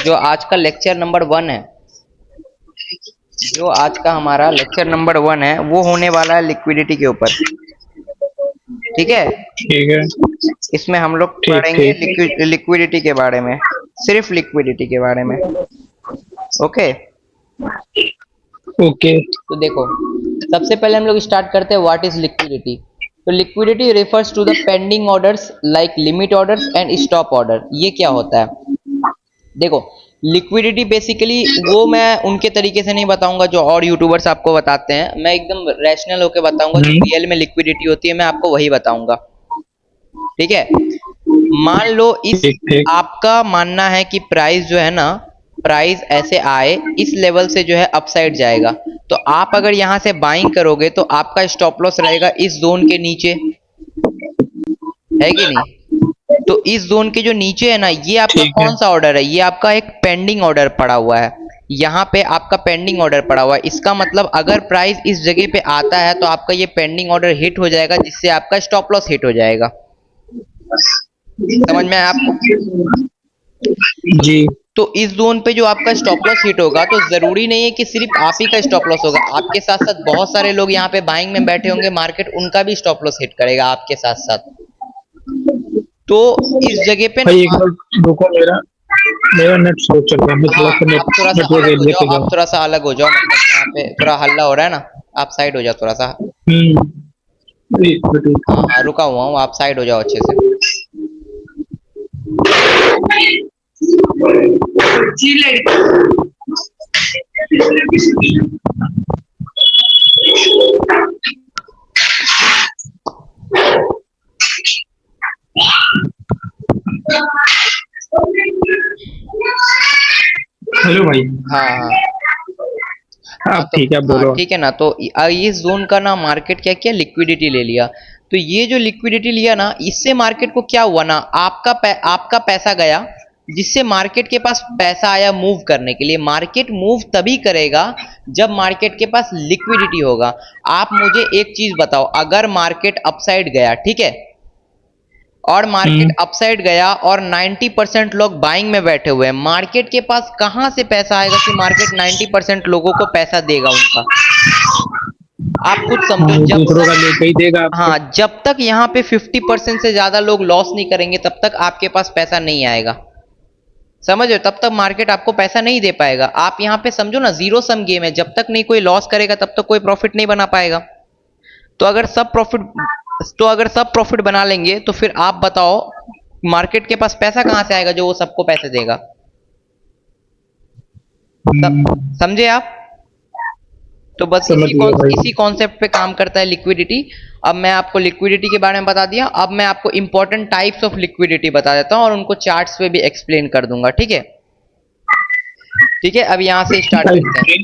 जो आज का लेक्चर नंबर 1 है, जो आज का हमारा लेक्चर नंबर 1 है वो होने वाला है लिक्विडिटी के ऊपर। ठीक है, ठीक है, इसमें हम लोग ठीक पढ़ेंगे ठीक। लिक्विडिटी के बारे में, सिर्फ लिक्विडिटी के बारे में। Okay, okay. तो देखो सबसे पहले हम लोग स्टार्ट करते हैं व्हाट इज लिक्विडिटी। तो liquidity refers to the pending orders like limit orders and stop order. ये क्या होता है? देखो लिक्विडिटी बेसिकली वो मैं उनके तरीके से नहीं बताऊंगा जो और यूट्यूबर्स आपको बताते हैं, मैं एकदम रैशनल होकर बताऊंगा, जो रियल में लिक्विडिटी होती है मैं आपको वही बताऊंगा। ठीक है, मान लो इस ठीक ठीक। आपका मानना है कि प्राइस जो है ना, प्राइस ऐसे आए इस लेवल से जो है अपसाइड जाएगा, तो आप अगर यहां से बाइंग करोगे तो आपका स्टॉप लॉस रहेगा इस जोन के नीचे, है कि नहीं? तो इस जोन के जो नीचे है ना, ये आपका ठीक है, कौन सा ऑर्डर है? ये आपका एक पेंडिंग ऑर्डर पड़ा हुआ है, यहाँ पे आपका पेंडिंग ऑर्डर पड़ा हुआ है। इसका मतलब अगर प्राइस इस जगह पे आता है तो आपका ये पेंडिंग ऑर्डर हिट हो जाएगा, जिससे आपका स्टॉप लॉस हिट हो जाएगा। समझ में आया आपको? जी। तो इस जोन पे जो आपका स्टॉप लॉस हिट होगा, तो जरूरी नहीं है कि सिर्फ आप ही का स्टॉप लॉस होगा, आपके साथ साथ बहुत सारे लोग यहाँ पे बाइंग में बैठे होंगे, मार्केट उनका भी स्टॉप लॉस हिट करेगा आपके साथ साथ। तो इस जगह पे भाई ना एक मिनट रुको, मेरा मेरा नेट स्लो चल रहा है, मैं हाँ, थोड़ा सा आप थोड़ा सा नेटवर्क अलग हो एरिया जाओ, पे आप जाऊँ। थोड़ा सा अलग हो जाओ, मतलब यहाँ पे थोड़ा हल्ला हो रहा है ना, आप साइड हो जाओ थोड़ा सा। हम्म। एक मिनट एक हाँ हाँ, मिनट। रुका हुआ हूँ, आप साइड हो जाओ अच्छे से। जी लड़की। हेलो भाई। हाँ हाँ हाँ, अब तो ठीक है, हाँ बोलो। ठीक है ना, तो इस जोन का ना मार्केट क्या किया, लिक्विडिटी ले लिया। तो ये जो लिक्विडिटी लिया ना, इससे मार्केट को क्या हुआ ना, आपका पैसा गया, जिससे मार्केट के पास पैसा आया मूव करने के लिए। मार्केट मूव तभी करेगा जब मार्केट के पास लिक्विडिटी होगा। आप मुझे एक चीज बताओ, अगर मार्केट अपसाइड गया, ठीक है, और मार्केट हम्म। अपसाइड गया और 90% लोग बाइंग में बैठे हुए हैं, मार्केट के पास कहां से पैसा आएगा कि मार्केट 90% लोगों को पैसा देगा उनका? आप खुद समझो, हाँ, जब दूसरों तक, का लेके ही देगा आपसे। हाँ जब तक यहाँ पे 50% से ज्यादा लोग लॉस नहीं करेंगे तब तक आपके पास पैसा नहीं आएगा। समझ रहे हो? तब तक मार्केट आपको पैसा नहीं दे पाएगा। आप यहाँ पे समझो ना, जीरो सम गेम है, जब तक नहीं कोई लॉस करेगा तब तक कोई प्रॉफिट नहीं बना पाएगा। तो अगर सब प्रॉफिट बना लेंगे तो फिर आप बताओ मार्केट के पास पैसा कहां से आएगा जो वो सबको पैसे देगा? हम्म, समझे आप? तो बस समझ गया इसी भाई। कॉन्सेप्ट पे काम करता है लिक्विडिटी। अब मैं आपको लिक्विडिटी के बारे में बता दिया, अब मैं आपको इंपॉर्टेंट टाइप्स ऑफ लिक्विडिटी बता देता हूं और उनको चार्ट्स पे भी एक्सप्लेन कर दूंगा। ठीक है, ठीक है, अब यहां से स्टार्ट करते हैं।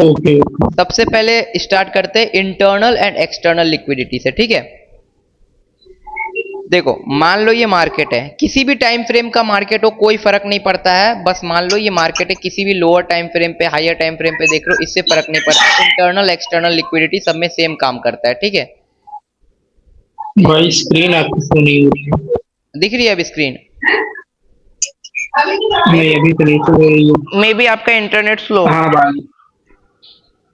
ओके। सबसे पहले स्टार्ट करते हैं इंटरनल एंड एक्सटर्नल लिक्विडिटी से। ठीक है, देखो मान लो ये मार्केट है, किसी भी टाइम फ्रेम का मार्केट हो कोई फर्क नहीं पड़ता है, बस मान लो ये मार्केट है, किसी भी लोअर टाइम फ्रेम पे हायर टाइम फ्रेम पे देख लो, इससे फर्क नहीं पड़ता। इंटरनल एक्सटर्नल लिक्विडिटी सब में सेम काम करता है। ठीक है, भाई स्क्रीन आपकी शो नहीं हो रही है। दिख रही है अब स्क्रीन? नहीं, अभी तो नहीं शो हो रही है। मे बी आपका इंटरनेट स्लो। हाँ भाई,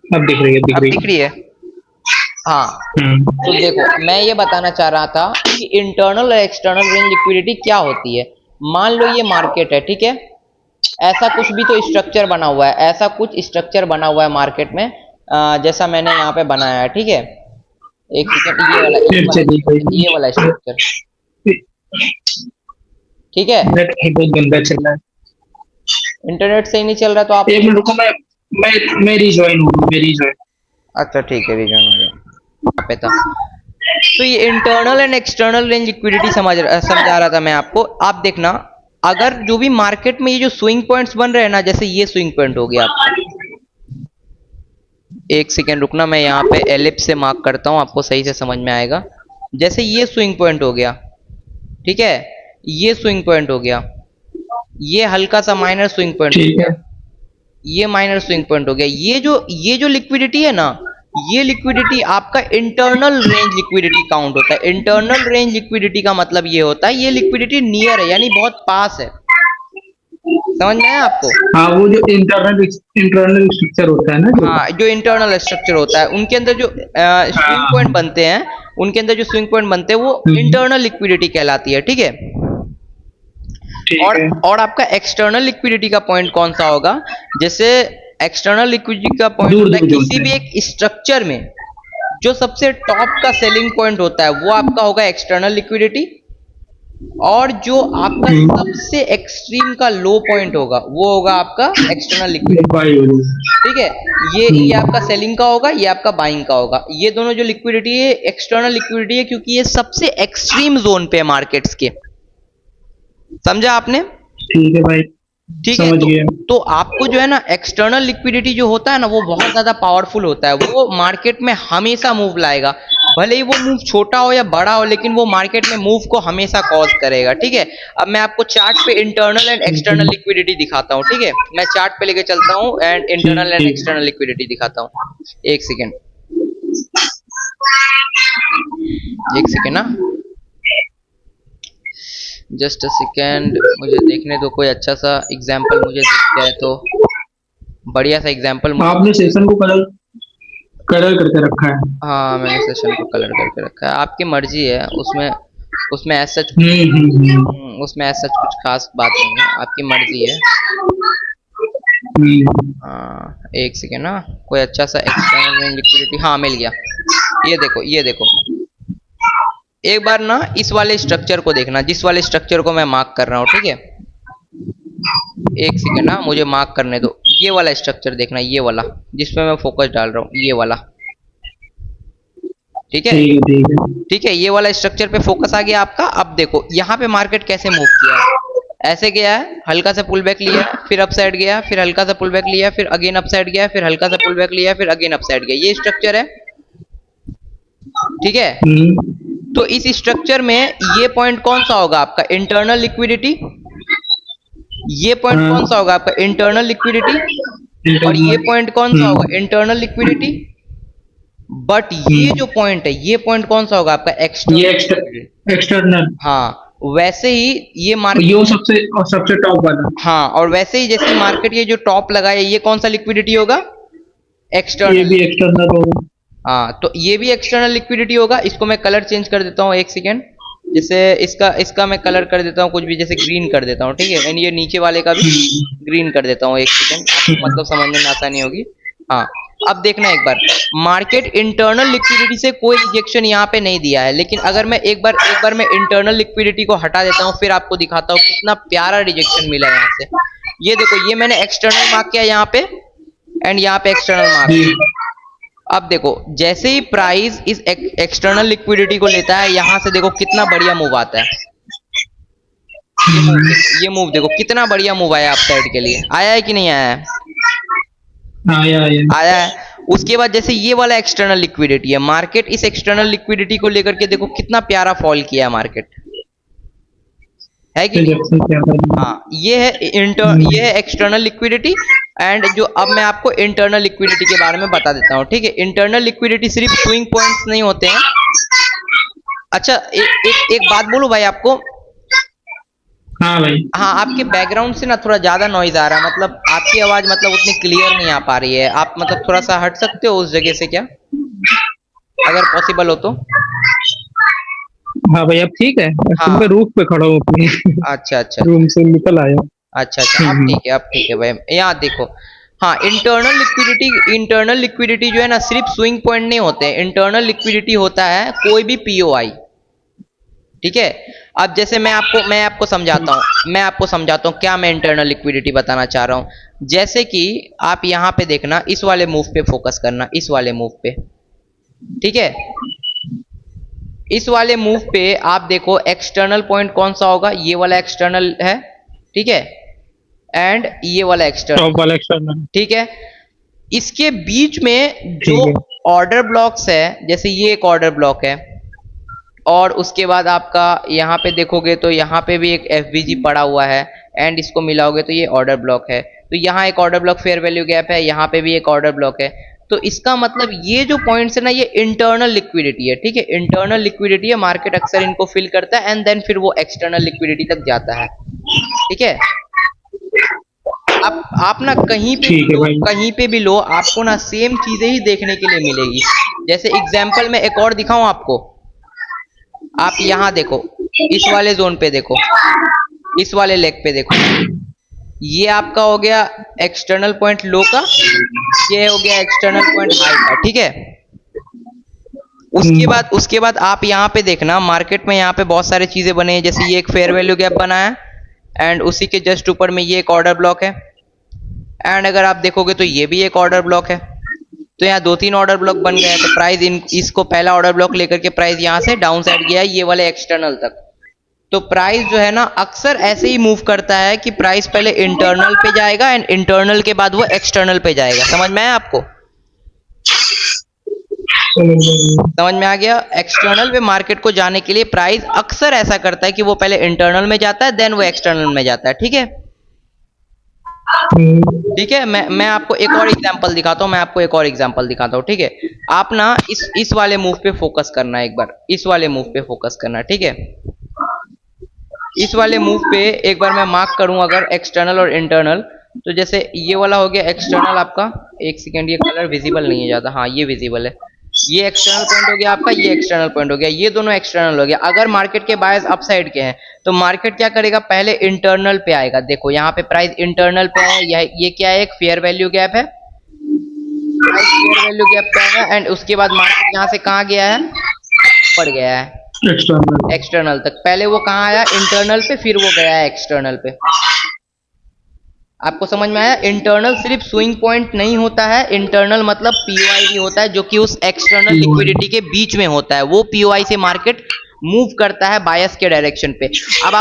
अब दिख रही है, दिख अब रही दिख रही है। है? हाँ, तो देखो मैं ये बताना चाह रहा था कि इंटरनल और एक्सटर्नल रेंज लिक्विडिटी क्या होती है। मान लो ये मार्केट है, ठीक है, ऐसा कुछ भी तो स्ट्रक्चर बना हुआ है, ऐसा कुछ स्ट्रक्चर बना हुआ है मार्केट में, जैसा मैंने यहाँ पे बनाया है। ठीक है, एक सेकंड, फिर चली ये गई। वाला स्ट्रक्चर। ठीक है, नेट बहुत गंदा चल रहा इंटरनेट सही नहीं चल रहा तो आप है। एक मुझे, मिनट रुको, मैं रिजॉइन हूँ, मैं रिजॉइन। अच्छा ठीक है, रीजन हो जाओ यहाँ पे था। तो ये internal and external range liquidity समझा रहा था मैं आपको। आप देखना, अगर जो भी मार्केट में ये जो स्विंग पॉइंट्स बन रहे हैं ना, जैसे ये स्विंग पॉइंट हो गया आपका, एक सेकेंड रुकना, मैं यहाँ पे एलिप्स से मार्क करता हूँ, आपको सही से समझ में आएगा। जैसे ये स्विंग पॉइंट हो गया, ठीक है, ये स्विंग पॉइंट हो गया, ये हल्का सा माइनर स्विंग पॉइंट हो ठीक गया, है। ये माइनर स्विंग पॉइंट हो गया। ये जो लिक्विडिटी है ना, ये लिक्विडिटी आपका इंटरनल रेंज लिक्विडिटी काउंट होता है। इंटरनल रेंज लिक्विडिटी का मतलब ये होता है ये लिक्विडिटी नियर है, यानी बहुत पास है। समझ में आया आपको? हाँ, वो जो इंटरनल स्ट्रक्चर होता है ना जो। हाँ, जो इंटरनल स्ट्रक्चर होता है उनके अंदर जो स्विंग पॉइंट हाँ। बनते हैं, उनके अंदर जो स्विंग पॉइंट बनते हैं वो हम्म, इंटरनल लिक्विडिटी कहलाती है, ठीक है। ठीक है। और आपका एक्सटर्नल लिक्विडिटी का पॉइंट कौन सा होगा? जैसे एक्सटर्नल लिक्विडिटी का पॉइंट दूर होता है दूर जो किसी होते भी हैं। एक स्ट्रक्चर में जो सबसे टॉप का सेलिंग पॉइंट होता है वो आपका होगा एक्सटर्नल लिक्विडिटी, और जो आपका सबसे एक्सट्रीम का लो पॉइंट होगा वो होगा आपका एक्सटर्नल लिक्विडिटी, बाई हो रही ठीक है। ये आपका सेलिंग का होगा, ये आपका बाइंग का होगा। ये दोनों जो लिक्विडिटी है एक्सटर्नल लिक्विडिटी है, क्योंकि ये सबसे एक्सट्रीम जोन पे है मार्केट्स के। समझा आपने? ठीक है भाई, ठीक है। समझ गया। तो आपको जो है ना एक्सटर्नल लिक्विडिटी जो होता है ना वो बहुत ज्यादा पावरफुल होता है, वो मार्केट में हमेशा मूव लाएगा। भले ही वो मूव छोटा हो या बड़ा हो, लेकिन वो मार्केट में मूव को हमेशा कॉज करेगा, ठीक है। अब मैं आपको चार्ट पे इंटरनल एंड ठीक है। एक्सटर्नल लिक्विडिटी दिखाता हूँ, ठीक है। मैं चार्ट पे लेके चलता हूँ एंड इंटरनल एंड ठीक। एक्सटर्नल लिक्विडिटी दिखाता हूँ। एक सेकेंड, एक सेकेंड ना, जस्ट अ सेकेंड, मुझे देखने दो कोई अच्छा सा एग्जाम्पल मुझे दिख जाए तो, बढ़िया सा एग्जाम्पल मुझे। आपने सेशन को कलर कलर करके रखा है। हाँ, मैंने सेशन को कलर करके रखा है, आपकी मर्जी है उसमें। उसमें ऐसा सच उसमें ऐसा सच कुछ खास बात नहीं है, आपकी मर्जी है। एक सेकेंड ना, कोई अच्छा सा एक्सटर्नल लिक्विडिटी, हाँ मिल गया। ये देखो, ये देखो, एक बार ना इस वाले स्ट्रक्चर को देखना, जिस वाले स्ट्रक्चर को मैं मार्क कर रहा हूँ, ठीक है। एक सेकेंड ना, मुझे मार्क करने दो। ये वाला स्ट्रक्चर देखना, ये वाला जिसपे मैं फोकस डाल रहा हूँ, ये वाला, ठीक है। ठीक है। ठीक है। ठीक है, ये वाला स्ट्रक्चर पे फोकस आ गया आपका। अब देखो यहाँ पे मार्केट कैसे मूव किया है। ऐसे गया है, हल्का सा पुल बैक लिया है, फिर अप साइड गया, फिर हल्का सा पुल बैक लिया, फिर अगेन अप साइड गया, फिर हल्का सा पुल बैक लिया, फिर अगेन अप साइड गया। ये स्ट्रक्चर है, ठीक है। तो इस स्ट्रक्चर में ये पॉइंट कौन सा होगा आपका? Internal liquidity. ये पॉइंट कौन सा होगा आपका? Internal liquidity. और ये पॉइंट कौन सा होगा? Internal liquidity. बट ये जो पॉइंट है, ये पॉइंट कौन सा होगा आपका? ये एक्सटर्नल। एक्सटर्नल। हाँ, वैसे ही ये मार्केट, ये सबसे टॉप वाला। हाँ, और वैसे ही जैसे मार्केट ये जो टॉप लगा है, ये कौन सा लिक्विडिटी होगा? ये एक्सटर्नल। भी एक्सटर्नल होगा। हाँ, तो ये भी एक्सटर्नल लिक्विडिटी होगा। इसको मैं कलर चेंज कर देता हूँ, एक सेकेंड। जैसे इसका मैं कलर कर देता हूँ कुछ भी, जैसे ग्रीन कर देता हूँ, ठीक है। एंड ये नीचे वाले का भी ग्रीन कर देता हूँ, एक सेकेंड, आपको मतलब समझने में आसानी होगी। हाँ, अब देखना एक बार, मार्केट इंटरनल लिक्विडिटी से कोई रिजेक्शन यहाँ पे नहीं दिया है, लेकिन अगर मैं एक बार मैं इंटरनल लिक्विडिटी को हटा देता हूँ, फिर आपको दिखाता हूँ कितना प्यारा रिजेक्शन मिला है यहाँ से। ये देखो, ये मैंने एक्सटर्नल मार्क किया यहाँ पे, एंड यहाँ पे एक्सटर्नल मार्क। अब देखो, जैसे ही प्राइस इस एक्सटर्नल लिक्विडिटी को लेता है, यहां से देखो कितना बढ़िया मूव आता है। ये मूव देखो कितना बढ़िया मूव आया अप साइड के लिए। आया है कि नहीं आया है? आया है। उसके बाद जैसे ये वाला एक्सटर्नल लिक्विडिटी है, मार्केट इस एक्सटर्नल लिक्विडिटी को लेकर के देखो कितना प्यारा फॉल किया है मार्केट, है कि नहीं? हाँ, ये है एक्सटर्नल लिक्विडिटी। एंड जो अब मैं आपको इंटरनल लिक्विडिटी के बारे में बता देता हूँ, ठीक है। इंटरनल लिक्विडिटी सिर्फ स्विंग पॉइंट्स नहीं होते हैं। अच्छा, एक बात बोलूं भाई आपको। हाँ भाई। हाँ, आपके बैकग्राउंड से ना थोड़ा ज्यादा नॉइज आ रहा है, मतलब आपकी आवाज मतलब उतनी क्लियर नहीं आ पा रही है। आप मतलब थोड़ा सा हट सकते हो उस जगह से क्या, अगर पॉसिबल हो तो? हाँ भाई, अब ठीक है। हाँ, मैं रूफ पे खड़ा हूँ अपने अच्छा अच्छा रूम से निकल आया। अच्छा अच्छा, अब ठीक है, अब ठीक है भाई। यहाँ देखो, हाँ, इंटरनल लिक्विडिटी जो है ना सिर्फ स्विंग पॉइंट नहीं होते हैं। इंटरनल लिक्विडिटी होता है कोई भी पीओआई, ठीक है। अब जैसे मैं आपको समझाता हूँ क्या मैं इंटरनल लिक्विडिटी बताना चाह रहा हूँ। जैसे कि आप यहाँ पे देखना, इस वाले मूव पे फोकस करना, इस वाले मूव पे, ठीक है। इस वाले मूव पे आप देखो एक्सटर्नल पॉइंट कौन सा होगा? ये वाला एक्सटर्नल है, ठीक है। एंड ये वाला एक्सटर्नल, ठीक है। इसके बीच में जो ऑर्डर ब्लॉक्स है, जैसे ये एक ऑर्डर ब्लॉक है, और उसके बाद आपका यहाँ पे देखोगे तो यहाँ पे भी एक एफवीजी पड़ा हुआ है, एंड इसको मिलाओगे तो ये ऑर्डर ब्लॉक है। तो यहाँ एक order block fair value gap है, यहाँ पे भी एक ऑर्डर ब्लॉक है। तो इसका मतलब ये जो पॉइंट्स है ना, ये इंटरनल लिक्विडिटी है, ठीक है। इंटरनल लिक्विडिटी है, मार्केट अक्सर इनको फिल करता है एंड देन फिर वो एक्सटर्नल लिक्विडिटी तक जाता है, ठीक है। आप ना कहीं पे ठीक है भाई। कहीं पे भी लो, आपको ना सेम चीजें ही देखने के लिए मिलेगी। जैसे एग्जाम्पल में एक और दिखाऊं आपको, आप यहाँ देखो, इस वाले जोन पे देखो, इस वाले लेग पे देखो, ये आपका हो गया एक्सटर्नल पॉइंट लो का, ये हो गया एक्सटर्नल पॉइंट हाई का, ठीक है। उसके बाद आप यहाँ पे देखना, मार्केट में यहाँ पे बहुत सारी चीजें बने हैं, जैसे ये एक फेयर वैल्यू गैप बना है, एंड उसी के जस्ट ऊपर में ये एक ऑर्डर ब्लॉक है, एंड अगर आप देखोगे तो ये भी एक ऑर्डर ब्लॉक है। तो यहाँ 2-3 ऑर्डर ब्लॉक बन गए हैं। तो प्राइस इसको पहला ऑर्डर ब्लॉक लेकर के प्राइस यहाँ से डाउन साइड गया है ये वाले एक्सटर्नल तक। तो प्राइस जो है ना अक्सर ऐसे ही मूव करता है कि प्राइस पहले इंटरनल पे जाएगा एंड इंटरनल के बाद वो एक्सटर्नल पे जाएगा। समझ में आया आपको? समझ में आ गया? एक्सटर्नल पे मार्केट को जाने के लिए प्राइस अक्सर ऐसा करता है कि वो पहले इंटरनल में जाता है, देन वो एक्सटर्नल में जाता है। ठीक है, ठीक है। मैं आपको एक और एग्जांपल दिखाता हूँ, ठीक है। आप ना इस वाले मूव पे फोकस करना है, एक बार इस वाले मूव पे फोकस करना, ठीक है। इस वाले मूव पे एक बार मैं मार्क करूं अगर एक्सटर्नल और इंटरनल, तो जैसे ये वाला हो गया एक्सटर्नल आपका, एक सेकेंड, ये कलर विजिबल नहीं है ज्यादा, हाँ ये विजिबल है। ये एक्सटर्नल पॉइंट हो गया आपका, ये एक्सटर्नल पॉइंट हो गया, ये दोनों एक्सटर्नल हो गया। अगर मार्केट के बायर्स अप साइड के हैं तो मार्केट क्या करेगा, पहले इंटरनल पे आएगा। देखो यहाँ पे प्राइस इंटरनल पे है, ये क्या है, एक फेयर वैल्यू गैप है, प्राइस फेयर वैल्यू गैप पे है, एंड उसके बाद मार्केट यहाँ से कहाँ गया है, ऊपर गया है एक्सटर्नल तक। पहले वो कहाँ आया, इंटरनल पे, फिर वो गया है एक्सटर्नल पे। आपको समझ में आया? इंटरनल सिर्फ स्विंग पॉइंट नहीं होता है, इंटरनल मतलब पीओआई भी होता है, जो कि उस एक्सटर्नल लिक्विडिटी के बीच में होता है। वो पीओआई से मार्केट मूव करता है बायस के डायरेक्शन पे। अब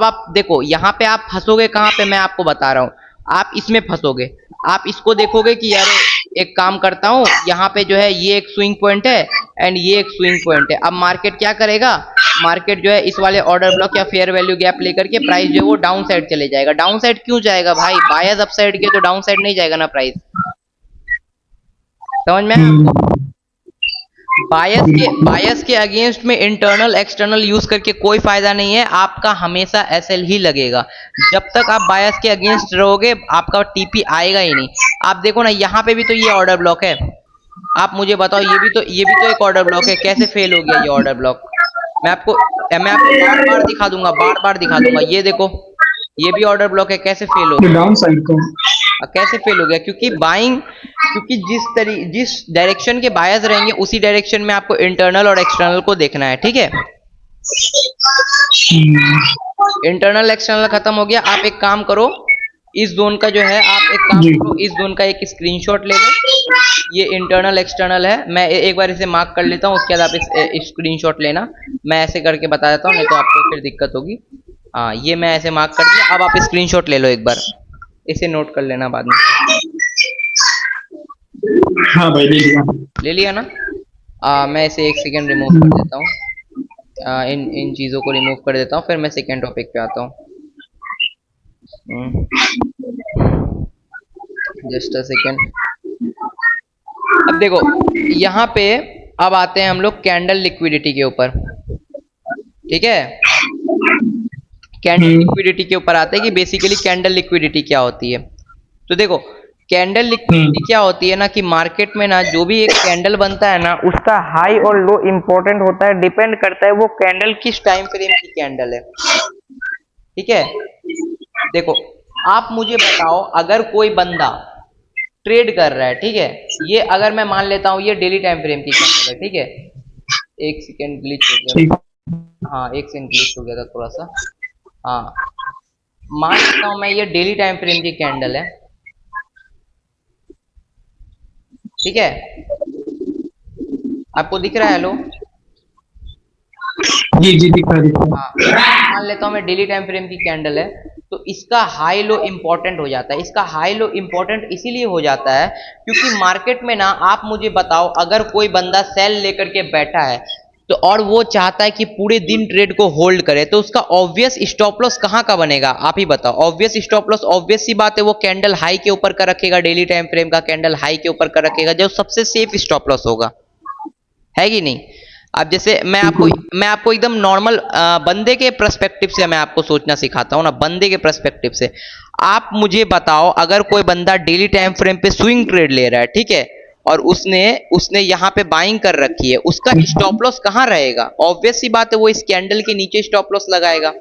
आप देखो यहाँ पे आप फंसोगे कहाँ पे, मैं आपको बता रहा हूँ। आप इसमें फंसोगे, आप इसको देखोगे कि यार एक काम करता हूँ, यहाँ पे जो है ये एक स्विंग पॉइंट है एंड ये एक स्विंग पॉइंट है। अब मार्केट क्या करेगा, मार्केट जो है इस वाले ऑर्डर ब्लॉक या फेयर वैल्यू गैप लेकर के प्राइस जो है वो डाउन साइड चले जाएगा। डाउन साइड क्यों जाएगा भाई, बायर्स अप साइड के, तो डाउन साइड नहीं जाएगा ना प्राइस। समझ में आया आपको? बायस के अगेंस्ट में इंटरनल एक्सटर्नल यूज करके कोई फायदा नहीं है, आपका हमेशा एसएल ही लगेगा। जब तक आप बायस के अगेंस्ट रहोगे आपका टीपी आएगा ही नहीं। आप देखो ना यहाँ पे भी तो ये ऑर्डर ब्लॉक है, आप मुझे बताओ, ये भी तो एक ऑर्डर ब्लॉक है, कैसे फेल हो गया ये ऑर्डर ब्लॉक? मैं आपको बार बार दिखा दूंगा, ये देखो ये भी ऑर्डर ब्लॉक है, कैसे फेल हो गया, डाउन साइड को कैसे फेल हो गया? क्योंकि जिस डायरेक्शन के बायर्स रहेंगे उसी डायरेक्शन में आपको इंटरनल और एक्सटर्नल को देखना है। ठीक है, इंटरनल एक्सटर्नल खत्म हो गया। आप एक काम करो, इस जोन का जो है आप एक काम करो, इस जोन का एक स्क्रीनशॉट ले लो। ये इंटरनल एक्सटर्नल है, मैं एक बार इसे मार्क कर लेता हूँ, उसके बाद आप इस स्क्रीनशॉट लेना। मैं ऐसे करके बता देता हूँ, नहीं तो आपको फिर दिक्कत होगी। हाँ, ये मैं ऐसे मार्क कर दिया। अब आप स्क्रीनशॉट ले लो एक बार, इसे नोट कर लेना बाद में। हाँ भाई ले लिया ना? मैं इसे एक सेकेंड रिमूव कर देता हूँ, इन चीज़ों को रिमूव कर देता हूँ, फिर मैं सेकेंड टॉपिक पे आता हूँ। Just a second. अब देखो यहाँ पे, अब आते हैं हम लोग कैंडल लिक्विडिटी के ऊपर। ठीक है, कैंडल लिक्विडिटी के ऊपर आते हैं कि बेसिकली कैंडल लिक्विडिटी क्या होती है। तो देखो कैंडल लिक्विडिटी क्या होती है ना, कि मार्केट में ना जो भी एक कैंडल बनता है ना, उसका हाई और लो इंपॉर्टेंट होता है, डिपेंड करता है वो कैंडल किस टाइम फ्रेम की कैंडल है। ठीक है, देखो आप मुझे बताओ, अगर कोई बंदा ट्रेड कर रहा है, ठीक है, ये अगर मैं मान लेता हूँ ये डेली टाइम फ्रेम की कैंडल है, ठीक है। एक सेकेंड ग्लिच हो गया, हाँ एक सेकेंड ग्लिच हो गया था थोड़ा सा। हाँ, मान लेता हूँ मैं ये डेली टाइम फ्रेम की कैंडल है, ठीक है। आपको दिख रहा है? हेलो, जी दिख रहा हाँ, मान लेता हूँ मैं डेली टाइम फ्रेम की कैंडल है, तो इसका हाई लो इंपॉर्टेंट हो जाता है। इसका हाई लो इंपॉर्टेंट इसीलिए हो जाता है क्योंकि मार्केट में ना, आप मुझे बताओ, अगर कोई बंदा सेल लेकर के बैठा है तो और वो चाहता है कि पूरे दिन ट्रेड को होल्ड करे, तो उसका ऑब्वियस स्टॉप लॉस कहाँ का बनेगा, आप ही बताओ। ऑब्वियस स्टॉप लॉस, ऑब्वियस सी बात है, वो कैंडल हाई के ऊपर का रखेगा, डेली टाइम फ्रेम का कैंडल हाई के ऊपर का रखेगा, जो सबसे सेफ स्टॉप लॉस होगा, है कि नहीं। अब जैसे मैं आपको एकदम नॉर्मल बंदे के पर्सपेक्टिव से मैं आपको सोचना सिखाता हूँ ना, बंदे के पर्सपेक्टिव से। आप मुझे बताओ, अगर कोई बंदा डेली टाइम फ्रेम पे स्विंग ट्रेड ले रहा है, ठीक है, और उसने उसने यहाँ पे बाइंग कर रखी है, उसका स्टॉप लॉस कहाँ रहेगा? ऑब्वियस सी बात है, वो इस कैंडल के नीचे स्टॉप लॉस लगाएगा,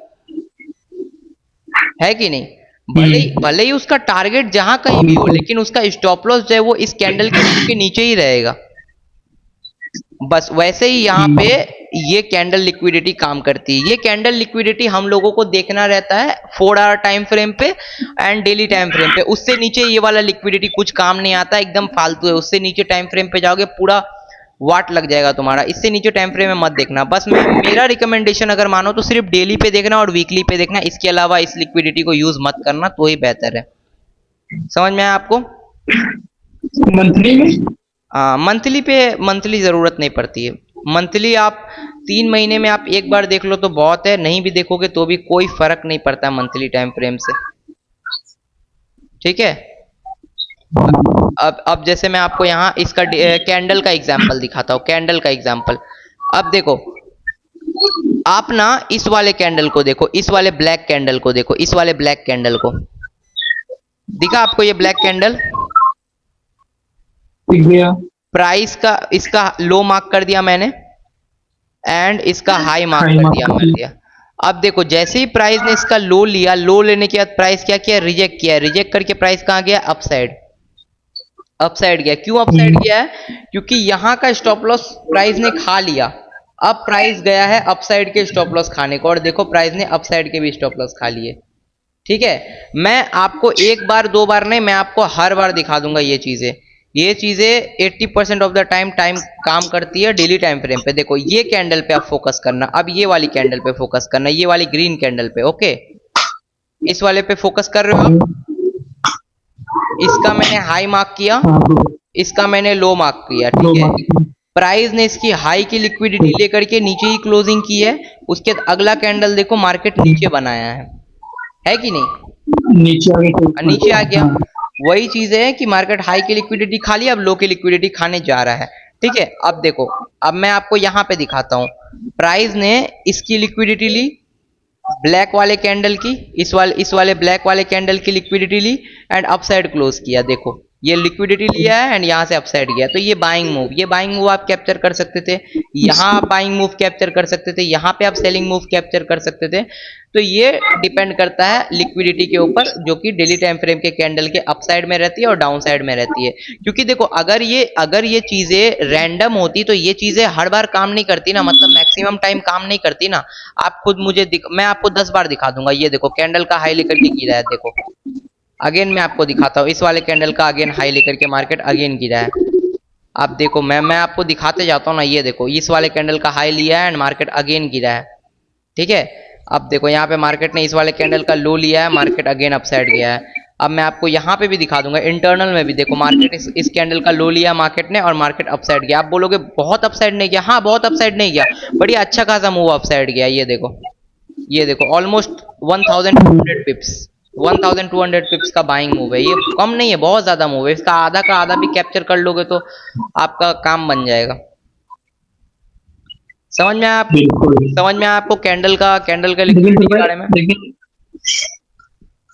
है कि नहीं? भले ही उसका टारगेट जहां कहीं भी हो, लेकिन उसका स्टॉप लॉस जो है वो इस कैंडल के नीचे ही रहेगा। बस वैसे ही यहाँ पे ये कैंडल लिक्विडिटी काम करती है। ये कैंडल लिक्विडिटी हम लोगों को देखना रहता है 4 आवर टाइम फ्रेम पे एंड डेली टाइम फ्रेम पे। उससे नीचे ये वाला लिक्विडिटी कुछ काम नहीं आता, एकदम फालतू है। उससे नीचे टाइम फ्रेम पे जाओगे पूरा वाट लग जाएगा तुम्हारा। इससे नीचे टाइम फ्रेम में मत देखना। बस मेरा रिकमेंडेशन अगर मानो तो सिर्फ डेली पे देखना और वीकली पे देखना। इसके अलावा इस लिक्विडिटी को यूज मत करना, तो ही बेहतर है। समझ में आया आपको? मंथली में? मंथली जरूरत नहीं पड़ती है। मंथली आप 3 महीने में आप एक बार देख लो तो बहुत है, नहीं भी देखोगे तो भी कोई फर्क नहीं पड़ता मंथली टाइम फ्रेम से, ठीक है। अब जैसे मैं आपको यहाँ इसका कैंडल का एग्जांपल दिखाता हूँ, कैंडल का एग्जांपल। अब देखो, आप ना इस वाले कैंडल को देखो, इस वाले ब्लैक कैंडल को देखो, इस वाले ब्लैक कैंडल को दिखा आपको? ये ब्लैक कैंडल दिख गया। प्राइस का इसका लो मार्क कर दिया मैंने एंड इसका हाई मार्क कर दिया। अब देखो, जैसे ही प्राइस ने इसका लो लिया, लो लेने के बाद प्राइस क्या किया? रिजेक्ट किया। रिजेक्ट करके प्राइस कहां गया? अपसाइड। अपसाइड गया। क्यों अपसाइड गया है? क्योंकि यहां का स्टॉप लॉस प्राइस ने खा लिया। अब प्राइस गया है अपसाइड के स्टॉप लॉस खाने को, और देखो प्राइस ने अपसाइड के भी स्टॉप लॉस खा लिए, ठीक है। मैं आपको एक बार दो बार नहीं, मैं आपको हर बार दिखा दूंगा ये चीजें। ये चीजें 80% ऑफ द टाइम काम करती है डेली टाइम फ्रेम पे। देखो, ये कैंडल पे आप फोकस करना, अब ये वाली कैंडल पे फोकस करना, ये वाली ग्रीन कैंडल पे, ओके। इस वाले पे फोकस कर रहे हो आप? इसका मैंने हाई मार्क किया, इसका मैंने लो मार्क किया, ठीक है। प्राइस ने इसकी हाई की लिक्विडिटी लेकर के नीचे ही क्लोजिंग की है। उसके अगला कैंडल देखो, मार्केट नीचे बनाया है कि नहीं? नीचे आ गया। वही चीज है कि मार्केट हाई की लिक्विडिटी खा लिया, अब लो की लिक्विडिटी खाने जा रहा है, ठीक है। अब देखो, अब मैं आपको यहां पे दिखाता हूं। प्राइस ने इसकी लिक्विडिटी ली, ब्लैक वाले कैंडल की, इस वाले ब्लैक वाले कैंडल की लिक्विडिटी ली एंड अपसाइड क्लोज किया। देखो, ये लिक्विडिटी लिया है एंड यहां से अपसाइड गया, तो ये बाइंग मूव, ये बाइंग मूव आप कैप्चर कर सकते थे। यहां आप बाइंग मूव कैप्चर कर सकते थे, यहां पे आप सेलिंग मूव कैप्चर कर सकते थे। तो ये डिपेंड करता है लिक्विडिटी के ऊपर, जो कि डेली टाइम फ्रेम के कैंडल के अपसाइड में रहती है और डाउन साइड में रहती है। क्योंकि देखो, अगर ये चीजें रैंडम होती तो ये चीजें हर बार काम नहीं करती ना, मतलब मैक्सिमम टाइम काम नहीं करती ना। आप खुद मैं आपको 10 बार दिखा दूंगा। ये देखो, कैंडल का हाई लेकर के गिरा है, देखो अगेन मैं आपको दिखाता हूँ। इस वाले कैंडल का अगेन हाई लेकर के मार्केट अगेन गिरा है। आप देखो, मैं आपको दिखाते जाता हूँ ना। ये देखो, इस वाले कैंडल का हाई लिया है एंड मार्केट अगेन गिरा है, ठीक है। अब देखो, यहाँ पे मार्केट ने इस वाले कैंडल का लो लिया है, मार्केट अगेन अपसाइड गया है। अब मैं आपको यहाँ पे भी दिखा दूंगा, इंटरनल में भी देखो, मार्केट इस कैंडल का लो लिया मार्केट ने और मार्केट अपसाइड गया। आप बोलोगे बहुत अपसाइड नहीं गया, हाँ बहुत अपसाइड नहीं गया, बढ़िया अच्छा खासा मूव अपसाइड गया। ये देखो ऑलमोस्ट 1200 पिप्स, 1200 पिप्स का बाइंग मूव है। ये कम नहीं है, बहुत ज्यादा मूव है। इसका आधा का आधा भी कैप्चर कर लोगे तो आपका काम बन जाएगा। समझ में आया आपको कैंडल का लिक्विडिटी के बारे में?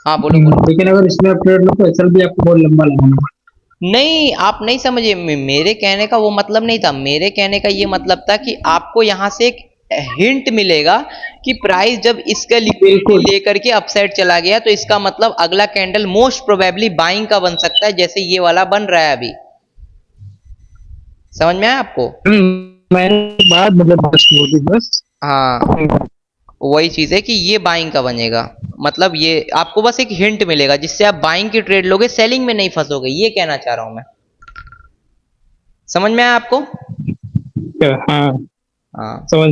हाँ बोलो। लेकिन अगर इसमें आप ट्रेड लो तो एसएल भी आपको बहुत लंबा लगाना पड़ेगा। नहीं, आप नहीं समझे, मेरे कहने का वो मतलब नहीं था। मेरे कहने का ये मतलब था कि आपको यहाँ से एक हिंट मिलेगा कि प्राइस जब इसका लिक्विडिटी लेकर के अपसाइड चला गया तो इसका मतलब अगला कैंडल मोस्ट प्रोबेबली बाइंग का बन सकता है, जैसे ये वाला बन रहा है अभी। समझ में आया आपको? मैंने बात बस हाँ, वही चीज है कि ये बाइंग का बनेगा। मतलब ये आपको बस एक हिंट मिलेगा जिससे आप बाइंग की ट्रेड लोगे, सेलिंग में नहीं फंसोगे। ये कहना चाह रहा हूं मैं। समझ में आया आपको? हाँ, समझ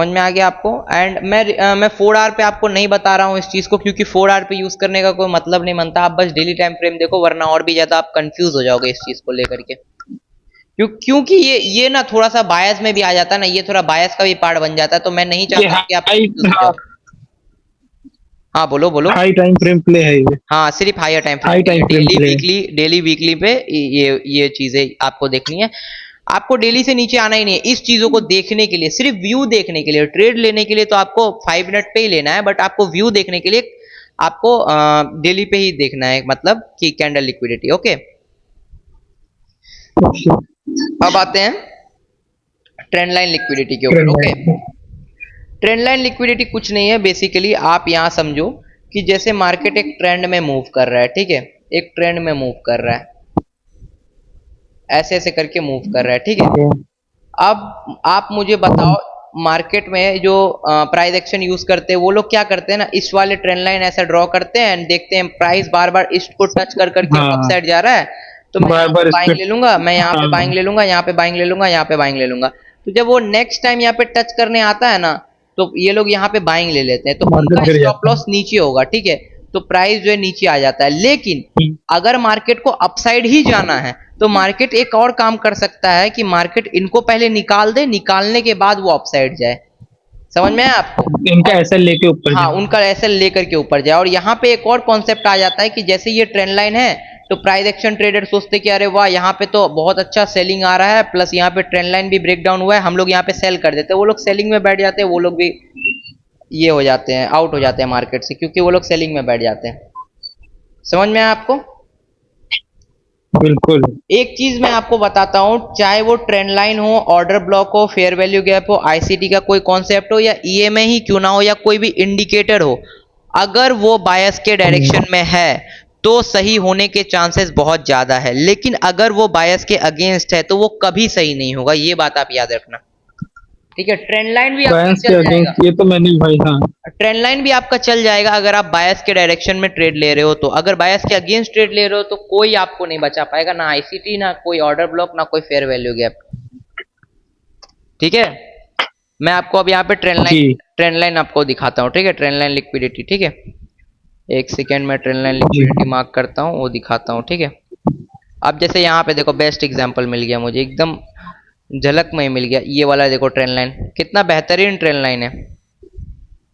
में आ गया आपको। एंड मैं 4 आवर पे आपको नहीं बता रहा हूँ इस चीज को, क्योंकि 4 आवर पे यूज करने का कोई मतलब नहीं बनता। आप बस डेली टाइम फ्रेम देखो, वरना और भी ज्यादा आप कंफ्यूज हो जाओगे इस चीज को लेकर के। क्योंकि ये ना थोड़ा सा बायस में भी आ जाता है ना, ये थोड़ा बायस का भी पार्ट बन जाता है, तो मैं नहीं चाहता कि आप हाँ बोलो। हाई टाइम फ्रेम प्ले है ये। हाँ, सिर्फ higher time high time frame daily weekly पे ये चीजें आपको देखनी है। आपको डेली से नीचे आना ही नहीं है इस चीजों को देखने के लिए, सिर्फ व्यू देखने के लिए। ट्रेड लेने के लिए तो आपको 5 मिनट पे ही लेना है, बट आपको व्यू देखने के लिए आपको डेली पे ही देखना है, मतलब कि कैंडल लिक्विडिटी। Okay, okay. अब आते हैं ट्रेंड लाइन लिक्विडिटी के ऊपर। Trend okay, line. Trend line liquidity कुछ नहीं है, बेसिकली आप यहां समझो कि जैसे मार्केट एक ट्रेंड में मूव कर रहा है, ठीक है, एक ट्रेंड में मूव कर रहा है, ऐसे ऐसे करके मूव कर रहा है, ठीक है। ओके। अब आप मुझे बताओ, मार्केट में जो प्राइस एक्शन यूज करते हैं वो लोग क्या करते हैं ना, इस वाले ट्रेंड लाइन ऐसा ड्रॉ करते हैं एंड देखते हैं प्राइस बार बार इस को टच कर करके हाँ, अपसाइड जा रहा है, तो मैं बार यहाँ पे बार बाइंग स्पेक्ट। ले लूंगा, मैं यहाँ पे हाँ, बाइंग ले लूंगा, यहाँ पे बाइंग ले लूंगा, यहाँ पे बाइंग ले लूंगा। तो जब वो नेक्स्ट टाइम यहाँ पे टच करने आता है ना, तो ये लोग यहाँ पे बाइंग ले लेते हैं, तो मार्केट उनका गिर स्टॉप जाता है। लॉस नीचे होगा, ठीक है, तो प्राइस जो है नीचे आ जाता है। लेकिन अगर मार्केट को अपसाइड ही जाना है तो मार्केट एक और काम कर सकता है कि मार्केट इनको पहले निकाल दे, निकालने के बाद वो अपसाइड जाए। समझ में आया आपको? इनका और ऐसा लेके ऊपर हाँ, जाए। उनका एसएल लेकर के ऊपर जाए। और यहाँ पे एक और कॉन्सेप्ट आ जाता है कि जैसे ये ट्रेंड लाइन है तो प्राइस एक्शन ट्रेडर सोचते कि अरे वाह, यहाँ पे तो बहुत अच्छा सेलिंग आ रहा है, प्लस यहाँ पे ट्रेंड लाइन भी ब्रेक डाउन हुआ है, हम लोग यहाँ पे सेल कर देते हैं। वो लोग सेलिंग में बैठ जाते हैं, वो लोग भी ये हो जाते हैं, आउट हो जाते हैं मार्केट से, क्योंकि वो लोग सेलिंग में बैठ जाते हैं। समझ में आया आपको? बिल्कुल। एक चीज मैं आपको बताता हूं, चाहे वो ट्रेंड लाइन हो, ऑर्डर ब्लॉक हो, फेयर वैल्यू गैप हो, आईसीटी का कोई कॉन्सेप्ट हो, या ईएमए ही क्यों ना हो, या कोई भी इंडिकेटर हो, अगर वो बायस के डायरेक्शन में है तो सही होने के चांसेस बहुत ज्यादा है। लेकिन अगर वो बायस के अगेंस्ट है तो वो कभी सही नहीं होगा, ये बात आप याद रखना, ठीक है। ट्रेंड लाइन भी आपका बायस के चल जाएगा, अगेंस्ट ये तो मैंने भाई, हाँ। ट्रेंड लाइन भी आपका चल जाएगा अगर आप बायस के डायरेक्शन में ट्रेड ले रहे हो तो। अगर बायस के अगेंस्ट ट्रेड ले रहे हो तो कोई आपको नहीं बचा पाएगा, ना आईसीटी, ना कोई ऑर्डर ब्लॉक, ना कोई फेयर वैल्यू गैप, ठीक है। मैं आपको अब यहाँ पे जी। ट्रेंड लाइन आपको दिखाता हूँ, ठीक है, ट्रेंड लाइन लिक्विडिटी, ठीक है। एक सेकेंड में ट्रेंड लाइन जी। लिक्विडिटी मार्क करता हूँ, वो दिखाता हूँ, ठीक है। अब जैसे यहाँ पे देखो, बेस्ट एग्जांपल मिल गया मुझे, एकदम झलक में ही मिल गया, ये वाला देखो ट्रेंड लाइन, कितना बेहतरीन ट्रेंड लाइन है।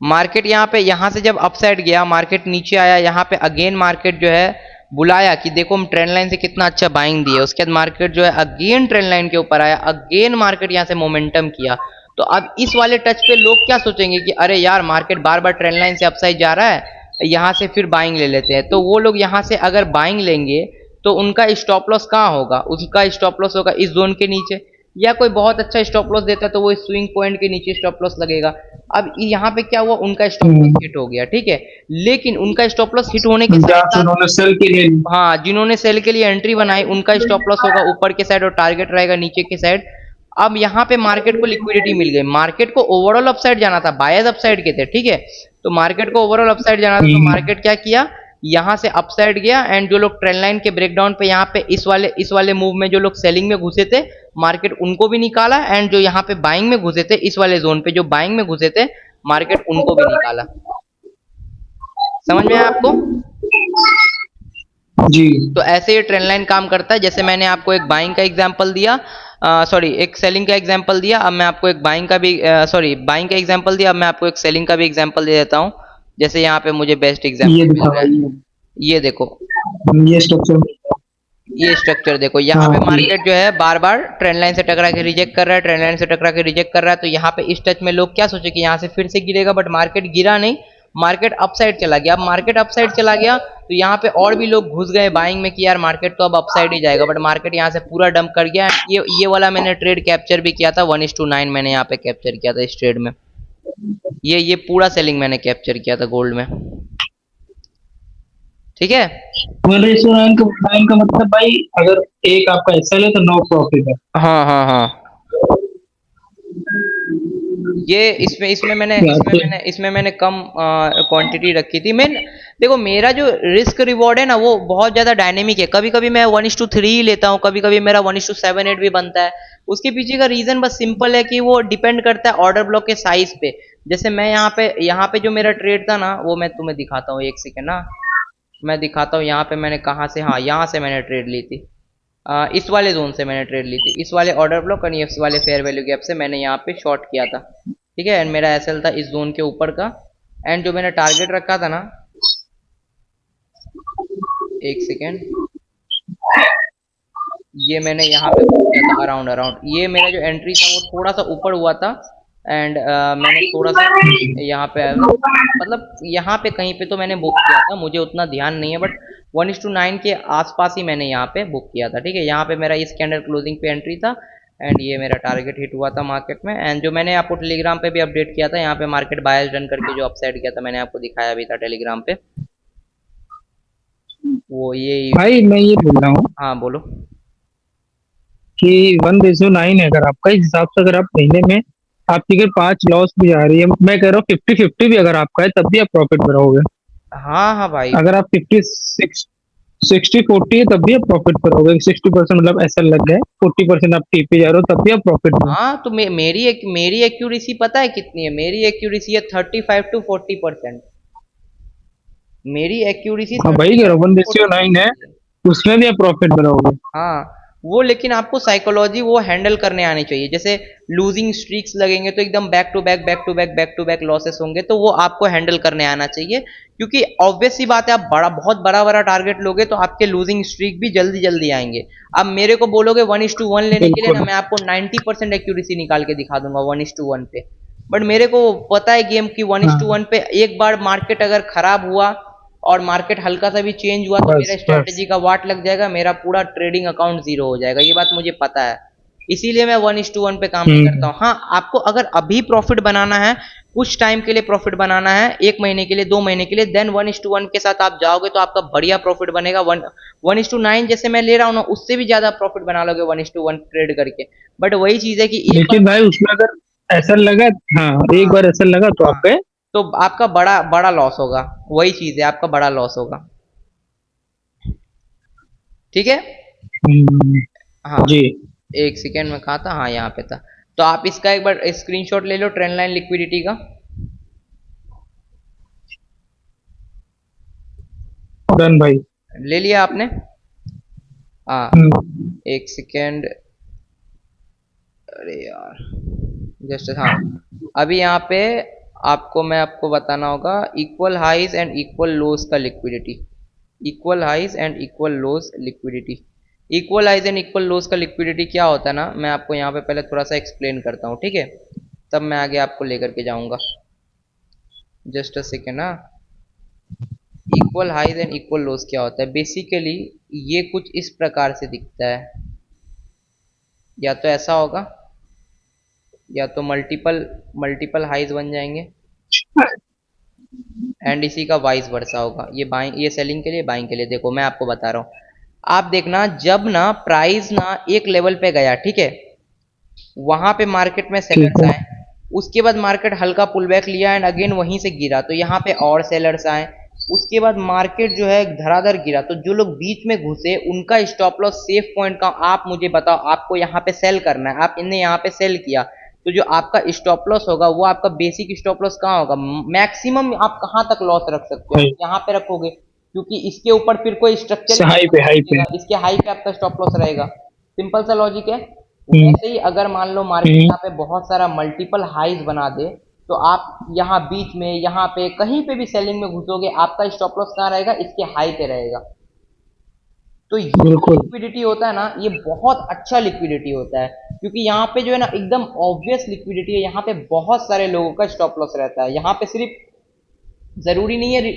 मार्केट यहाँ पे, यहाँ से जब अपसाइड गया, मार्केट नीचे आया, यहाँ पे अगेन मार्केट जो है बुलाया कि देखो हम ट्रेंड लाइन से कितना अच्छा बाइंग दिए, उसके बाद मार्केट जो है अगेन ट्रेंड लाइन के ऊपर आया, अगेन मार्केट यहाँ से मोमेंटम किया। तो अब इस वाले टच पे लोग क्या सोचेंगे कि अरे यार, मार्केट बार बार ट्रेंड लाइन से अपसाइड जा रहा है, यहाँ से फिर बाइंग ले लेते हैं। तो वो लोग यहाँ से अगर बाइंग लेंगे तो उनका स्टॉप लॉस कहाँ होगा? उसका स्टॉप लॉस होगा इस जोन के नीचे, या कोई बहुत अच्छा स्टॉप लॉस देता है तो वो स्विंग पॉइंट के नीचे स्टॉप लॉस लगेगा। अब यहाँ पे क्या हुआ, उनका स्टॉप लॉस हिट हो गया, ठीक है। लेकिन उनका स्टॉप लॉस हिट होने के जहाँ साथ से साथ, उन्होंने सेल के लिए। हाँ, जिन्होंने सेल के लिए एंट्री बनाई उनका स्टॉप लॉस होगा ऊपर के साइड और टारगेट रहेगा नीचे के साइड। अब यहाँ पे मार्केट को लिक्विडिटी मिल गई, मार्केट को ओवरऑल अपसाइड जाना था, बायर्स अपसाइड के थे, ठीक है। तो मार्केट को ओवरऑल अपसाइड जाना था, तो मार्केट क्या किया, यहाँ से अपसाइड गया एंड जो लोग ट्रेंड लाइन के ब्रेकडाउन पे यहाँ पे इस वाले मूव में जो लोग सेलिंग में घुसे थे, मार्केट उनको भी निकाला, एंड जो यहाँ पे बाइंग में घुसे थे इस वाले जोन पे, जो बाइंग में घुसे थे, मार्केट उनको भी निकाला। समझ में आया आपको? जी। तो ऐसे ये ट्रेंड लाइन काम करता है। जैसे मैंने आपको एक बाइंग का एग्जांपल दिया, सॉरी एक सेलिंग का एग्जांपल दिया, अब मैं आपको एक बाइंग का भी, सॉरी बाइंग का एग्जांपल दिया, अब मैं आपको एक सेलिंग का भी एग्जांपल दे देता हूँ। जैसे यहाँ पे मुझे बेस्ट ये एग्जांपल मिल दिखा रहा है, भाई, ये देखो, ये स्ट्रक्चर। ये स्ट्रक्चर देखो, यहाँ हाँ पे जी। मार्केट जो है बार बार ट्रेंड लाइन से टकरा के रिजेक्ट कर रहा है, ट्रेंड लाइन से टकरा के रिजेक्ट कर रहा है। तो यहाँ पे इस टच में लोग क्या सोचे कि यहाँ से फिर से गिरेगा, बट मार्केट गिरा नहीं, मार्केट अपसाइड चला गया। अब मार्केट अपसाइड चला गया तो यहाँ पे और भी लोग घुस गए बाइंग में कि यार मार्केट तो अब अपसाइड ही जाएगा, बट मार्केट यहाँ से पूरा डंप कर गया। ये वाला मैंने ट्रेड कैप्चर भी किया था, 1:9 मैंने यहाँ पे कैप्चर किया था इस ट्रेड में। ये पूरा सेलिंग मैंने कैप्चर किया था गोल्ड में, ठीक है। मतलब इस लाइन का मतलब भाई, अगर एक आपका एसएल है तो नो प्रॉफिट है। हाँ हाँ हाँ, ये या तो इसमें मैंने कम क्वांटिटी रखी थी। मैं देखो, मेरा जो रिस्क रिवॉर्ड है ना वो बहुत ज्यादा डायनेमिक है। कभी कभी मैं 1:3 ही लेता हूँ, कभी कभी मेरा 1:7-8 भी बनता है। उसके पीछे का रीजन बस सिंपल है कि वो डिपेंड करता है ऑर्डर ब्लॉक के साइज पे। जैसे मैं यहाँ पे जो मेरा ट्रेड था ना, वो मैं तुम्हें दिखाता हूँ, एक सेकेंड ना, मैं दिखाता हूँ यहाँ पे मैंने कहाँ से, हाँ, यहाँ से मैंने ट्रेड ली थी, इस वाले जोन से मैंने ट्रेड ली थी, इस वाले ऑर्डर ब्लॉक और इस वाले फेयर वैल्यू गैप से मैंने यहाँ पे शॉर्ट किया था, ठीक है। एंड मेरा एसएल था इस जोन के ऊपर का, एंड जो मैंने टारगेट रखा था ना, एक सेकेंड, ये मैंने यहाँ पे बुक किया था अराउंड अराउंड, ये मेरा जो एंट्री था वो थोड़ा सा ऊपर हुआ था। एंड मैंने थोड़ा सा यहाँ पे मतलब यहाँ पे कहीं पे तो मैंने बुक किया था, मुझे उतना ध्यान नहीं है, बट 1:9 के आसपास ही मैंने यहाँ पे बुक किया था। ठीक है, यहाँ पे मेरा इस कैंडल क्लोजिंग पे एंट्री था एंड ये मेरा टारगेट हिट हुआ था मार्केट में। एंड जो मैंने आपको टेलीग्राम पे भी अपडेट किया था, यहाँ पे मार्केट बायर्स डन करके जो अपसाइड किया था, मैंने आपको दिखाया भी था टेलीग्राम पे, वो ये। भाई मैं ये बोल रहा हूँ हाँ बोलो। कि 1:9 है, अगर आपका इस हिसाब से, अगर आप महीने में आपकी अगर 5 लॉस भी आ रही है, मैं कह रहा हूँ 50-50 भी अगर आपका है तब भी आप प्रॉफिट में रहोगे। हाँ हाँ भाई। अगर आप 60-40 है तब भी आप प्रॉफिट पर रहोगे। 60% मतलब ऐसा लग गया, 40% आप टीपी जा रहे हो तब भी आप प्रॉफिट में हो। हाँ तो मेरी एक्यूरेसी पता है कितनी है? मेरी एक्यूरेसी है 35 to 40%। मेरी एक्यूरेसी हाँ थर्टी भाई, कह रहा फाइव हूँ टू 1:9 है, फोर्टी उसमें भी आप प्रॉफिट में रहोगे। हाँ वो, लेकिन आपको साइकोलॉजी वो हैंडल करने आनी चाहिए। जैसे लूजिंग स्ट्रीक्स लगेंगे तो एकदम बैक टू बैक लॉसेस होंगे, तो वो आपको हैंडल करने आना चाहिए। क्योंकि ऑब्वियस सी बात है, आप बहुत बड़ा बड़ा टारगेट लोगे तो आपके लूजिंग स्ट्रीक भी जल्दी जल्दी आएंगे। अब मेरे को बोलोगे 1:1 लेने के लिए ना, बिल्कुल। मैं आपको 90% एक्यूरेसी निकाल के दिखा दूंगा 1:1 पे। बट मेरे को पता है गेम की, 1:1 हाँ, पे एक बार मार्केट अगर खराब हुआ और मार्केट हल्का सा भी चेंज हुआ तो मेरा बस बस। स्ट्रेटेजी का वाट लग जाएगा, मेरा पूरा ट्रेडिंग अकाउंट जीरो हो जाएगा, ये बात मुझे पता है। इसीलिए मैं 1:1 पे काम नहीं करता हम्म। हूँ। हाँ, आपको अगर अभी प्रॉफिट बनाना है, कुछ टाइम के लिए प्रॉफिट बनाना है, 1 महीने के लिए, 2 महीने के लिए, देन 1:1 के साथ आप जाओगे तो आपका बढ़िया प्रॉफिट बनेगा। 1:9 जैसे मैं ले रहा हूँ ना, उससे भी ज्यादा प्रॉफिट बना लोगे 1:1 ट्रेड करके। बट वही चीज है कि एक बार लेकिन भाई उसमें अगर ऐसा लगा, हाँ, एक हाँ बार ऐसा लगा तो हाँ, आप गए। तो आपका बड़ा बड़ा लॉस होगा। वही चीज है, आपका बड़ा लॉस होगा। ठीक है। हम्म, हाँ, जी। एक सेकेंड में कहा था, हाँ यहाँ पे था। तो आप इसका एक बार स्क्रीनशॉट ले लो, ट्रेंड लाइन लिक्विडिटी का। डन भाई। ले लिया आपने? हाँ, हम्म, एक सेकेंड। अरे यार, जस्ट हाँ, अभी यहाँ पे आपको बताना होगा equal highs and equal lows का liquidity. Equal highs and equal lows liquidity. Equal highs and equal lows का लिक्विडिटी क्या होता है ना, मैं आपको यहाँ पे पहले थोड़ा सा एक्सप्लेन करता हूँ, ठीक है? तब मैं आगे आपको लेकर के जाऊंगा। जस्ट अ सेकेंड ना। इक्वल हाइज एंड इक्वल लोज क्या होता है बेसिकली? ये कुछ इस प्रकार से दिखता है, या तो ऐसा होगा, या तो मल्टीपल मल्टीपल हाइज बन जाएंगे, एंड इसी का वाइस वर्सा होगा। ये बाइंग, ये सेलिंग के लिए, बाइंग के लिए। देखो मैं आपको बता रहा हूँ, आप देखना, जब ना प्राइस ना एक लेवल पे गया, ठीक है, वहां पे मार्केट में ठीक सेलर्स है। आए, उसके बाद मार्केट हल्का पुल बैक लिया एंड अगेन वहीं से गिरा, तो यहाँ पे और सेलर्स आए। उसके बाद मार्केट जो है धड़ाधड़ गिरा, तो जो लोग बीच में घुसे उनका स्टॉप लॉस सेफ पॉइंट का, आप मुझे बताओ, आपको यहाँ पे सेल करना है, आप इन्हें यहाँ पे सेल किया, तो जो आपका स्टॉप लॉस होगा वो आपका बेसिक स्टॉप लॉस कहाँ होगा? मैक्सिमम आप कहाँ तक लॉस रख सकते हो? भाई, आप यहाँ पे रखोगे, क्योंकि इसके ऊपर फिर कोई स्ट्रक्चर ही हाई नहीं पे, बन हाई पे। सकेगा, इसके हाई पे आपका स्टॉप लॉस रहेगा। सिंपल सा लॉजिक है। हम्म, वैसे ही अगर मान लो मार्केट हम्म, यहाँ पे बहुत सारा मल्टीपल हाइज बना दे, तो आप यहाँ बीच में, यहाँ पे कहीं पे भी सेलिंग में घुसोगे, आपका स्टॉप लॉस कहाँ रहेगा? इसके हाई पे रहेगा। तो ये जो बिल्कुल। लिक्विडिटी होता है ना, ये बहुत अच्छा लिक्विडिटी होता है, क्योंकि यहाँ पे जो है ना एकदम ऑब्वियस लिक्विडिटी है, यहाँ पे बहुत सारे लोगों का स्टॉप लॉस रहता है। यहाँ पे सिर्फ जरूरी नहीं है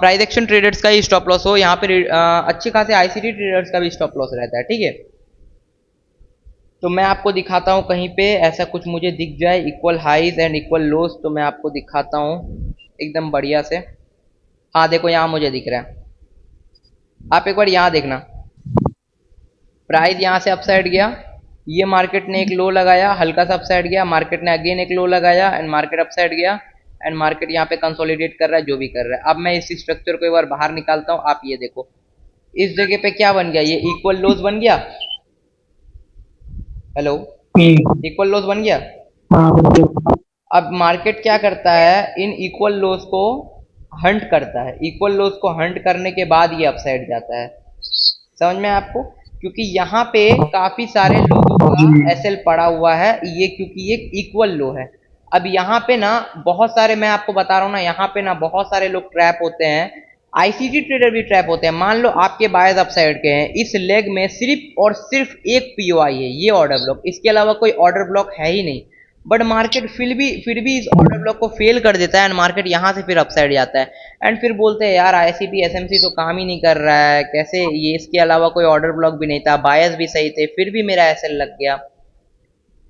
प्राइस एक्शन ट्रेडर्स का ही स्टॉप लॉस हो, यहाँ पे अच्छे खासे आईसीटी ट्रेडर्स का भी स्टॉप लॉस रहता है, ठीक है? तो मैं आपको दिखाता हूँ कहीं पे ऐसा कुछ मुझे दिख जाए, इक्वल हाइज एंड इक्वल लोज, तो मैं आपको दिखाता हूँ एकदम बढ़िया से। हाँ देखो, यहाँ मुझे दिख रहा है, आप एक बार यहाँ देखना, प्राइस यहाँ से अपसाइड गया, ये मार्केट ने एक लो लगाया, हल्का सा अपसाइड गया, मार्केट ने अगेन एक लो लगाया एंड मार्केट अपसाइड गया, एंड मार्केट यहाँ पे कंसोलिडेट कर रहा है, जो भी कर रहा है। अब मैं इस स्ट्रक्चर को एक बार बाहर निकालता हूँ, आप ये देखो, इस जगह पे क्या बन गया? ये इक्वल लोज बन गया। हेलो, हम्म। इक्वल लोज बन गया। हाँ, बिल्कुल। अब मार्केट क्या करता है, इन इक्वल लोज को हंट करता है, इक्वल लोज को हंट करने के बाद ये अपसाइड जाता है। समझ में आपको? क्योंकि यहाँ पे काफी सारे लोगों जी। का एसएल पड़ा हुआ है, ये क्योंकि ये इक्वल लो है। अब यहाँ पे ना बहुत सारे, मैं आपको बता रहा हूँ ना, यहाँ पे ना बहुत सारे लोग ट्रैप होते हैं। आईसीटी ट्रेडर भी ट्रैप होते हैं। मान लो आपके बायर्स अपसाइड के हैं, इस लेग में सिर्फ और सिर्फ एक पीओआई है, ये ऑर्डर ब्लॉक, इसके अलावा कोई ऑर्डर ब्लॉक है ही नहीं, बट मार्केट फिर भी इस ऑर्डर ब्लॉक को फेल कर देता है एंड मार्केट यहाँ से फिर अपसाइड जाता है एंड फिर बोलते हैं यार आईसीटी एसएमसी तो काम ही नहीं कर रहा है, कैसे ये, इसके अलावा कोई ऑर्डर ब्लॉक भी नहीं था, बायर्स भी सही थे, फिर भी मेरा एसएल लग गया,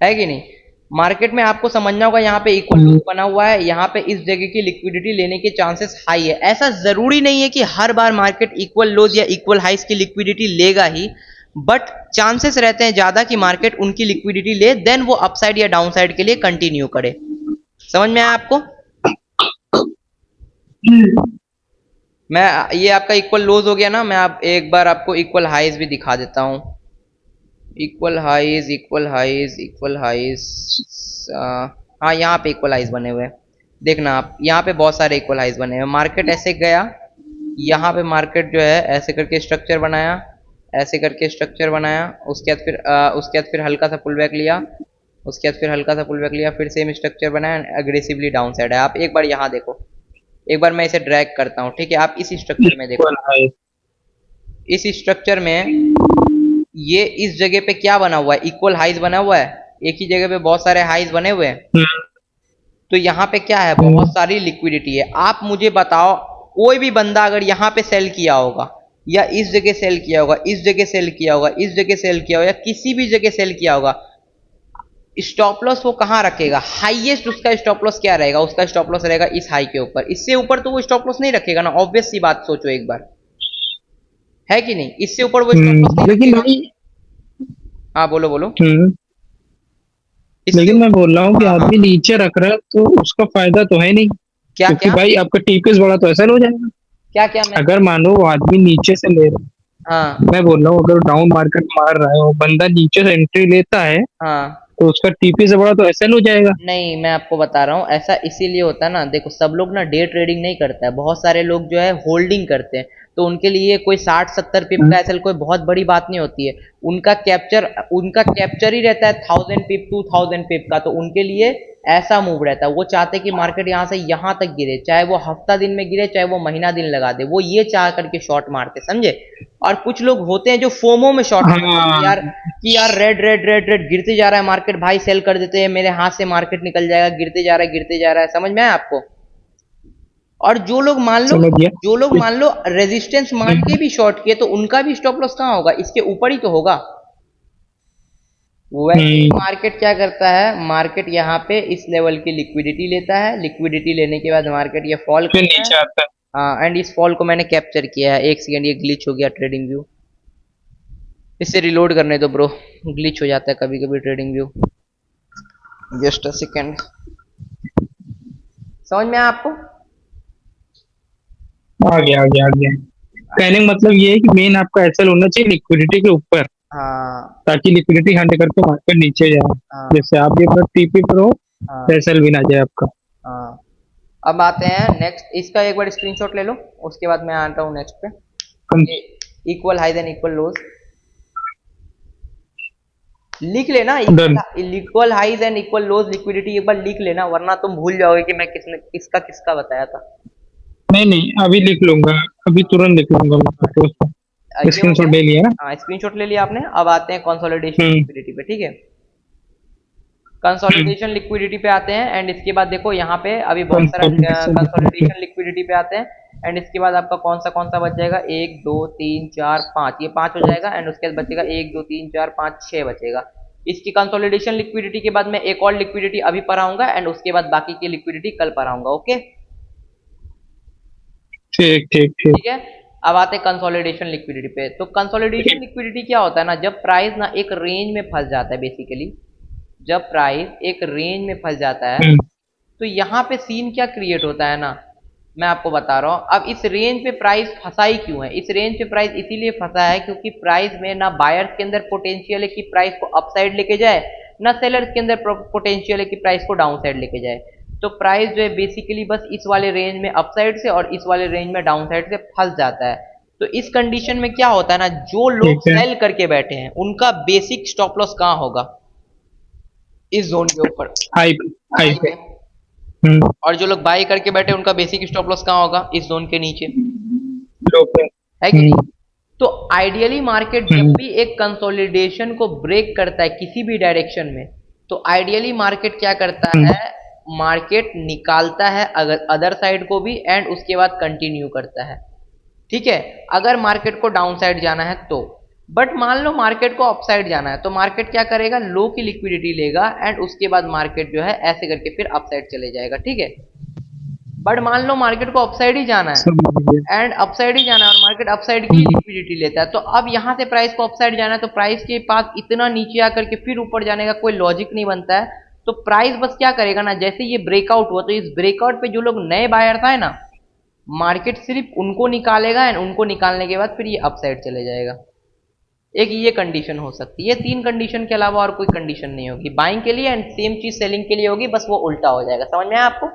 है कि नहीं। मार्केट में आपको समझना होगा यहाँ पे इक्वल लूप बना हुआ है, यहाँ पे इस जगह की लिक्विडिटी लेने के चांसेस हाई है। ऐसा जरूरी नहीं है कि हर बार मार्केट इक्वल लोज या इक्वल हाइस की लिक्विडिटी लेगा ही, बट चांसेस रहते हैं ज्यादा कि मार्केट उनकी लिक्विडिटी ले, देन वो अपसाइड या डाउनसाइड के लिए कंटिन्यू करे। समझ में आया आपको? मैं, ये आपका इक्वल लोज हो गया ना, मैं आप एक बार आपको इक्वल हाइज भी दिखा देता हूँ। Equal highs, equal highs, equal highs, हाँ यहाँ पे इक्वल हाइज बने हुए हैं, देखना आप, यहाँ पे बहुत सारे इक्वल हाइज बने हुए। मार्केट ऐसे गया, यहाँ पे मार्केट जो है ऐसे करके स्ट्रक्चर बनाया, ऐसे करके स्ट्रक्चर बनाया, उसके बाद फिर हल्का सा पुल बैक लिया, उसके बाद फिर हल्का सा पुल बैक लिया, फिर सेम स्ट्रक्चर बनाया, अग्रेसिवली डाउन साइड है। आप एक बार यहाँ देखो, एक बार मैं इसे ड्रैग करता हूँ, ठीक है, आप इस स्ट्रक्चर में देखो, इस स्ट्रक्चर में ये इस जगह पे क्या बना हुआ है, इक्वल हाइज बना हुआ है, एक ही जगह पे बहुत सारे हाइज बने हुए हैं, तो यहाँ पे क्या है, बहुत सारी लिक्विडिटी है। आप मुझे बताओ, कोई भी बंदा अगर यहाँ पे सेल किया होगा या इस जगह सेल किया होगा, इस जगह सेल किया होगा, इस जगह सेल किया होगा, या किसी भी जगह सेल किया होगा, स्टॉप लॉस वो कहाँ रखेगा, हाईएस्ट उसका स्टॉप लॉस क्या रहेगा, उसका स्टॉप लॉस रहेगा इस हाई के ऊपर, इससे ऊपर तो वो स्टॉप लॉस नहीं रखेगा ना, ऑब्वियस सी बात, सोचो एक बार, है कि नहीं, इससे ऊपर वो स्टॉप लॉस नहीं लेकिन रखेगा। भाई, हाँ बोलो बोलो। इससे लेकिन मैं बोल रहा हूँ कि हाँ हाँ, आदमी नीचे रख रहा है तो उसका फायदा तो है नहीं, क्या क्योंकि क्या भाई आपका टीपीएस बड़ा तो ऐसा हो जाएगा। क्या क्या मैं, अगर मानो वो आदमी नीचे से ले रहा हाँ है, मैं बोल रहा हूँ अगर डाउन मार्केट मार रहा है और बंदा नीचे से एंट्री लेता है हाँ, तो उसका टीपी से बड़ा तो ऐसा हो जाएगा। नहीं मैं आपको बता रहा हूँ, ऐसा इसीलिए होता है ना, देखो सब लोग ना डे ट्रेडिंग नहीं करता है, बहुत सारे लोग जो है होल्डिंग करते हैं, तो उनके लिए कोई 60-70 पिप का एसएल कोई बहुत बड़ी बात नहीं होती है, उनका कैप्चर ही रहता है 1000 पिप 2000 पिप का, तो उनके लिए ऐसा मूव रहता है, वो चाहते कि मार्केट यहाँ से यहाँ तक गिरे, चाहे वो हफ्ता दिन में गिरे, चाहे वो महीना दिन लगा दे, वो ये चाह करके शॉर्ट मारते, समझे। और कुछ लोग होते हैं जो फोमो में शॉर्ट मारते हैं हाँ, कि यार रेड रेड रेड रेड गिरते जा रहा है मार्केट, भाई सेल कर देते हैं, मेरे हाथ से मार्केट निकल जाएगा, गिरते जा रहा है गिरते जा रहा है, समझ में आया आपको। और जो लोग मान लो, समझ गया। जो लोग मान लो रेजिस्टेंस मान के भी शॉर्ट किए, तो उनका भी स्टॉप लॉस कहाँ होगा, इसके ऊपर ही तो होगा। वैसे ही मार्केट क्या करता है, मार्केट यहाँ पे इस लेवल की लिक्विडिटी लेता है, लिक्विडिटी लेने के बाद मार्केट ये फॉल फिर करता है। नीचे आता है। हाँ, एंड इस फॉल को मैंने कैप्चर किया है, एक सेकेंड, ये ग्लिच हो गया ट्रेडिंग व्यू, इससे रिलोड करने दो ब्रो, ग्लिच हो जाता है कभी कभी trading view, just a second. समझ में आया आपको? आ गया आ गया आ गया। कहने का मतलब ये है कि मेन आपका एसएल होना चाहिए लिक्विडिटी के ऊपर, हाँ ताकि लिक्विडिटी हंड करके मार्केट नीचे जाए। हाँ जैसे आप भी अपना टीपी पर हो, हाँ एसएल भी ना जाए आपका। हाँ। अब आते हैं नेक्स्ट, इसका एक बार स्क्रीनशॉट ले लो, उसके बाद मैं आता हूँ नेक्स्ट पे। कम ये equal highs and equal lows लिख लेना, done. Equal highs and equal lows liquidity एक बार लिख लेना, वरना तुम भूल जाओगे कि मैं किसने किसका किसका बताया था। नहीं नहीं, अभी लिख लूंगा, अभी तुरंत लिख लूंगा मैं तो। ये हो स्क्रीनशॉट गया। ले लिया ना। हाँ स्क्रीनशॉट ले लिया आपने, अब आते हैं कंसोलिडेशन हम्म। लिक्विडिटी पे, ठीक है। कंसोलिडेशन लिक्विडिटी पे आते हैं एंड इसके बाद देखो यहाँ पे अभी बहुत सारा कंसोलिडेशन लिक्विडिटी। कंसोलिडेशन लिक्विडिटी पे आते हैं एंड इसके बाद आपका कौन सा बच जाएगा, 1 2 3 4 5, ये 5 हो जाएगा एंड उसके बाद बचेगा 1 2 3 4 5 6 बचेगा। इसकी कंसोलिडेशन लिक्विडिटी के बाद मैं एक और लिक्विडिटी अभी पढ़ाऊंगा एंड उसके बाद बाकी की लिक्विडिटी कल पढ़ाऊंगा, ओके। ठीक ठीक ठीक। ठीक है, अब आते हैं कंसोलिडेशन लिक्विडिटी पे। तो कंसोलिडेशन लिक्विडिटी क्या होता है ना, जब प्राइस ना एक रेंज में फंस जाता है, बेसिकली जब प्राइस एक रेंज में फंस जाता है, हम्म। तो यहाँ पे सीन क्या क्रिएट होता है ना, मैं आपको बता रहा हूँ। अब इस रेंज पे प्राइस फंसा ही क्यों है, इस रेंज पे प्राइस इसीलिए फंसा है क्योंकि प्राइस में ना बायर्स के अंदर पोटेंशियल है कि प्राइस को अपसाइड लेके जाए, ना सेलर्स के अंदर पोटेंशियल है कि प्राइस को डाउन साइड लेके जाए। तो प्राइस जो है बेसिकली बस इस वाले रेंज में अपसाइड से और इस वाले रेंज में डाउन साइड से फंस जाता है। तो इस कंडीशन में क्या होता है ना, जो लोग ठीक है। सेल करके बैठे हैं उनका बेसिक स्टॉप लॉस कहाँ होगा, इस जोन के ऊपर, हाई हाई हाई पे। पे। और जो लोग बाई करके बैठे उनका बेसिक स्टॉप लॉस कहाँ होगा, इस जोन के नीचे। टॉप पे। है कि नहीं? तो आइडियली मार्केट जब भी एक कंसोलिडेशन को ब्रेक करता है किसी भी डायरेक्शन में, तो आइडियली मार्केट क्या करता है, मार्केट निकालता है अगर अदर साइड को भी एंड उसके बाद कंटिन्यू करता है। ठीक है, अगर मार्केट को डाउन साइड जाना है तो। बट मान लो मार्केट को अप साइड जाना है तो मार्केट क्या करेगा, लो की लिक्विडिटी लेगा एंड उसके बाद मार्केट जो है ऐसे करके फिर अप साइड चले जाएगा। ठीक है, बट मान लो मार्केट को अपसाइड ही जाना है एंड अपसाइड ही जाना है और मार्केट अपसाइड की लिक्विडिटी लेता है, तो अब यहां से प्राइस को अपसाइड जाना है तो प्राइस के पास इतना नीचे आकर के फिर ऊपर जाने का कोई लॉजिक नहीं बनता है। तो प्राइस बस क्या करेगा ना, जैसे ये ब्रेकआउट हुआ तो इस ब्रेकआउट पे जो लोग नए बायर था ना, मार्केट सिर्फ उनको निकालेगा एंड उनको निकालने के बाद फिर ये अपसाइड चले जाएगा। एक ये कंडीशन हो सकती है, 3 कंडीशन के अलावा और कोई कंडीशन नहीं होगी बाइंग के लिए एंड सेम चीज सेलिंग के लिए होगी, बस वो उल्टा हो जाएगा। समझ में आया आपको?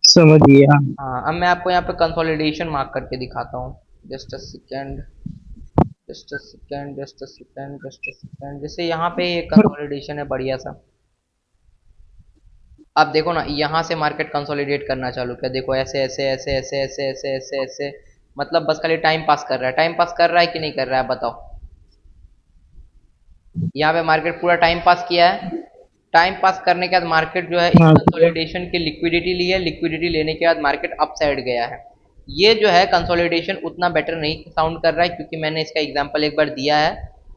समझ गया। हाँ, अब मैं आपको यहाँ पे कंसोलिडेशन मार्क करके दिखाता हूँ। Just a second, just a second, just a second, just a second. जैसे यहाँ पे ये कंसोलिडेशन है बढ़िया सा। अब देखो ना, यहाँ से मार्केट कंसोलिडेट करना चालू किया, देखो ऐसे ऐसे ऐसे ऐसे ऐसे ऐसे ऐसे ऐसे, मतलब बस खाली टाइम पास कर रहा है। टाइम पास कर रहा है कि नहीं कर रहा है बताओ? यहाँ पे मार्केट पूरा टाइम पास किया है। टाइम पास करने के बाद मार्केट जो है इस हाँ कंसोलिडेशन की लिक्विडिटी ली है, लिक्विडिटी लेने के बाद मार्केट अप साइड गया है। ये जो है कंसोलिडेशन उतना बेटर नहीं साउंड कर रहा है क्योंकि मैंने इसका एग्जांपल एक बार दिया है।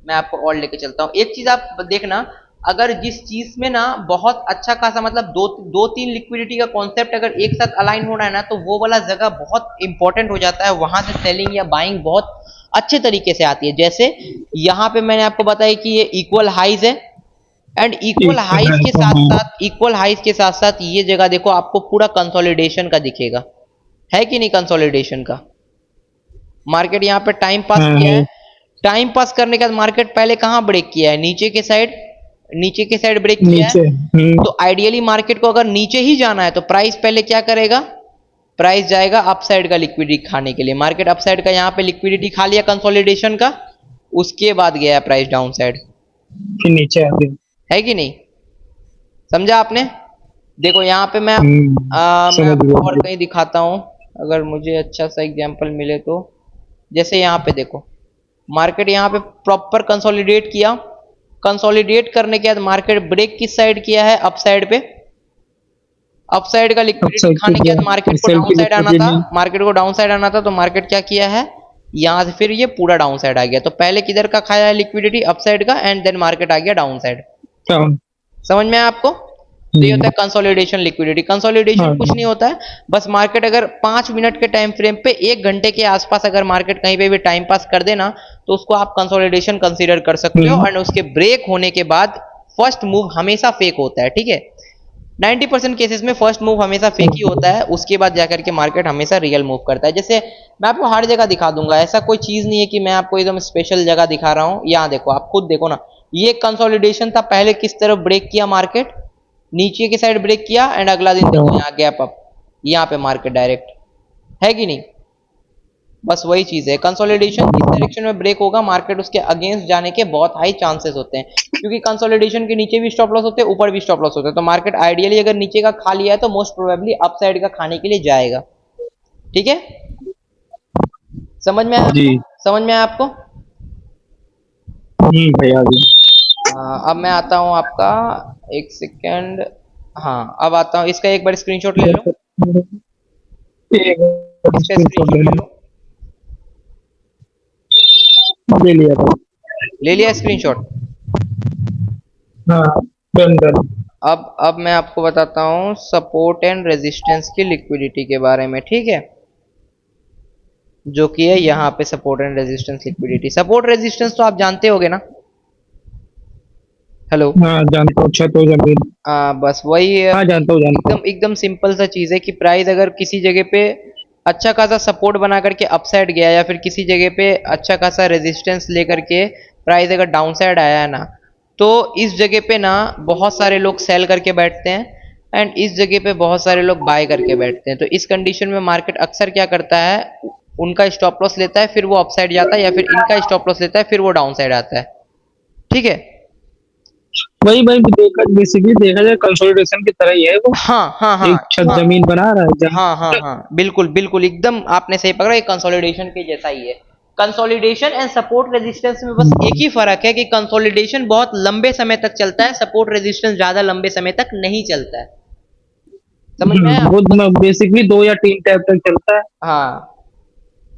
मैं आपको और लेके चलता हूँ। एक चीज आप देखना, अगर जिस चीज में ना बहुत अच्छा खासा मतलब दो तीन लिक्विडिटी का कॉन्सेप्ट अगर एक साथ अलाइन हो रहा है ना, तो वो वाला जगह बहुत इंपॉर्टेंट हो जाता है, वहां से सेलिंग या बाइंग बहुत अच्छे तरीके से आती है। जैसे यहाँ पे मैंने आपको बताया कि ये इक्वल हाइज है एंड इक्वल हाइज के साथ साथ ये जगह देखो आपको पूरा कंसोलिडेशन का दिखेगा, है कि नहीं? कंसोलिडेशन का मार्केट यहाँ पे टाइम पास किया है। टाइम पास करने के बाद मार्केट पहले कहाँ ब्रेक किया है, नीचे के साइड, नीचे के साइड ब्रेक किया है। नीचे। तो आइडियली मार्केट को अगर नीचे ही जाना है तो प्राइस पहले क्या करेगा, प्राइस जाएगा अपसाइड का लिक्विडिटी खाने के लिए। मार्केट अपसाइड का यहाँ पे लिक्विडिटी खा लिया कंसोलिडेशन का, उसके बाद गया प्राइस डाउन साइड, फिर नीचे आ गया। है कि नहीं? समझा आपने? देखो यहाँ पे मैं समझ आपको और गया। कहीं दिखाता हूँ अगर मुझे अच्छा सा एग्जांपल मिले तो। जैसे यहाँ पे देखो, मार्केट यहाँ पे प्रॉपर कंसोलिडेट किया। कंसोलिडेट करने के बाद मार्केट ब्रेक किस साइड किया है, अप साइड पे। अप साइड का अब लिक्विडिटी साइड पे खाने के गया, बाद मार्केट को सेल डाउन की साइड आना था। लिक्विडिटी। मार्केट को डाउन साइड आना था तो मार्केट क्या किया है, यहाँ से फिर ये पूरा डाउन साइड आ गया। तो पहले किधर का खाया है लिक्विडिटी, अप साइड का, एंड देन मार्केट आ गया डाउन साइड। डाउन। समझ में आया आपको? तो ये होता है कंसोलिडेशन लिक्विडिटी। कंसोलिडेशन हाँ कुछ नहीं होता है, बस मार्केट अगर 5 मिनट के टाइम फ्रेम पे 1 घंटे के आसपास अगर मार्केट कहीं पे भी टाइम पास कर देना तो उसको आप कंसोलिडेशन कंसीडर कर सकते हो। और उसके ब्रेक होने के बाद फर्स्ट मूव हमेशा फेक होता है। ठीक है, 90% केसेस में फर्स्ट मूव हमेशा फेक ही होता है, उसके बाद जाकर के मार्केट हमेशा रियल मूव करता है। जैसे मैं आपको हर जगह दिखा दूंगा, ऐसा कोई चीज नहीं है कि मैं आपको एकदम स्पेशल जगह दिखा रहा हूं। यहाँ देखो, आप खुद देखो ना, ये कंसोलिडेशन था, पहले किस तरफ ब्रेक किया मार्केट, नीचे की साइड ब्रेक किया एंड अगला दिन देखो यहाँ गैप अप, यहाँ पे मार्केट डायरेक्ट, है कि नहीं? बस वही चीज है, कंसोलिडेशन जिस डायरेक्शन में ब्रेक होगा मार्केट उसके अगेंस्ट जाने के बहुत हाई चांसेस होते हैं, क्योंकि कंसोलिडेशन के नीचे भी स्टॉप लॉस होते हैं, ऊपर भी स्टॉप लॉस होते हैं। तो मार्केट आइडियली अगर नीचे का खा लिया है तो मोस्ट प्रोबेबली अप साइड का खाने के लिए जाएगा। ठीक है, समझ में आया जी। आपको? समझ में आया आपको? भैया जी। अब मैं आता हूँ आपका, एक सेकेंड। हाँ, अब आता हूँ, इसका एक बार स्क्रीनशॉट ले लो, एक इसका स्क्रीनशॉट स्क्रीनशॉट ले ले लो। लो। ले लिया था। ले लिया स्क्रीनशॉट? हाँ, डन डन। अब मैं आपको बताता हूँ सपोर्ट एंड रेजिस्टेंस की लिक्विडिटी के बारे में। ठीक है, जो कि है यहाँ पे support and resistance liquidity. Support resistance तो आप जानते होगे ना? हेलो? हाँ जानता हूँ, छत हो जमीन। बस वही है, हाँ जानता हूँ जानता हूँ। एकदम एकदम सिंपल सा चीज है कि प्राइस अगर किसी जगह पे अच्छा खासा सपोर्ट बना करके अपसाइड गया या फिर किसी जगह पे अच्छा खासा रेजिस्टेंस लेकर के प्राइस अगर डाउन साइड आया है ना, तो इस जगह पे ना बहुत सारे लोग सेल करके बैठते हैं एंड इस जगह पे बहुत सारे लोग बाय करके बैठते हैं। तो इस कंडीशन में मार्केट अक्सर क्या करता है, उनका स्टॉप लॉस लेता है, फिर वो अपसाइड जाता है, या फिर इनका स्टॉप लॉस लेता है, फिर वो डाउन साइड आता है। ठीक है, वही वही देखा, बेसिकली देखा जाए कंसोलिडेशन की तरह ही है वो। हाँ हाँ हाँ एक छत हाँ जमीन बना रहा है जहाँ। हाँ हाँ हाँ, बिल्कुल बिल्कुल एकदम आपने सही पकड़ा, ये कंसोलिडेशन के जैसा ही है। कंसोलिडेशन एंड सपोर्ट रेजिस्टेंस में बस एक ही फर्क है कि कंसोलिडेशन बहुत लंबे समय तक चलता है, सपोर्ट रेजिस्टेंस ज्यादा लंबे समय तक नहीं चलता है। समझ में आया वो आपको? बस बेसिकली 2 या 3 टैप तक चलता है। हाँ,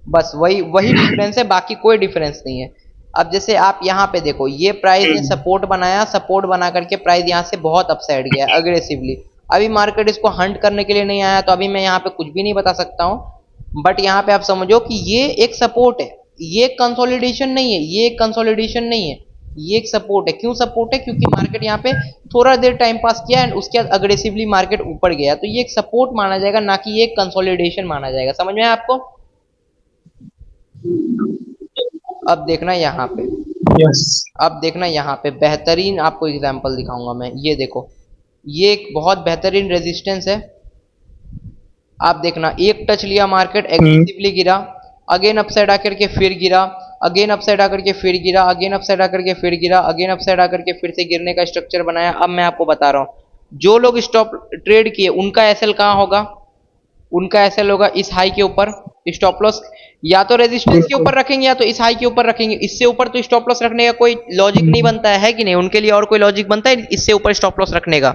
बस वही वही डिफरेंस है, बाकी कोई डिफरेंस नहीं है। अब जैसे आप यहाँ पे देखो, ये प्राइस ने हम्म, सपोर्ट बनाया, सपोर्ट बना करके प्राइस यहाँ से बहुत अपसाइड गया अग्रेसिवली। अभी मार्केट इसको हंट करने के लिए नहीं आया, तो अभी मैं यहाँ पे कुछ भी नहीं बता सकता हूँ। बट यहाँ पे आप समझो कि ये एक सपोर्ट है, ये कंसोलिडेशन नहीं है, ये एक कंसोलिडेशन नहीं है, ये एक सपोर्ट है। क्यों सपोर्ट है? क्योंकि मार्केट यहाँ पे थोड़ा देर टाइम पास किया एंड उसके बाद अग्रेसिवली मार्केट ऊपर गया, तो ये एक सपोर्ट माना जाएगा, ना कि ये एक कंसोलिडेशन माना जाएगा। समझ में आया आपको? अब देखना यहाँ पे, यस। अब देखना यहाँ पे बेहतरीन आपको एग्जांपल दिखाऊंगा मैं। ये देखो, ये एक बहुत बेहतरीन रेजिस्टेंस है। आप देखना, एक टच लिया मार्केट, हम्म। एग्रेसिवली गिरा, अगेन अपसाइड आकर के फिर गिरा, अगेन अपसाइड आकर के फिर गिरा, अगेन अपसाइड आकर के फिर गिरा, अगेन अपसाइड आकर के फिर से गिरने का स्ट्रक्चर बनाया। अब मैं आपको बता रहा हूँ, जो लोग स्टॉप ट्रेड किए उनका एसएल कहाँ होगा? उनका एसएल होगा इस हाई के ऊपर। स्टॉप लॉस या तो रेजिस्टेंस के बिल्कुल। ऊपर रखेंगे या तो इस हाई के ऊपर रखेंगे। इससे ऊपर तो स्टॉप लॉस रखने का कोई लॉजिक नहीं हम्म, बनता है कि नहीं? उनके लिए और कोई लॉजिक बनता है इससे ऊपर स्टॉप लॉस रखने का?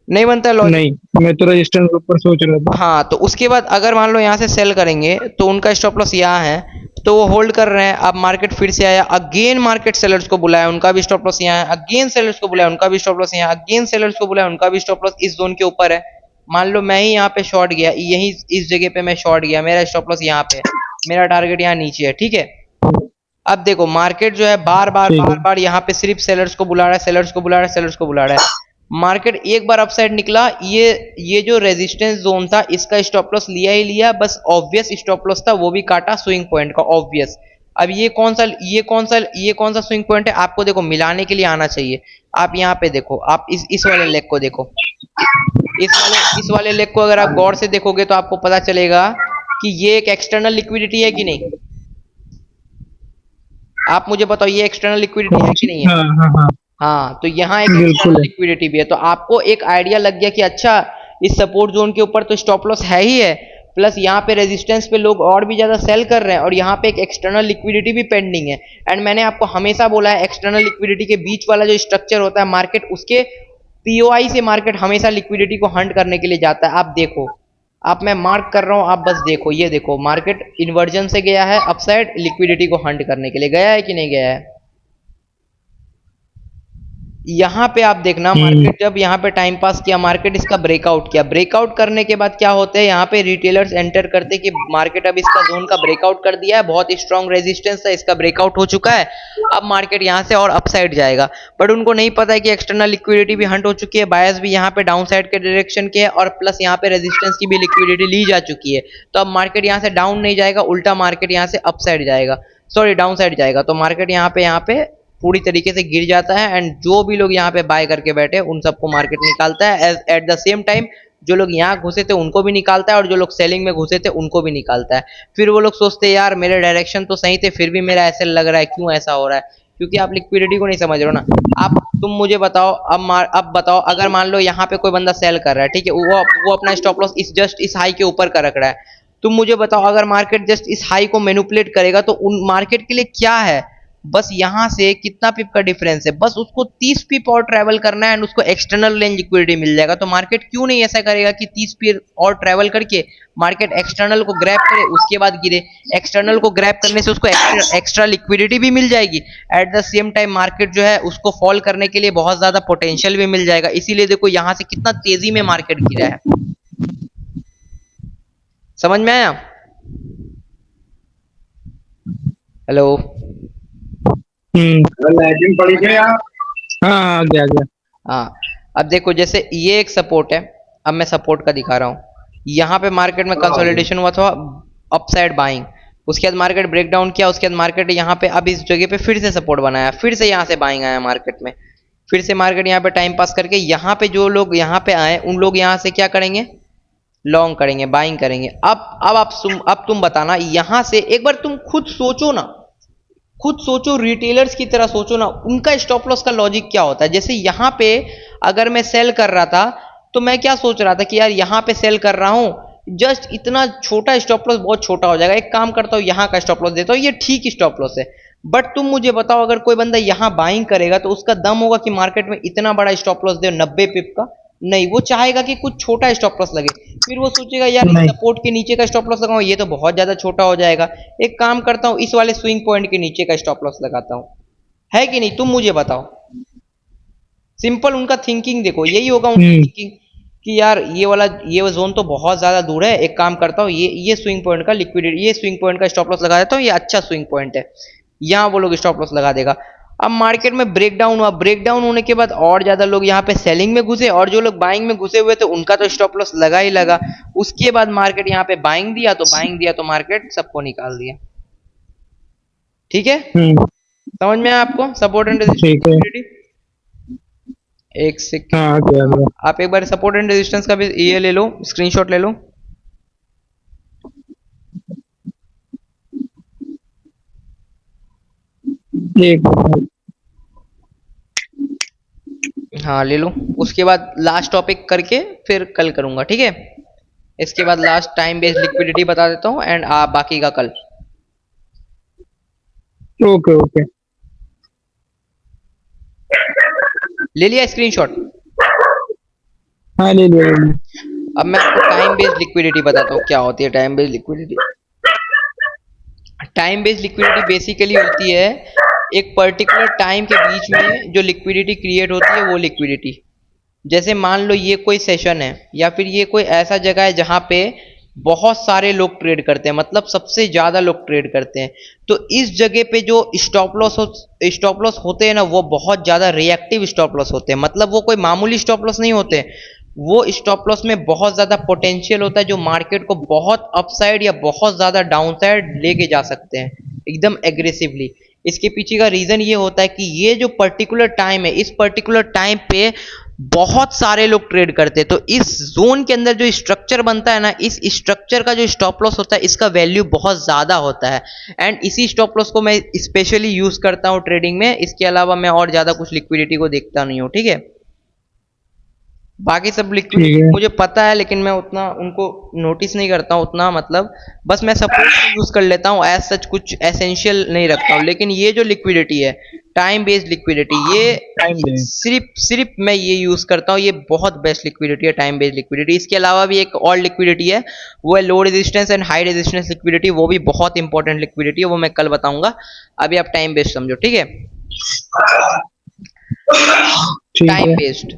नहीं बनता है लॉजिक। नहीं, मैं तो रजिस्टेंस के ऊपर सोच रहा था। हाँ, तो उसके बाद अगर मान लो यहाँ से सेल करेंगे तो उनका स्टॉप लॉस यहाँ है, तो वो होल्ड कर रहे हैं। अब मार्केट फिर से आया, अगेन मार्केट सेलर्स को बुलाया, उनका भी स्टॉप लॉस यहाँ है, अगेन सेलर्स को बुलाया, उनका भी स्टॉप लॉस यहाँ, अगेन सेलर्स को बुलाया, उनका भी स्टॉप लॉस इस जोन के ऊपर है। मान लो मैं ही यहाँ पे शॉर्ट गया, यही इस जगह पे मैं शॉर्ट गया, मेरा स्टॉप लॉस यहाँ पे है, मेरा टारगेट यहाँ नीचे है, ठीक है। अब देखो मार्केट जो है बार बार ठीक बार है। बार यहाँ पे सिर्फ सेलर्स को बुला रहा है, सेलर्स को बुला रहा है, सेलर्स को बुला रहा है। मार्केट एक बार अपसाइड निकला, ये जो रेजिस्टेंस जोन था इसका स्टॉप लॉस लिया ही लिया, बस ऑब्वियस स्टॉप लॉस था, वो भी काटा स्विंग पॉइंट का, ऑब्वियस। अब ये कौन सा स्विंग पॉइंट है? आपको देखो मिलाने के लिए आना चाहिए। आप यहाँ पे देखो, आप इस वाले लेग को देखो, इस वाले लेग को अगर आप गौर से देखोगे तो आपको पता चलेगा कि ये एक एक्सटर्नल लिक्विडिटी है कि नहीं? आप मुझे बताओ, ये एक्सटर्नल लिक्विडिटी है कि नहीं है? हाँ हाँ हाँ, हाँ, तो यहाँ एक बिल्कुल एक्सटर्नल है। लिक्विडिटी भी है, तो आपको एक आइडिया लग गया कि अच्छा, इस सपोर्ट जोन के ऊपर तो स्टॉप लॉस है ही है, प्लस यहाँ पे रेजिस्टेंस पे लोग और भी ज्यादा सेल कर रहे हैं, और यहाँ पे एक एक्सटर्नल लिक्विडिटी भी पेंडिंग है। एंड मैंने आपको हमेशा बोला है, एक्सटर्नल लिक्विडिटी के बीच वाला जो स्ट्रक्चर होता है मार्केट, उसके पीओआई से मार्केट हमेशा लिक्विडिटी को हंट करने के लिए जाता है। आप देखो, आप मैं मार्क कर रहा हूं, आप बस देखो, ये देखो मार्केट इन्वर्जन से गया है अपसाइड लिक्विडिटी को हंट करने के लिए, गया है कि नहीं गया है? यहाँ पे आप देखना, हम्म। मार्केट जब यहाँ पे टाइम पास किया, मार्केट इसका ब्रेकआउट किया, ब्रेकआउट करने के बाद क्या होता है, यहाँ पे रिटेलर्स एंटर करते कि मार्केट अब इसका जोन का ब्रेकआउट कर दिया है, बहुत स्ट्रांग रेजिस्टेंस था, इसका ब्रेकआउट हो चुका है, अब मार्केट यहाँ से और अपसाइड जाएगा। बट उनको नहीं पता है कि एक्सटर्नल लिक्विडिटी भी हंट हो चुकी है, बायर्स भी यहाँ पे डाउन साइड के डायरेक्शन के है, और प्लस यहाँ पे रेजिस्टेंस की भी लिक्विडिटी ली जा चुकी है। तो अब मार्केट यहाँ से डाउन नहीं जाएगा, उल्टा मार्केट यहाँ से अपसाइड जाएगा, सॉरी डाउन साइड जाएगा। तो मार्केट यहाँ पे पूरी तरीके से गिर जाता है, एंड जो भी लोग यहाँ पे बाय करके बैठे उन सबको मार्केट निकालता है। एट द सेम टाइम जो लोग यहाँ घुसे थे उनको भी निकालता है, और जो लोग सेलिंग में घुसे थे उनको भी निकालता है। फिर वो लोग सोचते हैं यार मेरे डायरेक्शन तो सही थे, फिर भी मेरा ऐसे लग रहा है, क्यों ऐसा हो रहा है? क्योंकि आप लिक्विडिटी को नहीं समझ रहे हो ना। आप तुम मुझे बताओ, अब बताओ, अगर मान लो यहाँ पे कोई बंदा सेल कर रहा है, ठीक है, वो अपना स्टॉप लॉस जस्ट इस हाई के ऊपर का रख रहा है। तुम मुझे बताओ, अगर मार्केट जस्ट इस हाई को मैनिपुलेट करेगा तो उन मार्केट के लिए क्या है? बस यहाँ से कितना पिप का डिफरेंस है, बस उसको 30 पिप और ट्रेवल करना है, एंड उसको एक्सटर्नल रेंज लिक्विडिटी मिल जाएगा। तो मार्केट क्यों नहीं ऐसा करेगा कि 30 पिप और ट्रेवल करके मार्केट एक्सटर्नल को ग्रैब करे, उसके बाद गिरे। एक्सटर्नल को ग्रैब करने से उसको एक्स्ट्रा लिक्विडिटी भी मिल जाएगी, at the same time market जो है उसको फॉल करने के लिए बहुत ज्यादा पोटेंशियल भी मिल जाएगा। इसीलिए देखो यहाँ से कितना तेजी में मार्केट गिरा है। समझ में आया? हेलो? लाइटिंग पड़ी थी यहाँ। हाँ हाँ, आ गया आ गया। हाँ, अब देखो जैसे ये एक सपोर्ट है, अब मैं सपोर्ट का दिखा रहा हूँ। यहाँ पे मार्केट में कंसोलिडेशन हुआ था, अपसाइड बाइंग, उसके बाद मार्केट ब्रेक डाउन किया, उसके बाद मार्केट यहाँ पे अब इस जगह पे फिर से सपोर्ट बनाया, फिर से यहाँ से बाइंग आया मार्केट में, फिर से मार्केट यहाँ पे टाइम पास करके, यहाँ पे जो लोग यहाँ पे आए उन लोग यहाँ से क्या करेंगे? लॉन्ग करेंगे, बाइंग करेंगे। अब तुम बताना, यहाँ से एक बार तुम खुद सोचो ना, खुद सोचो, रिटेलर्स की तरह सोचो ना, उनका स्टॉप लॉस का लॉजिक क्या होता है। जैसे यहाँ पे अगर मैं सेल कर रहा था तो मैं क्या सोच रहा था कि यार यहाँ पे सेल कर रहा हूँ, जस्ट इतना छोटा स्टॉप लॉस बहुत छोटा हो जाएगा, एक काम करता हूँ यहाँ का स्टॉप लॉस देता हूँ, ये ठीक स्टॉप लॉस है। बट तुम मुझे बताओ अगर कोई बंदा यहाँ बाइंग करेगा तो उसका दम होगा कि मार्केट में इतना बड़ा स्टॉप लॉस दे 90 पिप का? नहीं, वो चाहेगा कि कुछ छोटा स्टॉप लॉस लगे। फिर वो सोचेगा यार इस नहीं। सपोर्ट के नीचे का स्टॉप लॉस लगाऊं, ये तो बहुत ज्यादा छोटा हो जाएगा, एक काम करता हूं इस वाले स्विंग पॉइंट के नीचे का स्टॉप लॉस लगाता हूं। है कि नहीं, तुम मुझे बताओ। सिंपल उनका थिंकिंग देखो, यही होगा उनका थिंकिंग कि यार ये जोन तो बहुत ज्यादा दूर है, एक काम करता हूँ ये स्विंग पॉइंट का लिक्विडिटी, ये स्विंग पॉइंट का स्टॉप लॉस लगा देता हूँ, ये अच्छा स्विंग पॉइंट है, यहाँ वो लोग स्टॉप लॉस लगा देगा। अब मार्केट में ब्रेकडाउन हुआ, ब्रेकडाउन होने के बाद और ज्यादा लोग यहाँ पे सेलिंग में घुसे, और जो लोग बाइंग में घुसे हुए थे उनका तो स्टॉप लॉस लगा ही लगा। उसके बाद मार्केट यहाँ पे बाइंग दिया तो मार्केट सबको निकाल दिया। ठीक है, समझ में आया आपको सपोर्ट एंड ठीक है। रेजिस्टेंस? एक सेकंड, हाँ, गया। आप एक बार सपोर्ट एंड रेजिस्टेंस का भी ये ले लो, स्क्रीनशॉट ले लो। एक मिनट। हाँ ले लो, उसके बाद लास्ट टॉपिक करके फिर कल करूंगा, ठीक है। इसके बाद लास्ट टाइम बेस्ड लिक्विडिटी बता देता हूँ एंड बाकी का कल। Okay okay. ले लिया स्क्रीनशॉट? हाँ, ले लिया, ले लिया। अब मैं आपको टाइम बेस्ड लिक्विडिटी बताता हूँ क्या होती है time based liquidity. Time based liquidity basically होती है एक पर्टिकुलर टाइम के बीच में जो लिक्विडिटी क्रिएट होती है वो लिक्विडिटी। जैसे मान लो ये कोई सेशन है या फिर ये कोई ऐसा जगह है जहां पे बहुत सारे लोग ट्रेड करते हैं, मतलब सबसे ज्यादा लोग ट्रेड करते हैं, तो इस जगह पे जो स्टॉप लॉस होते हैं ना वो बहुत ज्यादा रिएक्टिव स्टॉप लॉस होते हैं। मतलब वो कोई मामूली स्टॉप लॉस नहीं होते, वो स्टॉप लॉस में बहुत ज्यादा पोटेंशियल होता है जो मार्केट को बहुत अपसाइड या बहुत ज्यादा डाउनसाइड लेके जा सकते हैं एकदम एग्रेसिवली। इसके पीछे का रीजन ये होता है कि ये जो पर्टिकुलर टाइम है, इस पर्टिकुलर टाइम पे बहुत सारे लोग ट्रेड करते हैं, तो इस जोन के अंदर जो स्ट्रक्चर बनता है ना, इस स्ट्रक्चर का जो स्टॉप लॉस होता है इसका वैल्यू बहुत ज्यादा होता है। एंड इसी स्टॉप लॉस को मैं स्पेशली यूज करता हूं ट्रेडिंग में, इसके अलावा मैं और ज्यादा कुछ लिक्विडिटी को देखता नहीं हूं, ठीक है। बाकी सब लिक्विडिटी मुझे पता है लेकिन मैं उतना उनको नोटिस नहीं करता हूँ उतना, मतलब बस मैं सपोर्ट यूज कर लेता हूँ, एज सच कुछ एसेंशियल नहीं रखता हूँ। लेकिन ये जो लिक्विडिटी है टाइम बेस्ड लिक्विडिटी, ये सिर्फ मैं ये यूज करता हूँ, ये बहुत बेस्ट लिक्विडिटी है टाइम बेस्ड लिक्विडिटी। इसके अलावा भी एक और लिक्विडिटी है, वो है लो resistance and high resistance liquidity, वो भी बहुत इंपॉर्टेंट लिक्विडिटी है, वो मैं कल बताऊंगा। अभी आप टाइम बेस्ड समझो, ठीक है। टाइम बेस्ड,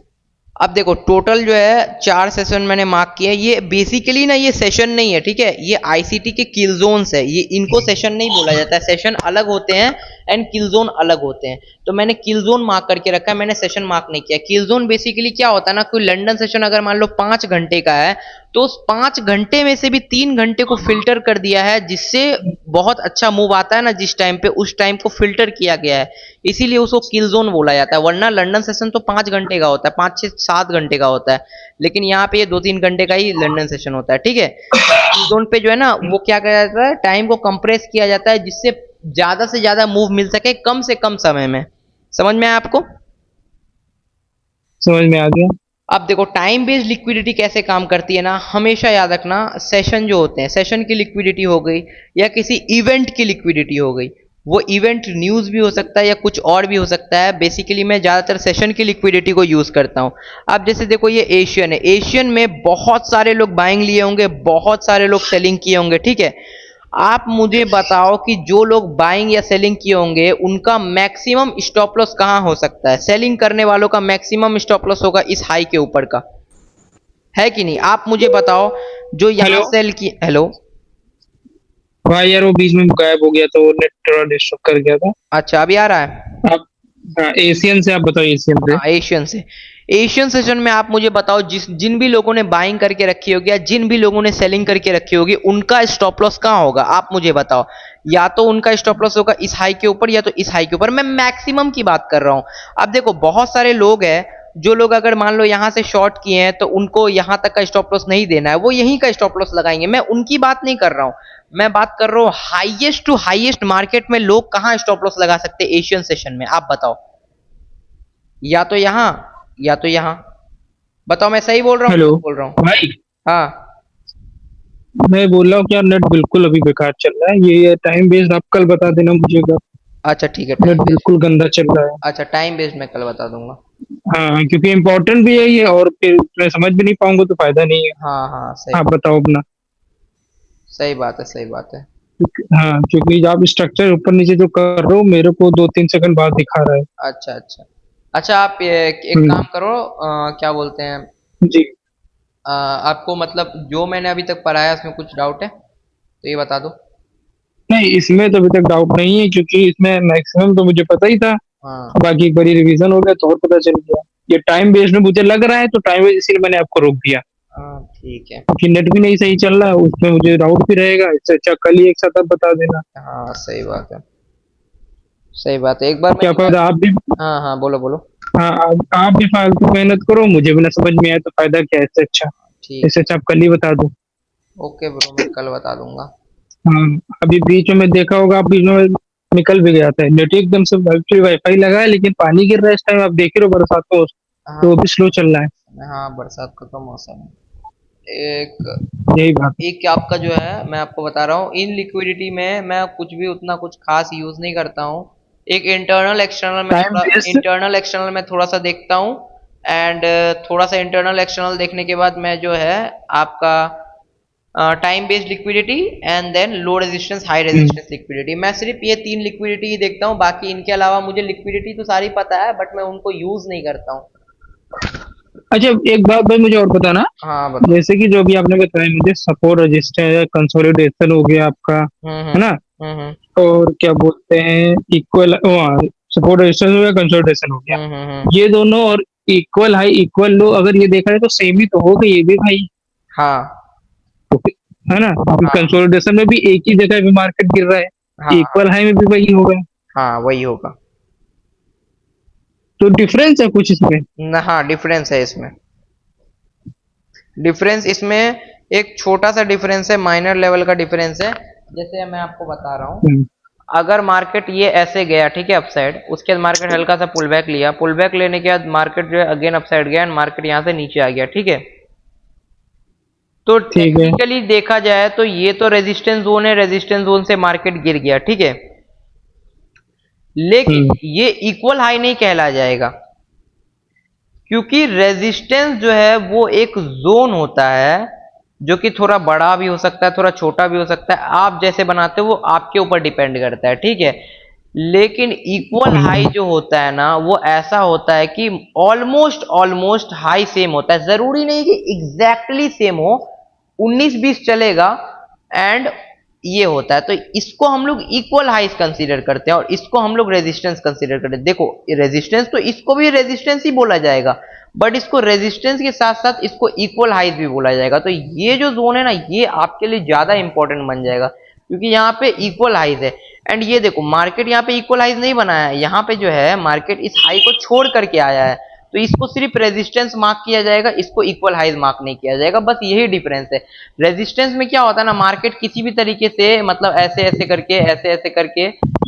अब देखो टोटल जो है 4 सेशन मैंने मार्क किए। ये बेसिकली ना ये सेशन नहीं है, ठीक है, ये आईसीटी के किल जोन्स है, ये इनको सेशन नहीं बोला जाता है, सेशन अलग होते हैं एंड किल जोन अलग होते हैं। तो मैंने किल जोन मार्क करके रखा है, मैंने सेशन मार्क नहीं किया। किल जोन बेसिकली क्या होता है ना, कोई लंदन सेशन अगर मान लो 5 घंटे का है तो उस 5 घंटे में से भी 3 घंटे को फिल्टर कर दिया है, जिससे बहुत अच्छा मूव आता है ना जिस टाइम पे, उस टाइम को फिल्टर किया गया है, इसीलिए उसको किल जोन बोला जाता है। वरना लंदन सेशन तो 5 घंटे का होता है, 5 6 7 घंटे का होता है, लेकिन यहाँ पे ये 2 3 घंटे का ही लंदन सेशन होता है, ठीक है। किल जोन पे जो है ना वो क्या किया जाता है, टाइम को कंप्रेस किया जाता है जिससे ज्यादा से ज्यादा मूव मिल सके कम से कम समय में। समझ में आया आपको? समझ में आ गया। अब देखो टाइम बेस्ड लिक्विडिटी कैसे काम करती है ना, हमेशा याद रखना, सेशन जो होते हैं, सेशन की लिक्विडिटी हो गई या किसी इवेंट की लिक्विडिटी हो गई, वो इवेंट न्यूज भी हो सकता है या कुछ और भी हो सकता है। बेसिकली मैं ज्यादातर सेशन की लिक्विडिटी को यूज करता हूं। अब जैसे देखो ये एशियन है, एशियन में बहुत सारे लोग बाइंग लिए होंगे, बहुत सारे लोग सेलिंग किए होंगे, ठीक है। आप मुझे बताओ कि जो लोग बाइंग या सेलिंग किए होंगे उनका मैक्सिमम स्टॉप लॉस कहां हो सकता है? सेलिंग करने वालों का मैक्सिमम स्टॉप लॉस होगा इस हाई के ऊपर का, है कि नहीं? आप मुझे बताओ जो यहां सेल की, हेलो भाई यार वो बीच में गायब हो गया तो वो नेट थोड़ा डिस्टर्ब कर गया था। अच्छा अभी आ रहा है? आप एशियन से आप बताओ, एशियन से। हाँ एशियन से। एशियन सेशन में आप मुझे बताओ जिन भी लोगों ने बाइंग करके रखी होगी या जिन भी लोगों ने सेलिंग करके रखी होगी उनका स्टॉप लॉस कहां होगा? आप मुझे बताओ। या तो उनका स्टॉप लॉस होगा इस हाई के ऊपर या तो इस हाई के ऊपर, मैं मैक्सिमम की बात कर रहा हूं। अब देखो बहुत सारे लोग हैं जो लोग अगर मान लो यहाँ से शॉर्ट किए हैं तो उनको यहाँ तक का स्टॉप लॉस नहीं देना है, वो यहीं का स्टॉप लॉस लगाएंगे। मैं उनकी बात नहीं कर रहा हूँ, मैं बात कर रहा हूँ हाईएस्ट टू हाईएस्ट मार्केट में लोग कहाँ स्टॉप लॉस लगा सकते हैं एशियन सेशन में, आप बताओ। या तो यहाँ या तो यहाँ, बताओ मैं सही बोल रहा हूँ हेलो गलत बोल रहा हूँ? भाई, हाँ मैं बोल रहा हूँ कि यार नेट बिल्कुल अभी बेकार चल रहा है। ये टाइम वेस्ट आप कल बता देना मुझे का। अच्छा ठीक है, नेट टाइम बेस्ड। बिल्कुल गंदा चल रहा है। अच्छा टाइम बेस्ड मैं कल बता दूंगा। हाँ, क्योंकि इम्पोर्टेंट भी है ये, और फिर मैं समझ भी नहीं पाऊंगा तो फायदा नहीं है। हाँ हाँ सही आप बात, बताओ अपना। सही बात है, सही बात है। हाँ, क्योंकि आप स्ट्रक्चर ऊपर नीचे जो कर रहे हो मेरे को 2-3 सेकंड बाद दिखा रहा है। अच्छा अच्छा। अच्छा आप एक हम्म, काम करो, क्या बोलते हैं, जी। आपको मतलब जो मैंने अभी तक पढ़ाया उसमें कुछ डाउट है तो ये बता दो। नहीं, इसमें तो अभी तक डाउट नहीं है, क्योंकि इसमें मैक्सिमम तो मुझे पता ही था। हाँ बाकी एक बारी रिवीजन हो गया तो और पता चल गया। ये टाइम बेस्ड में मुझे लग रहा है, तो टाइम वेस्ट इसीलिए मैंने आपको रोक दिया। हाँ ठीक है। क्योंकि नेट भी नहीं सही चल रहा है, उसमें मुझे डाउट भी रहेगा। इससे अच्छा कल ही एक साथ आप बता देना। हाँ सही बात है, सही बात है, एक बार मैं क्या निकाल। फायदा आप भी। हाँ हाँ बोलो बोलो। हाँ, आप भी फालतू मेहनत करो, मुझे भी ना समझ में आए तो फायदा क्या है। इससे अच्छा, ठीक इससे है, अच्छा आप कल ही बता दो। ओके ब्रो, मैं कल बता दूंगा। हाँ, अभी बीच में देखा होगा, आप बीच में निकल भी गया था नेट एकदम से। वाईफाई लगा है लेकिन पानी गिर रहा है इस टाइम, आप देख ही रहे हो बरसात को, हाँ तो वो भी स्लो चल रहा है। हाँ बरसात का तो मौसम है। एक यही बात एक आपका जो है मैं आपको बता रहा हूँ, इन लिक्विडिटी में मैं कुछ भी उतना कुछ खास यूज नहीं करता हूँ। एक टाइम वेस्ट। इंटरनल एक्सटर्नल में थोड़ा सा देखता हूँ। एंड थोड़ा सा इंटरनल एक्सटर्नल देखने के बाद मैं जो है आपका time based liquidity and then low resistance high resistance liquidity, मैं सिर्फ ये तीन लिक्विडिटी ही देखता हूँ। बाकी इनके अलावा मुझे लिक्विडिटी तो सारी पता है बट मैं उनको यूज नहीं करता हूँ। अच्छा, एक बात भाई मुझे और बताना। हाँ बताओ। जैसे कि जो भी आपने बताया मुझे, सपोर्ट रजिस्टर कंसोलिडेशन हो गया आपका, है ना। हम्म। और क्या बोलते हैं, इक्वल, सपोर्ट रजिस्टेंस हो गया, कंसोलिडेशन हो गया। हम्म। ये दोनों और इक्वल हाई इक्वल लो, अगर ये देखा जाए तो सेम ही तो हो गई ये भी भाई। हाँ तो है ना, हाँ कंसोलिडेशन में भी एक ही जगह पे मार्केट गिर रहा है, हाँ हाँ इक्वल हाई में भी वही होगा। हाँ वही होगा। तो डिफरेंस है कुछ इसमें। हाँ डिफरेंस है इसमें, डिफरेंस इसमें एक छोटा सा डिफरेंस है, माइनर लेवल का डिफरेंस है। जैसे मैं आपको बता रहा हूँ, हम्म, अगर मार्केट ये ऐसे गया ठीक है अपसाइड, उसके बाद मार्केट हल्का सा पुल बैक लिया, पुल बैक लेने के बाद मार्केट जो है अगेन अपसाइड गया एंड मार्केट यहाँ से नीचे आ गया, ठीक है। तो ठीक है। टेक्निकली देखा जाए तो ये तो रेजिस्टेंस जोन है, रेजिस्टेंस जोन से मार्केट गिर गया, ठीक है। लेकिन हम्म, ये इक्वल हाई नहीं कहला जाएगा, क्योंकि रेजिस्टेंस जो है वो एक जोन होता है जो कि थोड़ा बड़ा भी हो सकता है, थोड़ा छोटा भी हो सकता है, आप जैसे बनाते हो वो आपके ऊपर डिपेंड करता है, ठीक है। लेकिन इक्वल हाई हम्म, जो होता है ना वो ऐसा होता है कि ऑलमोस्ट ऑलमोस्ट हाई सेम होता है, जरूरी नहीं कि एग्जैक्टली सेम हो, 19-20 चलेगा। एंड ये होता है, तो इसको हम लोग इक्वल हाइस कंसीडर करते हैं और इसको हम लोग रेजिस्टेंस कंसीडर करते हैं। देखो रेजिस्टेंस तो इसको भी रेजिस्टेंस ही बोला जाएगा, बट इसको रेजिस्टेंस के साथ साथ इसको इक्वल हाइस भी बोला जाएगा। तो ये जो जोन है ना ये आपके लिए ज्यादा इंपॉर्टेंट बन जाएगा, क्योंकि यहाँ पे इक्वल हाइस है। एंड ये देखो मार्केट यहाँ पे इक्वल हाइस नहीं बनाया है, यहाँ पे जो है मार्केट इस हाई को छोड़ करके आया है, तो इसको सिर्फ रेजिस्टेंस मार्क किया जाएगा, इसको इक्वल हाइज मार्क नहीं किया जाएगा, बस यही डिफरेंस है। रेजिस्टेंस में क्या होता है ना, मार्केट किसी भी तरीके से मतलब ऐसे ऐसे करके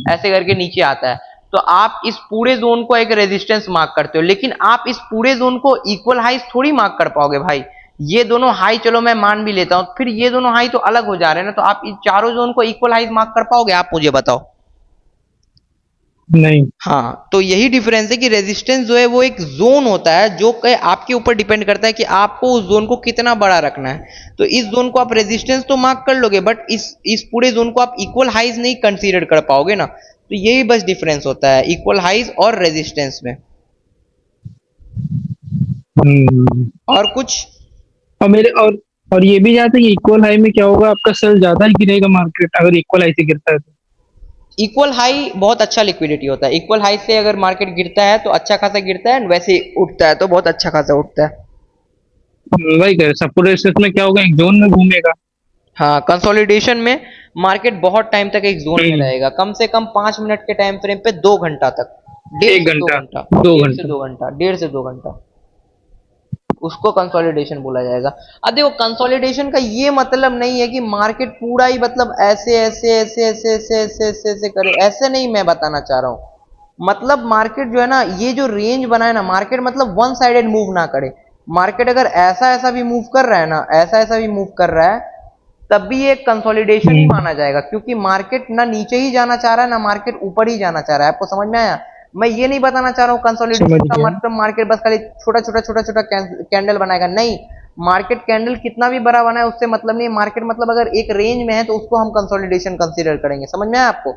ऐसे करके नीचे आता है, तो आप इस पूरे जोन को एक रेजिस्टेंस मार्क करते हो, लेकिन आप इस पूरे जोन को इक्वल हाइज थोड़ी मार्क कर पाओगे भाई। ये दोनों हाई चलो मैं मान भी लेता हूं, फिर ये दोनों हाई तो अलग हो जा रहे हैं ना, तो आप इन चारों जोन को इक्वल हाइज मार्क कर पाओगे, आप मुझे बताओ। नहीं। हाँ तो यही डिफरेंस है कि रेजिस्टेंस जो है वो एक जोन होता है जो कि आपके ऊपर डिपेंड करता है कि आपको उस जोन को कितना बड़ा रखना है। तो इस जोन को आप रेजिस्टेंस तो मार्क कर लोगे बट इस पूरे जोन को आप इक्वल हाइज नहीं कंसीडर कर पाओगे ना, तो यही बस डिफरेंस होता है इक्वल हाइज और रेजिस्टेंस में, हम्म, और कुछ। और मेरे और ये भी जानते हैं कि इक्वल हाई में क्या होगा, आपका सेल ज्यादा ही गिरेगा मार्केट, अगर इक्वल हाई से गिरता है तो। इक्वल हाई बहुत अच्छा लिक्विडिटी होता है, इक्वल हाई से अगर मार्केट गिरता है तो अच्छा खासा गिरता है, वैसे ही उठता है तो बहुत अच्छा खासा उठता है। वही कह सपोर्ट रेसिस्टेंस में क्या होगा, एक जोन में घूमेगा। हाँ कंसोलिडेशन में मार्केट बहुत टाइम तक एक जोन में हम्म, रहेगा, कम से कम 5 मिनट के टाइम फ्रेम पे 2 घंटा तक, डेढ़ एक से दो घंटा, घंटा दो डेढ़ से घंटा दो घंटा डेढ़ से दो घंटा उसको कंसोलिडेशन बोला जाएगा। अब देखो कंसोलिडेशन का ये मतलब नहीं है कि मार्केट पूरा ही मतलब ऐसे ऐसे ऐसे ऐसे ऐसे ऐसे ऐसे ऐसे करे, ऐसे नहीं मैं बताना चाह रहा हूँ। मतलब मार्केट जो है ना, ये जो रेंज बना है ना, मार्केट मतलब वन साइडेड मूव ना करे। मार्केट अगर ऐसा ऐसा भी मूव कर रहा है ना, ऐसा ऐसा भी मूव कर रहा है, तब भी ये कंसोलिडेशन ही माना जाएगा, क्योंकि मार्केट ना नीचे ही जाना चाह रहा है ना मार्केट ऊपर ही जाना चाह रहा है। आपको समझ में आया? मैं ये नहीं बताना चाह रहा हूँ समझ कंसोलिडेशन का गया। मतलब मार्केट बस खाली छोटा छोटा छोटा छोटा कैंडल बनाएगा, नहीं। मार्केट कैंडल कितना भी बड़ा बनाए उससे मतलब नहीं। मार्केट मतलब अगर एक रेंज में है तो उसको हम कंसोलिडेशन कंसीडर करेंगे। समझ में आया आपको?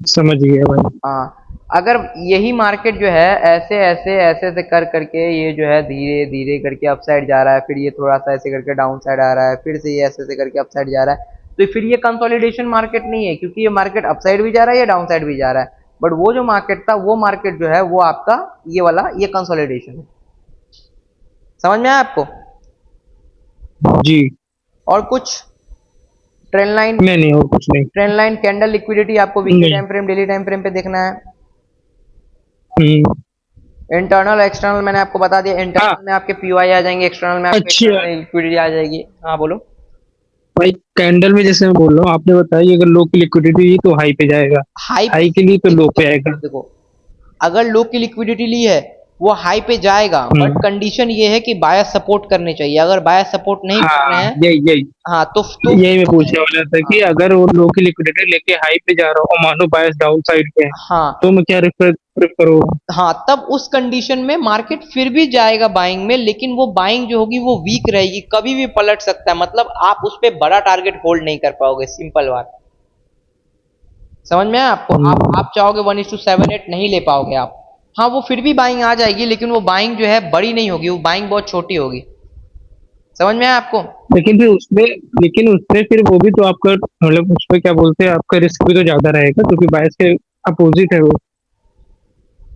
समझ गया भाई। हाँ, अगर यही मार्केट जो है ऐसे ऐसे ऐसे ऐसे कर करके ये जो है धीरे धीरे करके अपसाइड जा रहा है, फिर ये थोड़ा सा ऐसे करके डाउन साइड आ रहा है, फिर से ये ऐसे ऐसे करके अपसाइड जा रहा है, तो फिर ये कंसोलिडेशन मार्केट नहीं है, क्योंकि ये मार्केट अपसाइड भी जा रहा है, ये डाउन साइड भी जा रहा है। बट वो जो मार्केट था, वो मार्केट जो है वो आपका ये वाला ये कंसोलिडेशन है। समझ में आया आपको? जी। और कुछ? ट्रेंड लाइन, नहीं नहीं, और कुछ नहीं। ट्रेंड लाइन, कैंडल, लिक्विडिटी आपको वीकली नहीं। Time frame, daily time frame पे देखना है। हम्म। इंटरनल एक्सटर्नल मैंने आपको बता दिया। हाँ। इंटरनल में आपके पीओआई आ जाएंगे, एक्सटर्नल में आपके अच्छा एक्सटर्नल लिक्विडिटी आ जाएगी। हाँ बोलो। भाई, कैंडल में जैसे मैं बोल रहा हूँ, आपने बताया अगर लो की लिक्विडिटी है तो हाई पे जाएगा, हाई पे, हाई के लिए तो लो देखो पे देखो आएगा। देखो देखो, अगर लो की लिक्विडिटी ली है वो हाई पे जाएगा, बट हम्म। कंडीशन ये है कि बायस सपोर्ट करने चाहिए। अगर बायस सपोर्ट नहीं कर रहे हाँ, हैं, यही यही हाँ यही मैं पूछने वाला था हाँ कि अगर वो लो की लिक्विडिटी लेके हाई पे जा रहा हो और मानो बायस डाउन साइड पे है, हाँ तो मैं क्या प्रेफर करूँगा? हाँ, तब उस कंडीशन में मार्केट फिर भी जाएगा बाइंग में, लेकिन वो बाइंग जो होगी वो वीक रहेगी, कभी भी पलट सकता है। मतलब आप उस पर बड़ा टारगेट होल्ड नहीं कर पाओगे, सिंपल बात। समझ में आया आपको? आप चाहोगे 1:7-8 नहीं ले पाओगे आप। हाँ, वो फिर भी बाइंग आ जाएगी, लेकिन वो बाइंग जो है बड़ी नहीं होगी, वो बाइंग बहुत छोटी होगी। समझ में आया आपको? लेकिन फिर उसमें लेकिन उसमें फिर वो भी तो आपका, मतलब उसमें क्या बोलते हैं, आपका रिस्क भी तो ज्यादा रहेगा क्योंकि बायस के अपोजिट है वो।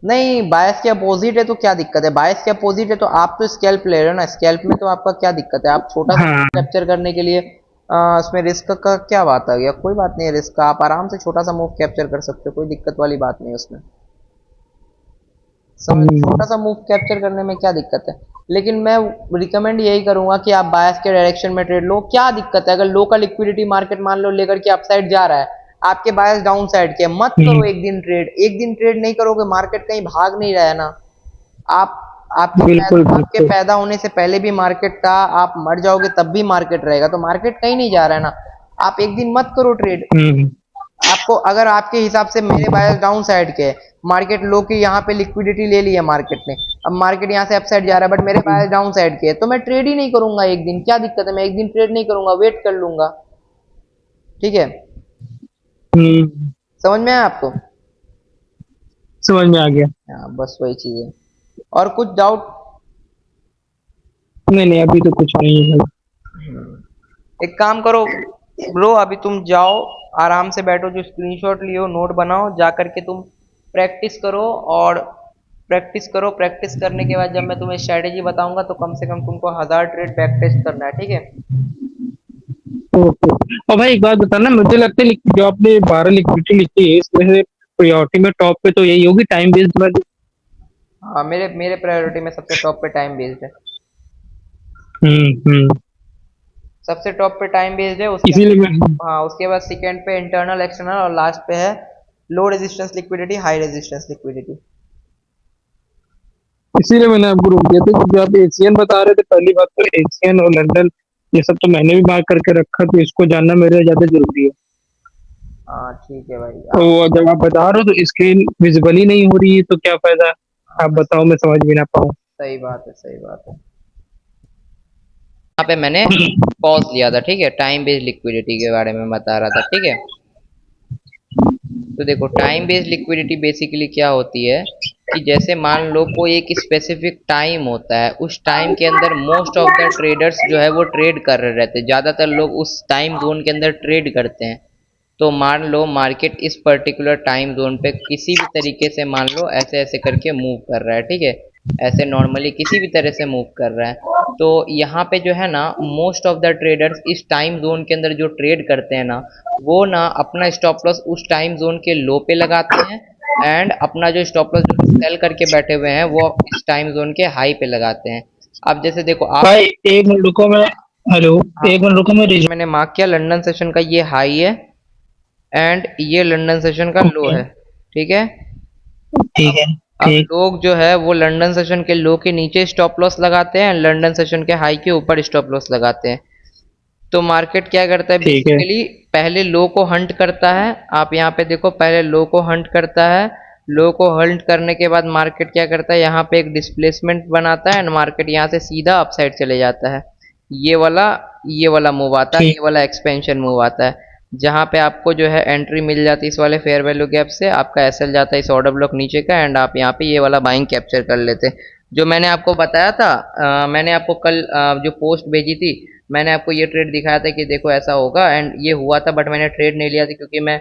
नहीं, बायस के अपोजिट है तो क्या दिक्कत है? बायस के अपोजिट है तो आप तो स्कैल्प ले रहे हो ना, स्कैल्प में तो आपका क्या दिक्कत है? आप छोटा सा हाँ। कैप्चर करने के लिए उसमें रिस्क का क्या बात आ गया? कोई बात नहीं है, रिस्क का आप आराम से छोटा सा मूव कैप्चर कर सकते हो, कोई दिक्कत वाली बात नहीं है उसमें। समझ, छोटा सा मूव कैप्चर करने में क्या दिक्कत है? लेकिन मैं रिकमेंड यही करूंगा कि आप बायस के डायरेक्शन में ट्रेड लो। क्या दिक्कत है? अगर लो का लिक्विडिटी मार्केट मान लो लेकर के अपसाइड जा रहा है, आपके बायस डाउन साइड के, मत करो हम्म, एक दिन ट्रेड। एक दिन ट्रेड नहीं करोगे, मार्केट कहीं भाग नहीं रहा है ना। आप बिल्कुल आपके बिल्कुल। पैदा होने से पहले भी मार्केट था, आप मर जाओगे तब भी मार्केट रहेगा, तो मार्केट कहीं नहीं जा रहा है ना। आप एक दिन मत करो ट्रेड। हम्म। आपको अगर आपके हिसाब से मेरे बायस डाउन साइड के, मार्केट लो की यहाँ पे लिक्विडिटी ले ली है मार्केट ने, अब मार्केट यहाँ से अपसाइड जा रहा है, बट मेरे बायस डाउन साइड के है, तो मैं ट्रेड ही नहीं करूंगा एक दिन। क्या दिक्कत है? मैं एक दिन ट्रेड नहीं करूंगा, वेट कर लूंगा। ठीक है? हम्म। समझ में आया आपको? समझ में आ गया। हाँ, बस वही चीज है। और कुछ डाउट? नहीं नहीं, अभी तो कुछ नहीं है। एक काम करो ब्रो, अभी तुम जाओ, आराम से बैठो, जो स्क्रीनशॉट लियो नोट बनाओ, जा करके तुम प्रैक्टिस करो। और प्रैक्टिस करो, प्रैक्टिस करने के बाद जब मैं तुम्हें स्ट्रैटेजी बताऊंगा तो कम से कम तुमको 1000 ट्रेड बैक टेस्ट करना है। ठीक है? ओके। और भाई एक बात बताना, मुझे लगता है जो आपने 12 लिक्विडिटी लिखी है इसमें से प्रायोरिटी में टॉप पे तो यही होगी टाइम बेस्ड वाली। हाँ, मेरे मेरे प्रायोरिटी में सबसे टॉप पे टाइम बेस्ड है। हम्म। सबसे टॉप पे टाइम बेस्ड है, उसके इसीलिए मैं बाद, हाँ उसके बाद सेकेंड पे इंटरनल एक्सटर्नल, और लास्ट पे है low resistance liquidity, high resistance liquidity. इसीलिए मैंने आपको रोक दिया था क्योंकि आप एशियन बता रहे थे। पहली बात तो एशियन और लंदन ये सब तो मैंने भी मार्क करके रखा, तो इसको जानना मेरे लिए ज्यादा जरूरी है। हाँ ठीक है भाई, तो आप, जब आप बता रहे हो तो स्क्रीन विजिबल ही नहीं हो रही है तो क्या फायदा? हाँ आप बस, बताओ, मैं समझ भी ना पाऊँ। सही बात है, सही बात है। यहाँ पे मैंने पॉज लिया था, ठीक है? टाइम बेस्ड लिक्विडिटी के बारे में बता रहा था, ठीक है? तो देखो, टाइम बेस्ड लिक्विडिटी बेसिकली क्या होती है कि जैसे मान लो कोई एक स्पेसिफिक टाइम होता है, उस टाइम के अंदर मोस्ट ऑफ द ट्रेडर्स जो है वो ट्रेड कर रहे रहते हैं, ज़्यादातर लोग उस टाइम जोन के अंदर ट्रेड करते हैं। तो मान लो मार्केट इस पर्टिकुलर टाइम जोन पे किसी भी तरीके से मान लो ऐसे ऐसे करके मूव कर रहा है, ठीक है? ऐसे नॉर्मली किसी भी तरह से मूव कर रहा है, तो यहाँ पे जो है ना मोस्ट ऑफ द ट्रेडर्स इस टाइम जोन के अंदर जो ट्रेड करते हैं ना, वो ना अपना स्टॉप लॉस उस टाइम जोन के लो पे लगाते हैं, एंड अपना जो स्टॉप लॉस जो सेल करके बैठे हुए हैं वो इस टाइम जोन के हाई पे लगाते हैं। अब जैसे देखो आप, भाई एक मिनट रुको, मैं हेलो, हाँ, एक मिनट रुको, मैं मैंने मार्क किया लंदन सेशन का ये हाई है एंड ये लंदन सेशन का लो ओके, है, ठीक है। ठीक अब है, अब ठीक। लोग जो है वो लंदन सेशन के लो के नीचे स्टॉप लॉस लगाते हैं, लंदन सेशन के हाई के ऊपर स्टॉप लॉस लगाते हैं। तो मार्केट क्या करता है ठीक है। बेसिकली, पहले लो को हंट करता है। आप यहाँ पे देखो, पहले लो को हंट करता है। लो को हंट करने के बाद मार्केट क्या करता है, यहाँ पे एक डिस्प्लेसमेंट बनाता है एंड मार्केट यहाँ से सीधा अपसाइड चले जाता है। ये वाला ये वाला मूव आता है, ठीक। ये वाला एक्सपेंशन मूव आता है, जहाँ पे आपको जो है एंट्री मिल जाती है इस वाले फेयर वैल्यू गैप से, आपका एसएल जाता है इस ऑर्डर ब्लॉक नीचे का एंड आप यहाँ पे ये वाला बाइंग कैप्चर कर लेते हैं। जो मैंने आपको बताया था, मैंने आपको कल जो पोस्ट भेजी थी, मैंने आपको ये ट्रेड दिखाया था कि देखो ऐसा होगा एंड ये हुआ था, बट मैंने ट्रेड नहीं लिया था क्योंकि मैं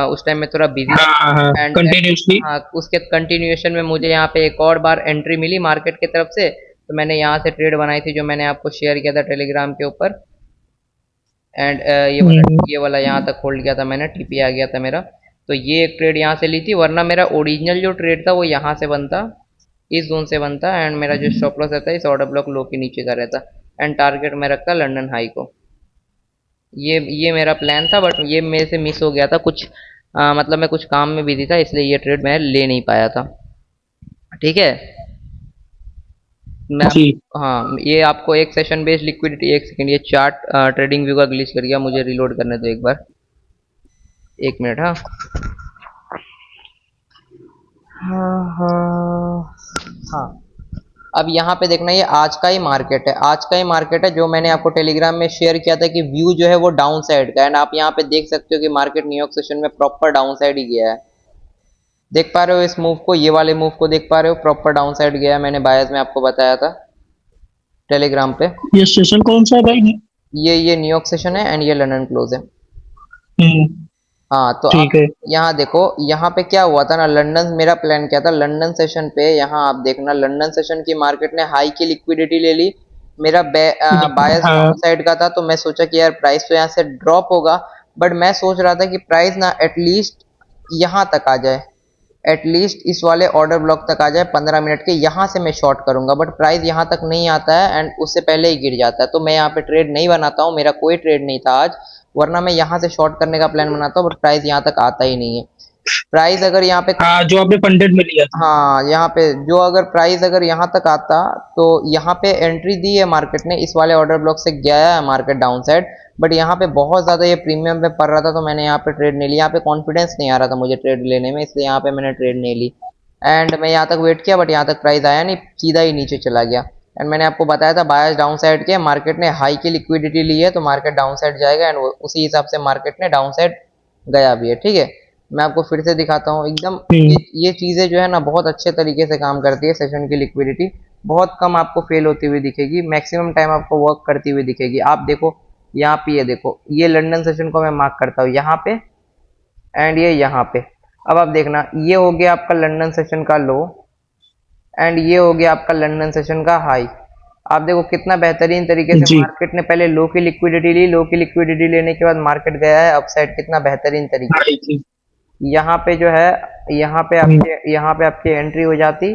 उस टाइम में थोड़ा बिजी हाँ, था। हाँ, हाँ, एंड कंटिन्यूअसली। हाँ, उसके कंटिन्यूएशन में मुझे यहाँ पे एक और बार एंट्री मिली मार्केट की तरफ से, तो मैंने यहाँ से ट्रेड बनाई थी जो मैंने आपको शेयर किया था टेलीग्राम के ऊपर। एंड ये वाला यहाँ तक होल्ड किया था मैंने, टीपी आ गया था मेरा। तो ये एक ट्रेड यहाँ से ली थी, वरना मेरा ओरिजिनल जो ट्रेड था वो यहाँ से बनता, इस जोन से बनता एंड मेरा जो स्टॉप लॉस रहता है इस ऑर्डर ब्लॉक लो के नीचे का रहता एंड टारगेट में रखता लंदन हाई को। ये मेरा प्लान था, बट ये मेरे से मिस हो गया था कुछ, मतलब मैं कुछ काम में बिजी था इसलिए ये ट्रेड मैं ले नहीं पाया था, ठीक है। मैं जी। हाँ, ये आपको एक सेशन बेस्ड लिक्विडिटी, एक सेकंड, ये चार्ट ट्रेडिंग व्यू का ग्लिच कर गया, मुझे रिलोड करने दो एक बार, एक मिनट। हाँ हाँ हाँ हाँ। अब यहाँ पे देखना, ये आज का ही मार्केट है, आज का ही मार्केट है जो मैंने आपको टेलीग्राम में शेयर किया था कि व्यू जो है वो डाउन साइड का है एंड आप यहाँ पे देख सकते हो कि मार्केट न्यूयॉर्क सेशन में प्रॉपर डाउन साइड ही गया है। देख पा रहे हो इस मूव को, ये वाले मूव को देख पा रहे हो, प्रॉपर डाउन साइड गया है, मैंने बायस में आपको बताया था टेलीग्राम पे। ये सेशन कौन सा है भाई? ये न्यूयॉर्क सेशन है एंड ये लंदन क्लोज है। हम्म। हाँ, तो आप ठीक है। यहाँ देखो, यहाँ पे क्या हुआ था ना, लंदन, मेरा प्लान क्या था लंदन सेशन पे, यहाँ आप देखना लंदन सेशन की मार्केट ने हाई की लिक्विडिटी ले ली, मेरा बायस हाँ। डाउन साइड का था, तो मैं सोचा कि यार प्राइस तो यहाँ से ड्रॉप होगा, बट मैं सोच रहा था कि प्राइस ना एटलीस्ट यहाँ तक आ जाए, एटलीस्ट इस वाले ऑर्डर ब्लॉक तक आ जाए 15 मिनट के, यहाँ से मैं शॉर्ट करूंगा, बट प्राइस यहाँ तक नहीं आता है एंड उससे पहले ही गिर जाता है, तो मैं यहाँ पे ट्रेड नहीं बनाता हूँ, मेरा कोई ट्रेड नहीं था आज, वरना मैं यहाँ से शॉर्ट करने का प्लान बनाता हूँ, बट प्राइस यहाँ तक आता ही नहीं है। प्राइस अगर यहाँ पे, हाँ, जो आपने पंडित में लिया था। हाँ, यहाँ पे जो अगर प्राइस अगर यहाँ तक आता, तो यहाँ पे एंट्री दी है मार्केट ने, इस वाले ऑर्डर ब्लॉक से गया है मार्केट डाउन साइड, बट यहाँ पे बहुत ज़्यादा ये प्रीमियम पे पड़ रहा था, तो मैंने यहाँ पे ट्रेड नहीं लिया, यहाँ पे कॉन्फिडेंस नहीं आ रहा था मुझे ट्रेड लेने में, इसलिए यहाँ पे मैंने ट्रेड नहीं ली एंड मैं यहाँ तक वेट किया, बट यहाँ तक प्राइस आया नहीं, सीधा ही नीचे चला गया एंड मैंने आपको बताया था बायस डाउन साइड के, मार्केट ने हाई की लिक्विडिटी ली है तो मार्केट डाउन साइड जाएगा एंड उसी हिसाब से मार्केट ने डाउन साइड गया भी है, ठीक है। मैं आपको फिर से दिखाता हूँ एकदम, ये चीज़ें जो है ना बहुत अच्छे तरीके से काम करती है, सेशन की लिक्विडिटी बहुत कम आपको फेल होती हुई दिखेगी, मैक्सिमम टाइम आपको वर्क करती हुई दिखेगी। आप देखो यहाँ पे, ये देखो, ये लंदन सेशन को मैं मार्क करता हूँ यहाँ पे एंड ये यहाँ पे। अब आप देखना, ये हो गया आपका लंदन सेशन का लो एंड ये हो गया आपका लंदन सेशन का हाई। आप देखो कितना बेहतरीन तरीके से जी। मार्केट ने पहले लो की लिक्विडिटी ली, लो की लिक्विडिटी लेने के बाद मार्केट गया है अपसाइड, कितना बेहतरीन तरीके हाई से। थी। यहाँ पे जो है, हम्म। यहाँ पे आपकी एंट्री हो जाती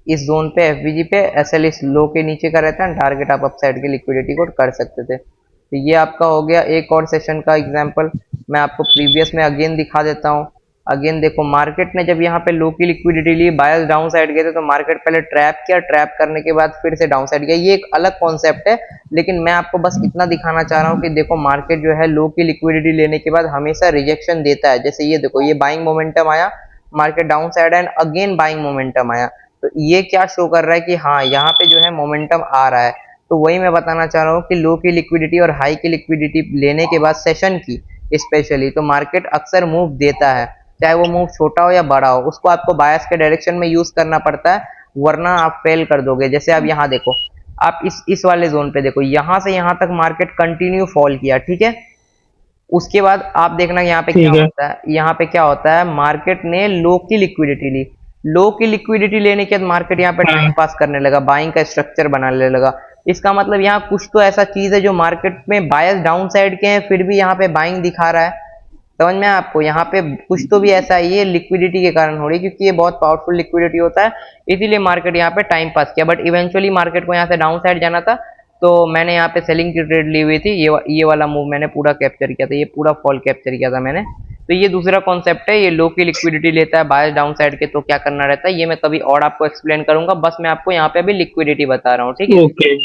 इस जोन पे, एफवीजी पे, एसएल इस लो के नीचे का रहता है, टारगेट आप अपसाइड की लिक्विडिटी को कर सकते थे। तो ये आपका हो गया एक और सेशन का एग्जांपल, मैं आपको प्रीवियस में अगेन दिखा देता हूँ। अगेन देखो, मार्केट ने जब यहाँ पे लो की लिक्विडिटी ली, बायर्स डाउन साइड गए थे, तो मार्केट पहले ट्रैप किया, ट्रैप करने के बाद फिर से डाउन साइड गया, ये एक अलग कॉन्सेप्ट है, लेकिन मैं आपको बस इतना दिखाना चाह रहा हूँ कि देखो मार्केट जो है लो की लिक्विडिटी लेने के बाद हमेशा रिजेक्शन देता है, जैसे ये देखो, ये बाइंग मोमेंटम आया, market down side and again buying momentum आया, तो ये क्या शो कर रहा है कि हाँ यहाँ पे जो है मोमेंटम आ रहा है। तो वही मैं बताना चाह रहा हूँ कि लो की लिक्विडिटी और हाई की लिक्विडिटी लेने के बाद सेशन की स्पेशली, तो मार्केट अक्सर मूव देता है, चाहे वो मूव छोटा हो या बड़ा हो, उसको आपको बायस के डायरेक्शन में यूज करना पड़ता है, वरना आप फेल कर दोगे। जैसे आप यहाँ देखो, आप इस वाले जोन पे देखो, यहाँ से यहाँ तक मार्केट कंटिन्यू फॉल किया, ठीक है। उसके बाद आप देखना यहाँ पे क्या ठीक है। होता है, यहाँ पे क्या होता है, मार्केट ने लो की लिक्विडिटी ली, लो की लिक्विडिटी लेने के बाद मार्केट यहाँ पे टाइम हाँ। पास करने लगा, बाइंग का स्ट्रक्चर बनाने लगा। इसका मतलब यहाँ कुछ तो ऐसा चीज है जो मार्केट में बायस डाउन साइड के हैं फिर भी यहाँ पे बाइंग दिखा रहा है, समझ में आया आपको? यहाँ पे कुछ तो भी ऐसा है, ये लिक्विडिटी के कारण हो रही है, क्योंकि ये बहुत पावरफुल लिक्विडिटी होता है, इसीलिए मार्केट यहाँ पे टाइम पास किया। बट इवेंचुअली मार्केट को यहाँ से डाउन साइड जाना था, तो मैंने यहाँ पे सेलिंग की ट्रेड ली हुई थी। ये वाला मूव मैंने पूरा कैप्चर किया था, ये पूरा फॉल कैप्चर किया था मैंने। तो ये दूसरा कॉन्सेप्ट है, ये लो की लिक्विडिटी लेता है बायस डाउन साइड के, तो क्या करना रहता है ये मैं कभी और आपको एक्सप्लेन करूंगा। बस मैं आपको यहाँ पे अभी लिक्विडिटी बता रहा हूँ, ठीक है? ओके।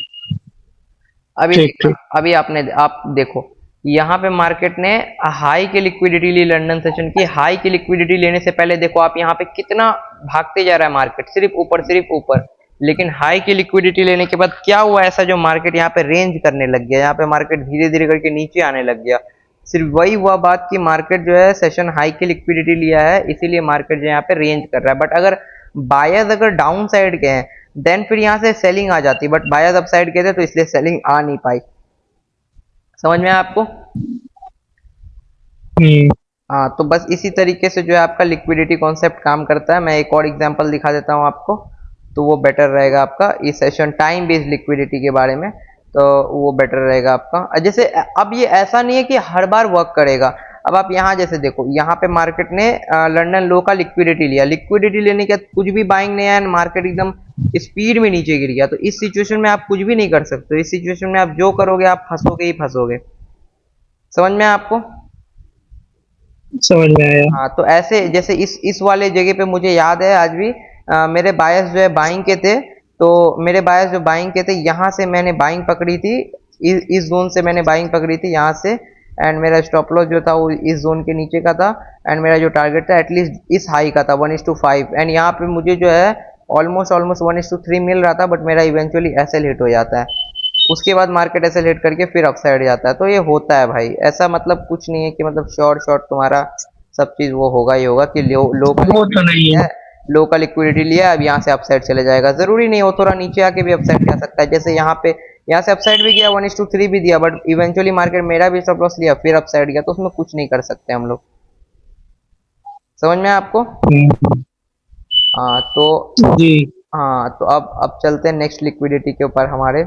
अभी ठीक देखना, ठीक। अभी आप देखो, यहाँ पे मार्केट ने हाई की लिक्विडिटी ली लंदन सेशन की। हाई की लिक्विडिटी लेने से पहले देखो आप यहाँ पे कितना भागते जा रहा है मार्केट, सिर्फ ऊपर। लेकिन हाई की लिक्विडिटी लेने के बाद क्या हुआ ऐसा, जो मार्केट यहाँ पे रेंज करने लग गया, यहाँ पे मार्केट धीरे धीरे करके नीचे आने लग गया। सिर्फ वही हुआ बात कि मार्केट जो है सेशन हाई की लिक्विडिटी लिया है, इसीलिए मार्केट जो यहाँ पे रेंज कर रहा है। बट अगर बायर्स अगर डाउन साइड के हैं, देन फिर यहाँ से सेलिंग आ जाती, बट बायर्स अप साइड के थे तो इसलिए सेलिंग आ नहीं पाई। समझ में आया आपको? हम्म। हाँ, तो बस इसी तरीके से जो है आपका लिक्विडिटी कॉन्सेप्ट काम करता है। मैं एक और एग्जांपल दिखा देता हूँ आपको, तो वो बेटर रहेगा आपका इस सेशन टाइम बेस्ड लिक्विडिटी के बारे में, तो वो बेटर रहेगा आपका। जैसे अब ये ऐसा नहीं है कि हर बार वर्क करेगा। अब आप यहाँ जैसे देखो, यहाँ पे मार्केट ने लंदन लो का लिक्विडिटी लिया, लिक्विडिटी लेने के बाद कुछ भी बाइंग नहीं आया, मार्केट एकदम स्पीड में नीचे गिर गया। तो इस सिचुएशन में आप कुछ भी नहीं कर सकते, इस सिचुएशन में आप जो करोगे आप फंसोगे ही फंसोगे। समझ में आया आपको? समझ में आया। हाँ, तो ऐसे जैसे इस वाले जगह पे मुझे याद है आज भी, मेरे बायस जो है बाइंग के थे, तो मेरे बायस जो बाइंग के थे, यहाँ से मैंने बाइंग पकड़ी थी, इस जोन से मैंने बाइंग पकड़ी थी यहाँ से। एंड मेरा स्टॉप लॉस जो था वो इस जोन के नीचे का था, एंड मेरा जो टारगेट था एटलीस्ट इस हाई का था 1:5। एंड यहाँ पे मुझे जो है ऑलमोस्ट 1:3 मिल रहा था, बट मेरा इवेंचुअली एसएल हिट हो जाता है। उसके बाद मार्केट एसएल हिट करके फिर अपसाइड जाता है। तो ये होता है भाई, ऐसा मतलब कुछ नहीं है कि मतलब शॉर्ट शॉर्ट तुम्हारा सब चीज वो होगा ही होगा कि लो का वो तो नहीं लिक्विडिटी है। है, लो का लिक्विडिटी लिया है, अब यहाँ से अपसाइड चले जाएगा। जरूरी नहीं, वो थोड़ा नीचे आके भी अपसाइड जा सकता है। जैसे यहाँ से अपसाइड भी गया, 1:3 भी दिया, बट इवेंचुअली मार्केट मेरा भी स्टॉप लॉस लिया फिर अपसाइड गया, तो उसमें कुछ नहीं कर सकते हम लोग। समझ में आया आपको? हाँ तो जी। हाँ, तो अब चलते हैं नेक्स्ट लिक्विडिटी के ऊपर। हमारे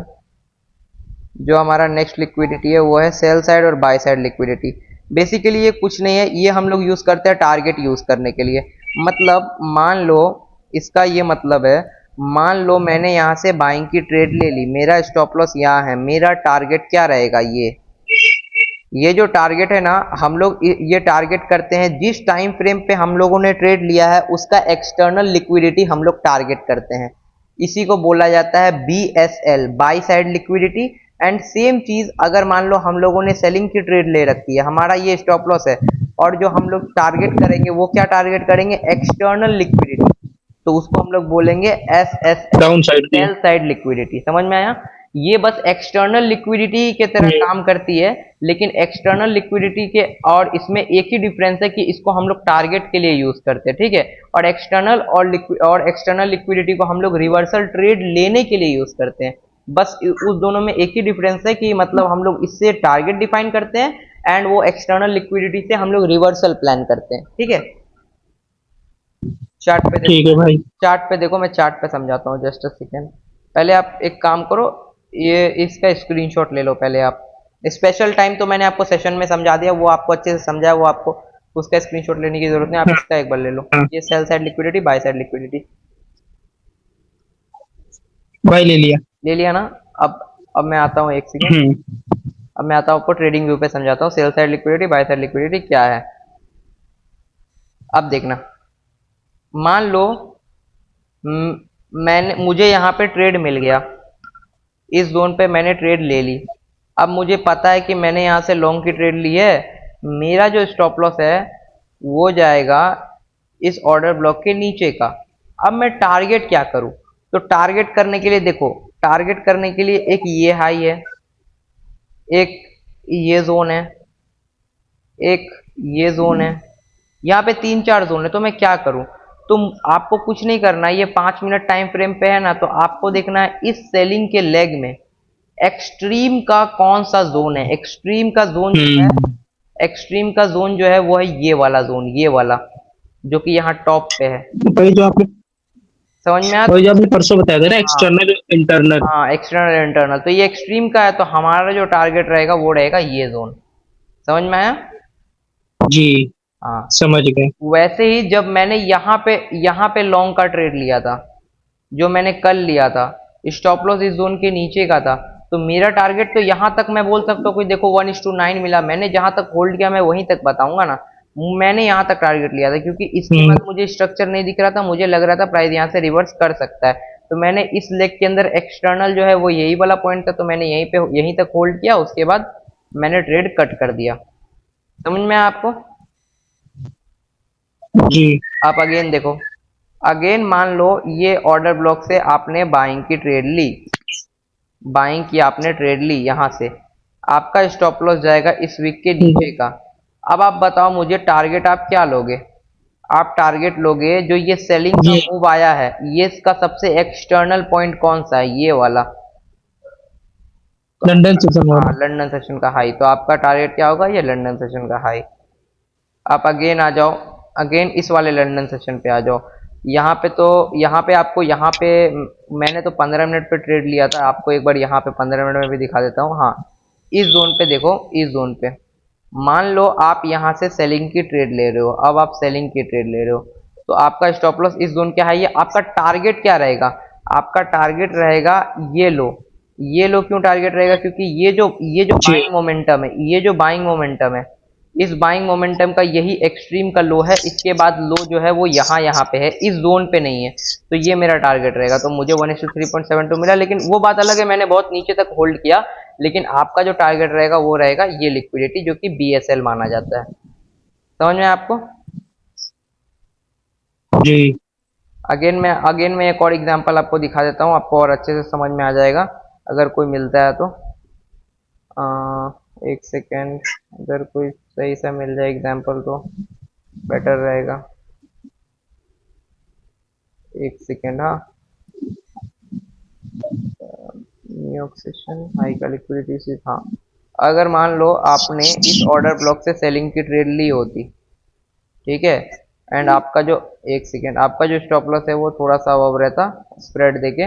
जो हमारा नेक्स्ट लिक्विडिटी है वो है सेल साइड और बाय साइड लिक्विडिटी। बेसिकली ये कुछ नहीं है, ये हम लोग यूज करते हैं टारगेट यूज करने के लिए। मतलब मान लो, इसका ये मतलब है, मान लो मैंने यहाँ से बाइंग की ट्रेड ले ली, मेरा स्टॉप लॉस यहाँ है, मेरा टारगेट क्या रहेगा, ये जो टारगेट है ना, हम लोग ये टारगेट करते हैं जिस टाइम फ्रेम पे हम लोगों ने ट्रेड लिया है उसका एक्सटर्नल लिक्विडिटी हम लोग टारगेट करते हैं। इसी को बोला जाता है BSL, by side liquidity. And same चीज अगर मान लो हम लोगों ने सेलिंग की ट्रेड ले रखी है, हमारा ये स्टॉप लॉस है, और जो हम लोग टारगेट करेंगे वो क्या टारगेट करेंगे, एक्सटर्नल लिक्विडिटी। तो उसको हम लोग बोलेंगे SSL, डाउन साइड की। Sell side liquidity. समझ में आया? ये बस एक्सटर्नल लिक्विडिटी के तरह काम करती है, लेकिन एक्सटर्नल लिक्विडिटी के और इसमें एक ही डिफरेंस है कि इसको हम लोग टारगेट के लिए यूज करते हैं, ठीक है? और एक्सटर्नल लिक्विडिटी को हम लोग रिवर्सल ट्रेड लेने के लिए यूज करते हैं। बस उस दोनों में एक ही डिफरेंस है कि मतलब हम लोग इससे टारगेट डिफाइन करते हैं, एंड वो एक्सटर्नल लिक्विडिटी से हम लोग रिवर्सल प्लान करते हैं, ठीक है? चार्ट पे ठीक है देखो, भाई। मैं चार्ट पे समझाता हूँ, जस्ट अ सेकेंड। पहले आप एक काम करो, ये इसका स्क्रीनशॉट ले लो पहले आप। स्पेशल टाइम तो मैंने आपको सेशन में समझा दिया, वो आपको अच्छे से समझा है, वो आपको उसका स्क्रीनशॉट लेने की जरूरत नहीं, आप हाँ। इसका एक बार ले लो। हाँ ये sell side liquidity, by side liquidity भाई, ले लिया। ले लिया ना? अब मैं आता हूँ, एक सेकेंड। हम्म। अब मैं आता हूँ आपको ट्रेडिंग व्यू पे समझाता हूँ sell side liquidity by side liquidity क्या है। अब देखना, मान लो मुझे यहाँ पे ट्रेड मिल गया, इस जोन पे मैंने ट्रेड ले ली। अब मुझे पता है कि मैंने यहाँ से लॉन्ग की ट्रेड ली है, मेरा जो स्टॉप लॉस है वो जाएगा इस ऑर्डर ब्लॉक के नीचे का। अब मैं टारगेट क्या करूं? तो टारगेट करने के लिए देखो, टारगेट करने के लिए एक ये हाई है, एक ये जोन है, एक ये जोन है, यहाँ पे 3-4 जोन है। तो मैं क्या करूं? तुम आपको कुछ नहीं करना है, ये 5 मिनट टाइम फ्रेम पे है ना, तो आपको देखना है इस सेलिंग के लेग में एक्सट्रीम का कौन सा जोन है। एक्सट्रीम का जोन जो है, एक्सट्रीम का जोन जो है वो है ये वाला जोन, ये वाला जो कि यहाँ टॉप पे है। भाई जो आपने समझ में आया? भाई जो आपने परसों बताया था ना, हाँ, एक्सटर्नल इंटरनल। हाँ, एक्सटर्नल इंटरनल, तो ये एक्सट्रीम का है, तो हमारा जो टारगेट रहेगा वो रहेगा ये जोन। समझ में आया? जी, हाँ, समझ गए। वैसे ही जब मैंने यहाँ पे लॉन्ग का ट्रेड लिया था, जो मैंने कल लिया था, स्टॉप लॉस इस जोन के नीचे का था, तो मेरा टारगेट तो यहाँ तक मैं बोल सकता हूँ कि देखो 1:9 मिला, मैंने जहां तक होल्ड किया मैं वहीं तक बताऊंगा ना। मैंने यहाँ तक टारगेट लिया था क्योंकि इसके हुँ, बाद मुझे स्ट्रक्चर नहीं दिख रहा था, मुझे लग रहा था प्राइस यहाँ से रिवर्स कर सकता है। तो मैंने इस लेग के अंदर एक्सटर्नल जो है वो यही वाला पॉइंट था, तो मैंने यहीं तक होल्ड किया, उसके बाद मैंने ट्रेड कट कर दिया। समझ में आया आपको? जी, आप अगेन देखो, अगेन मान लो ये ऑर्डर ब्लॉक से आपने बाइंग की ट्रेड ली, बाइंग की आपने ट्रेड ली यहाँ से, आपका स्टॉप लॉस जाएगा इस वीक के नीचे जी, का। अब आप बताओ मुझे टारगेट आप क्या लोगे? आप टारगेट लोगे जो ये सेलिंग का जी, मूव आया है, ये इसका सबसे एक्सटर्नल पॉइंट कौन सा है? ये वाला। तो लंदन सेशन हाँ, वाला। लंदन सेशन का हाई, तो आपका टारगेट क्या होगा? ये लंदन सेशन का हाई। आप अगेन आ जाओ, अगेन इस वाले लंदन सेशन पे आ जाओ। यहाँ पे तो, यहाँ पे आपको, यहाँ पे मैंने तो 15 मिनट पे ट्रेड लिया था, आपको एक बार यहाँ पे 15 मिनट में भी दिखा देता हूँ। हाँ, इस जोन पे देखो, इस जोन पे मान लो आप यहाँ से सेलिंग की ट्रेड ले रहे हो, अब आप सेलिंग की ट्रेड ले रहे हो, तो आपका स्टॉप लॉस इस जोन क्या है? ये आपका टारगेट क्या रहेगा? आपका टारगेट रहेगा ये लो। ये लो क्यों टारगेट रहेगा? क्योंकि ये जो जी, बाइंग मोमेंटम है, ये जो बाइंग मोमेंटम है, इस बाइंग मोमेंटम का यही एक्सट्रीम का लो है, इसके बाद लो जो है वो यहाँ पे है, इस जोन पे नहीं है। तो ये मेरा टारगेट रहेगा, तो मुझे 1:3.72 मिला, लेकिन वो बात अलग है, मैंने बहुत नीचे तक होल्ड किया। लेकिन आपका जो टारगेट रहेगा वो रहेगा ये लिक्विडिटी, जो कि बीएसएल माना जाता है। समझ में आपको? जी, अगेन मैं एक और एग्जांपल आपको दिखा देता हूँ, आपको और अच्छे से समझ में आ जाएगा, अगर कोई मिलता है तो। एक सेकेंड, अगर कोई सही से मिल जाए एग्जांपल तो बेटर रहेगा। एक सेकेंड, हाँ। न्यूयॉर्क सेशन हाई का लिक्विडिटी से, हाँ। अगर मान लो आपने इस ऑर्डर ब्लॉक से सेलिंग की ट्रेड ली होती, ठीक है, एंड आपका जो, एक सेकेंड, आपका जो स्टॉप लॉस है वो थोड़ा सा अब रहता स्प्रेड देके,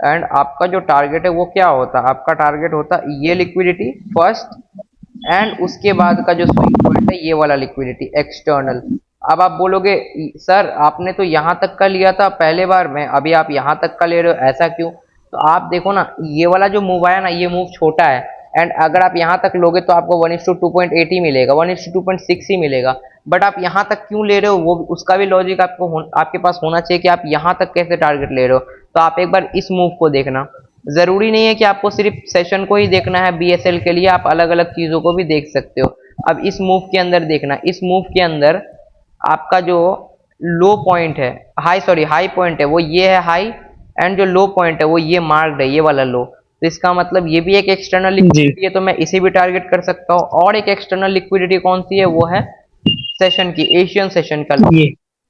एंड आपका जो टारगेट है वो क्या होता? आपका टारगेट होता ये लिक्विडिटी फर्स्ट, एंड उसके बाद का जो स्विंग पॉइंट है ये वाला लिक्विडिटी एक्सटर्नल। अब आप बोलोगे सर आपने तो यहाँ तक का लिया था पहले बार में, अभी आप यहाँ तक का ले रहे हो, ऐसा क्यों? तो आप देखो ना, ये वाला जो मूव आया ना, ये मूव छोटा है, एंड अगर आप यहाँ तक लोगे तो आपको 1:2.8 ही मिलेगा, 1:2.6 ही मिलेगा। बट आप यहाँ तक क्यों ले रहे हो, वो उसका भी लॉजिक आपके पास होना चाहिए कि आप यहाँ तक कैसे टारगेट ले रहे हो। तो आप एक बार इस मूव को देखना, जरूरी नहीं है कि आपको सिर्फ सेशन को ही देखना है, बीएसएल के लिए आप अलग अलग चीजों को भी देख सकते हो। अब इस मूव के अंदर देखना, इस मूव के अंदर आपका जो लो पॉइंट है, हाई पॉइंट है वो ये है हाई, एंड जो लो पॉइंट है वो ये मार्क्ड है, ये वाला लो। तो इसका मतलब ये भी एक एक्सटर्नल जी, लिक्विडिटी है, तो मैं इसे भी टारगेट कर सकता हूँ। और एक एक्सटर्नल लिक्विडिटी कौन सी है? वो है सेशन की, एशियन सेशन का, ये,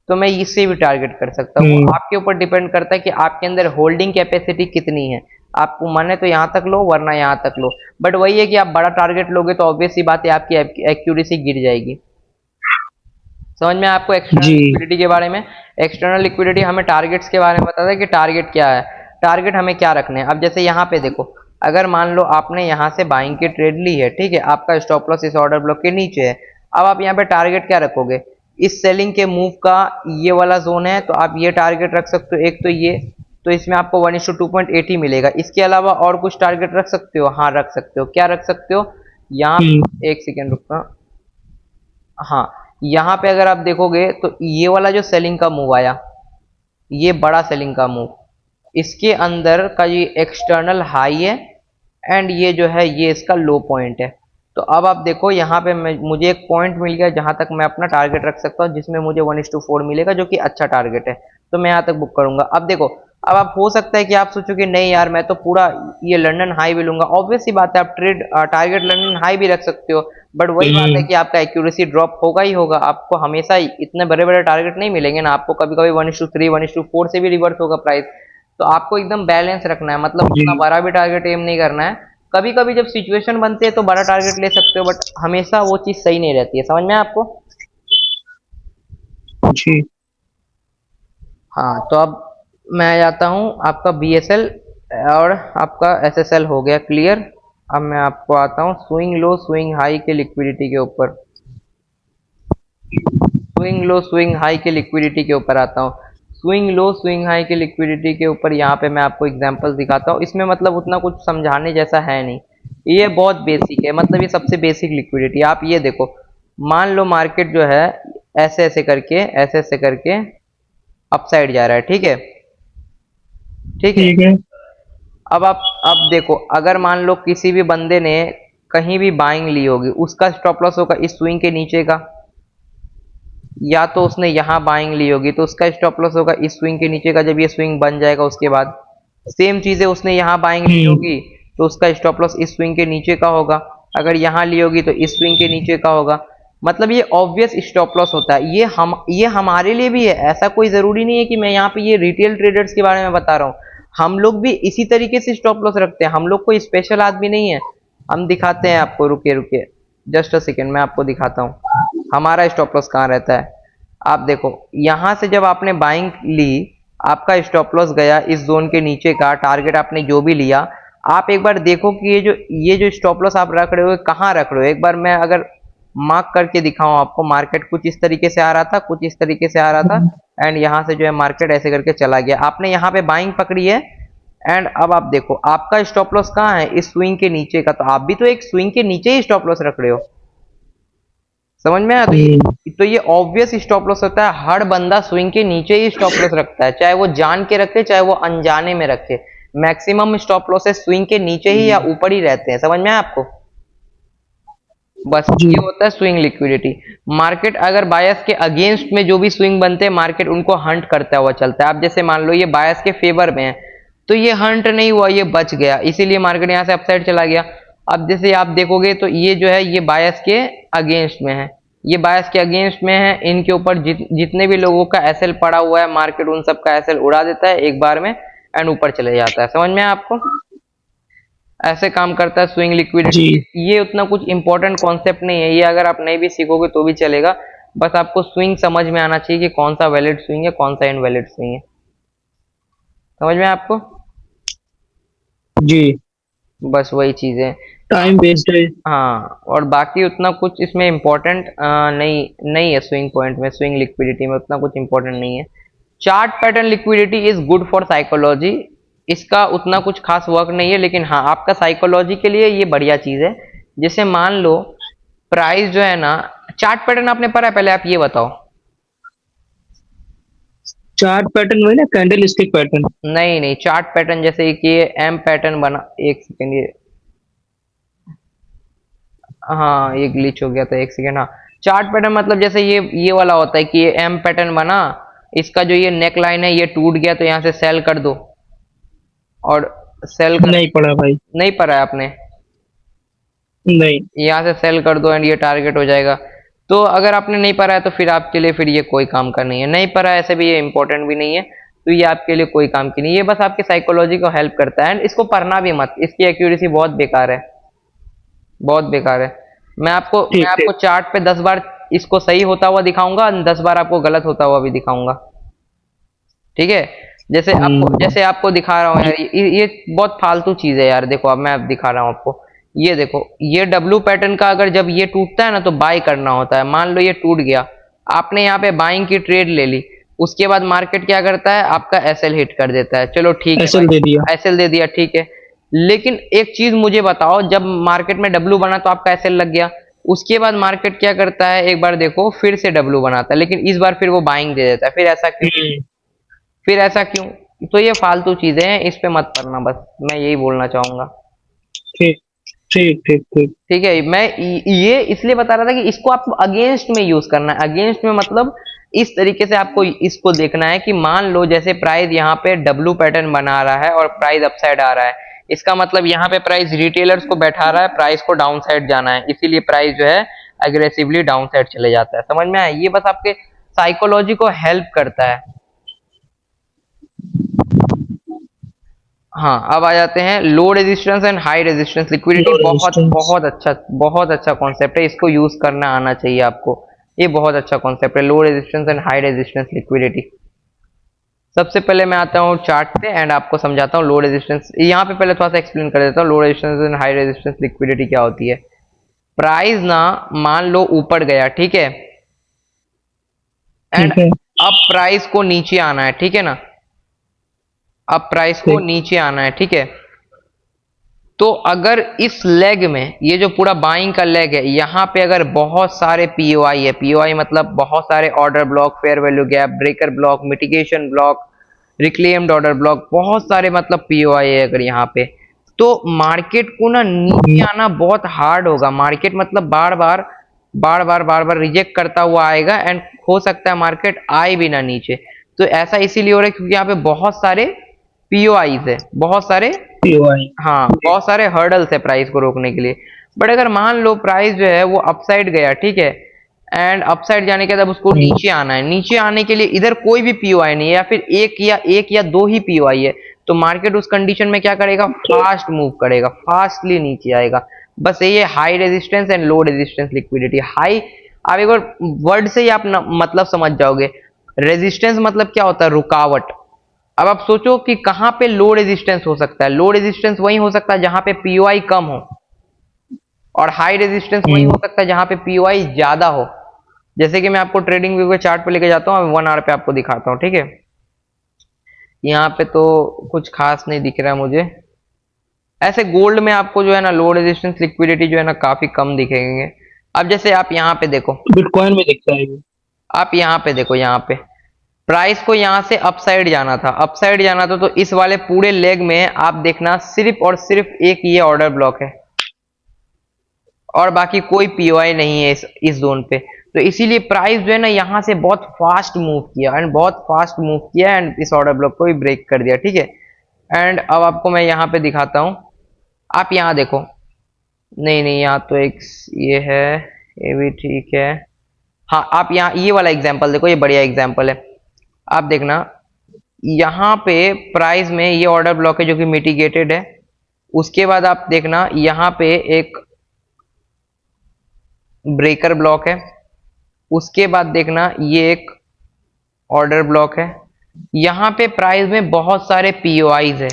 तो मैं इससे भी टारगेट कर सकता हूँ। वो हुँ, आपके ऊपर डिपेंड करता है कि आपके अंदर होल्डिंग कैपेसिटी कितनी है। आपको माने तो यहाँ तक लो, वरना यहाँ तक लो। बट वही है कि आप बड़ा टारगेट लोगे तो ऑब्वियस सी बात है आपकी एक्यूरेसी गिर जाएगी। समझ में आपको एक्सटर्नल जी, लिक्विडिटी के बारे में? एक्सटर्नल लिक्विडिटी हमें टारगेट्स के बारे में बताता है कि टारगेट क्या है, टारगेट हमें क्या रखने हैं। अब जैसे यहाँ पे देखो, अगर मान लो आपने यहाँ से बाइंग की ट्रेड ली है, ठीक है, आपका स्टॉप लॉस इस ऑर्डर ब्लॉक के नीचे है। अब आप यहाँ पे टारगेट क्या रखोगे? इस सेलिंग के मूव का ये वाला जोन है, तो आप ये टारगेट रख सकते हो, एक तो ये, तो इसमें आपको 1:2.8 ही मिलेगा। इसके अलावा और कुछ टारगेट रख सकते हो? हाँ रख सकते हो। क्या रख सकते हो? यहाँ, हुँ, एक सेकेंड रुकना, हाँ, यहाँ पे अगर आप देखोगे तो ये वाला जो सेलिंग का मूव आया, ये बड़ा सेलिंग का मूव, इसके अंदर का ये एक्सटर्नल हाई है, एंड ये जो है ये इसका लो पॉइंट है। तो अब आप देखो यहाँ पे मुझे एक पॉइंट मिल गया जहां तक मैं अपना टारगेट रख सकता हूँ, जिसमें मुझे 1:4 मिलेगा, जो कि अच्छा टारगेट है। तो मैं यहाँ तक बुक करूंगा। अब देखो, अब आप हो सकता है कि आप सोचो कि नहीं यार मैं तो पूरा ये लंदन हाई भी लूंगा, ऑब्वियस सी बात है, आप ट्रेड टारगेट लंदन हाई भी रख सकते हो। बट वही बात है हुँ, कि आपका एक्यूरेसी ड्रॉप होगा ही होगा, आपको हमेशा इतने बड़े बड़े टारगेट नहीं मिलेंगे ना, आपको कभी कभी 1:3 1:4 से भी रिवर्स होगा प्राइस। तो आपको एकदम बैलेंस रखना है, मतलब जी, उतना बड़ा भी टारगेट एम नहीं करना है। कभी कभी जब सिचुएशन बनती है तो बड़ा टारगेट ले सकते हो, बट हमेशा वो चीज सही नहीं रहती है। समझ में आपको? जी, हाँ, तो अब मैं जाता हूँ, आपका बीएसएल और आपका एसएसएल हो गया क्लियर। अब मैं आपको आता हूँ स्विंग लो स्विंग हाई के लिक्विडिटी के ऊपर। स्विंग लो स्विंग हाई के लिक्विडिटी के ऊपर आता हूँ। स्विंग लो स्विंग हाई के लिक्विडिटी के ऊपर यहाँ पे मैं आपको एग्जांपल दिखाता हूँ। इसमें मतलब उतना कुछ समझाने जैसा है नहीं, ये बहुत बेसिक है, मतलब ये सबसे बेसिक लिक्विडिटी। आप ये देखो, मान लो मार्केट जो है ऐसे ऐसे करके अपसाइड जा रहा है, ठीक है, ठीक है। ठीक है। अब देखो, अगर मान लो किसी भी बंदे ने कहीं भी बाइंग ली होगी, उसका स्टॉप लॉस होगा इस स्विंग के नीचे का, या तो उसने यहां बाइंग ली होगी तो उसका स्टॉप लॉस होगा इस स्विंग के नीचे का, जब ये स्विंग बन जाएगा उसके बाद। सेम चीज है, उसने यहां बाइंग ली हम्म। होगी तो उसका स्टॉप लॉस इस स्विंग के नीचे का होगा, अगर यहां ली होगी तो इस स्विंग के नीचे का होगा। मतलब ये ऑब्वियस स्टॉप लॉस होता है, ये हमारे लिए भी है, ऐसा कोई जरूरी नहीं है कि मैं यहाँ पे ये रिटेल ट्रेडर्स के बारे में बता रहा हूँ। हम लोग भी इसी तरीके से स्टॉप लॉस रखते हैं, हम लोग कोई स्पेशल आदमी नहीं है। हम दिखाते हैं आपको, रुके रुके जस्ट अ सेकेंड, मैं आपको दिखाता हूँ हमारा स्टॉप लॉस कहाँ रहता है। आप देखो, यहां से जब आपने बाइंग ली, आपका स्टॉप लॉस गया इस जोन के नीचे का, टारगेट आपने जो भी लिया। आप एक बार देखो कि ये जो स्टॉप लॉस आप रख रहे हो कहाँ रख रहे हो। एक बार मैं अगर मार्क करके दिखाऊं आपको, मार्केट कुछ इस तरीके से आ रहा था, कुछ इस तरीके से आ रहा था, एंड यहां से जो है मार्केट ऐसे करके चला गया, आपने यहाँ पे बाइंग पकड़ी है। एंड अब आप देखो आपका स्टॉप लॉस कहाँ है, इस स्विंग के नीचे का, तो आप भी तो एक स्विंग के नीचे ही स्टॉप लॉस रख रहे हो। समझ में आया? तो ये ऑब्वियस स्टॉप लॉस होता है, हर बंदा स्विंग के नीचे ही स्टॉप लॉस रखता है, चाहे वो जान के रखे चाहे वो अनजाने में रखे। मैक्सिमम स्टॉप लॉसेस स्विंग के नीचे ही या ऊपर ही रहते हैं। समझ में आया आपको? बस जी। ये होता है स्विंग लिक्विडिटी। मार्केट अगर बायस के अगेंस्ट में जो भी स्विंग बनते हैं, मार्केट उनको हंट करता हुआ चलता है। अब जैसे मान लो ये बायस के फेवर में है, तो ये हंट नहीं हुआ, ये बच गया, इसीलिए मार्केट यहाँ से अपसाइड चला गया। अब जैसे आप देखोगे तो ये जो है ये बायस के अगेंस्ट में है, ये बायस के अगेंस्ट में है, इनके ऊपर जितने भी लोगों का एसएल पड़ा हुआ है, मार्केट उन सब का एसएल उड़ा देता है एक बार में, एंड ऊपर चले जाता है। समझ में आया आपको? ऐसे काम करता है स्विंग जी। लिक्विडिटी। ये उतना कुछ इंपॉर्टेंट कॉन्सेप्ट नहीं है, ये अगर आप नहीं भी सीखोगे तो भी चलेगा। बस आपको स्विंग समझ में आना चाहिए कि कौन सा वैलिड स्विंग है, कौन सा इनवैलिड स्विंग है। समझ में आया आपको? जी। बस वही चीजें। टाइम वेस्ट है। हाँ, और बाकी उतना कुछ इसमें इम्पोर्टेंट नहीं नहीं है, स्विंग पॉइंट में, स्विंग लिक्विडिटी में उतना कुछ इम्पोर्टेंट नहीं है। Chart pattern liquidity is good for psychology. इसका उतना कुछ खास वर्क नहीं है, लेकिन हाँ आपका साइकोलॉजी के लिए ये बढ़िया चीज है। जैसे मान लो प्राइस जो है ना, चार्ट पैटर्न आपने पढ़ा है? पहले आप ये बताओ। चार्ट पैटर्न वही ना, कैंडल स्टिक पैटर्न। नहीं नहीं, चार्ट पैटर्न जैसे कि ये एम पैटर्न बना, एक सेकेंड, ये हाँ ये ग्लिच हो गया था, एक सेकेंड। हाँ, चार्ट पैटर्न मतलब जैसे ये वाला होता है कि ये एम पैटर्न बना, इसका जो ये नेक लाइन है ये टूट गया, तो यहाँ से सेल कर दो, और सेल कर। नहीं पड़ा भाई। नहीं पड़ा है आपने? नहीं। यहाँ से सेल कर दो एंड ये टारगेट हो जाएगा। तो अगर आपने नहीं पढ़ा है तो फिर आपके लिए फिर ये कोई काम का नहीं है, नहीं पढ़ा है ऐसे भी, ये इंपॉर्टेंट भी नहीं है, तो ये आपके लिए कोई काम की नहीं, ये बस आपके साइकोलॉजी को हेल्प करता है। एंड इसको पढ़ना भी मत, इसकी एक्यूरेसी बहुत बेकार है, बहुत बेकार है। मैं ठीक आपको ठीक। चार्ट पे 10 बार इसको सही होता हुआ दिखाऊंगा, 10 बार आपको गलत होता हुआ भी दिखाऊंगा, ठीक है? हम्म। जैसे आपको दिखा रहा हूँ यार, ये बहुत फालतू चीज है यार। देखो अब मैं अब दिखा रहा हूँ आपको, ये देखो, ये डब्लू पैटर्न का अगर जब ये टूटता है ना तो बाय करना होता है। मान लो ये टूट गया, आपने यहाँ पे बाइंग की ट्रेड ले ली, उसके बाद मार्केट क्या करता है, आपका एसएल हिट कर देता है, चलो ठीक है एसएल दे दिया। भाई, एसएल दे दिया, ठीक है। लेकिन एक चीज मुझे बताओ, जब मार्केट में डब्लू बना तो आपका एसएल लग गया, उसके बाद मार्केट क्या करता है, एक बार देखो फिर से डब्लू बनाता है, लेकिन इस बार फिर वो बाइंग दे देता है, फिर ऐसा क्यों? हम्म। फिर ऐसा क्यों? तो ये फालतू चीजें हैं, इस पे मत पड़ना, बस मैं यही बोलना चाहूंगा। ठीक ठीक ठीक ठीक। ठीक है, मैं ये इसलिए बता रहा था कि इसको आप अगेंस्ट में यूज करना है। अगेंस्ट में मतलब इस तरीके से आपको इसको देखना है कि मान लो जैसे प्राइस यहाँ पे डब्लू पैटर्न बना रहा है और प्राइस अपसाइड आ रहा है, इसका मतलब यहाँ पे प्राइस रिटेलर्स को बैठा रहा है, प्राइस को डाउन साइड जाना है, इसीलिए प्राइस जो है अग्रेसिवली डाउन साइड चले जाता है। समझ में आया? ये बस आपके साइकोलॉजी को हेल्प करता है। हाँ, अब आ जाते हैं low resistance and high resistance liquidity. Low बहुत रेजिस्टेंस। बहुत अच्छा कॉन्सेप्ट है, इसको यूज करना आना चाहिए आपको। ये बहुत अच्छा कॉन्सेप्ट है, लो resistance and high resistance liquidity. सबसे पहले मैं आता हूँ चार्ट पे एंड आपको समझाता हूँ लो रेजिस्टेंस। यहाँ पे पहले थोड़ा सा एक्सप्लेन कर देता हूँ लो resistance and high resistance liquidity क्या होती है। प्राइस ना मान लो ऊपर गया, ठीक है, एंड ठीक है। अब प्राइस को नीचे आना है, ठीक है ना, अब प्राइस को ठीक। नीचे आना है, ठीक है। तो अगर इस लेग में, ये जो पूरा बाइंग का लेग है, यहाँ पे अगर बहुत सारे पीओआई है, पीओआई मतलब बहुत सारे order block, fair value gap, breaker block, mitigation block, reclaimed order block, बहुत सारे मतलब पीओआई है अगर यहाँ पे, तो मार्केट को ना नीचे आना बहुत हार्ड होगा। मार्केट मतलब बार बार रिजेक्ट करता हुआ आएगा, एंड हो सकता है मार्केट आए भी ना नीचे। तो ऐसा इसीलिए हो रहा है क्योंकि यहाँ पे बहुत सारे पीओआईज है, बहुत सारे, पीओआई। हाँ बहुत सारे हर्डल्स है प्राइस को रोकने के लिए। बट अगर मान लो प्राइस जो है वो अपसाइड गया, ठीक है, एंड अपसाइड जाने के बाद अब उसको नीचे आना है, नीचे आने के लिए इधर कोई भी पीओआई नहीं है, या फिर एक या दो ही पीओआई है, तो मार्केट उस कंडीशन में क्या करेगा, फास्ट मूव करेगा, फास्टली नीचे आएगा। बस यही है high resistance and low resistance liquidity. High, आप एक बार वर्ड से ही आप मतलब समझ जाओगे। रेजिस्टेंस मतलब क्या होता है, रुकावट। अब आप सोचो कि कहां पे लो रेजिस्टेंस हो सकता है, लो रेजिस्टेंस वही हो सकता है जहां पे पीओआई कम हो, और हाई रेजिस्टेंस वही हो सकता है जहां पे पीओआई ज्यादा हो। जैसे कि मैं आपको ट्रेडिंग व्यू के चार्ट पे लेके जाता हूँ, 1 आवर पे आपको दिखाता हूँ, ठीक है। यहाँ पे तो कुछ खास नहीं दिख रहा है मुझे। ऐसे गोल्ड में आपको जो है ना लो रेजिस्टेंस लिक्विडिटी जो है ना काफी कम दिखेंगे। अब जैसे आप यहाँ पे देखो, बिटकॉइन में दिखता है ये। आप यहाँ पे देखो, यहाँ पे प्राइस को यहाँ से अपसाइड जाना था, अपसाइड जाना था, तो इस वाले पूरे लेग में आप देखना सिर्फ और सिर्फ एक ये ऑर्डर ब्लॉक है, और बाकी कोई पीओआई नहीं है इस जोन पे। तो इसीलिए प्राइस जो है ना यहाँ से बहुत फास्ट मूव किया, एंड बहुत फास्ट मूव किया, एंड इस ऑर्डर ब्लॉक को भी ब्रेक कर दिया, ठीक है। एंड अब आपको मैं यहाँ पे दिखाता हूँ, आप यहाँ देखो, नहीं नहीं यहाँ तो एक ये है, ये भी ठीक है। हाँ आप यहाँ ये वाला एग्जांपल देखो, ये बढ़िया एग्जांपल है। आप देखना यहाँ पे प्राइस में ये ऑर्डर ब्लॉक है जो कि मिटिगेटेड है। उसके बाद आप देखना यहाँ पे एक ब्रेकर ब्लॉक है। उसके बाद देखना ये एक ऑर्डर ब्लॉक है। यहाँ पे प्राइस में बहुत सारे पीओआईज है,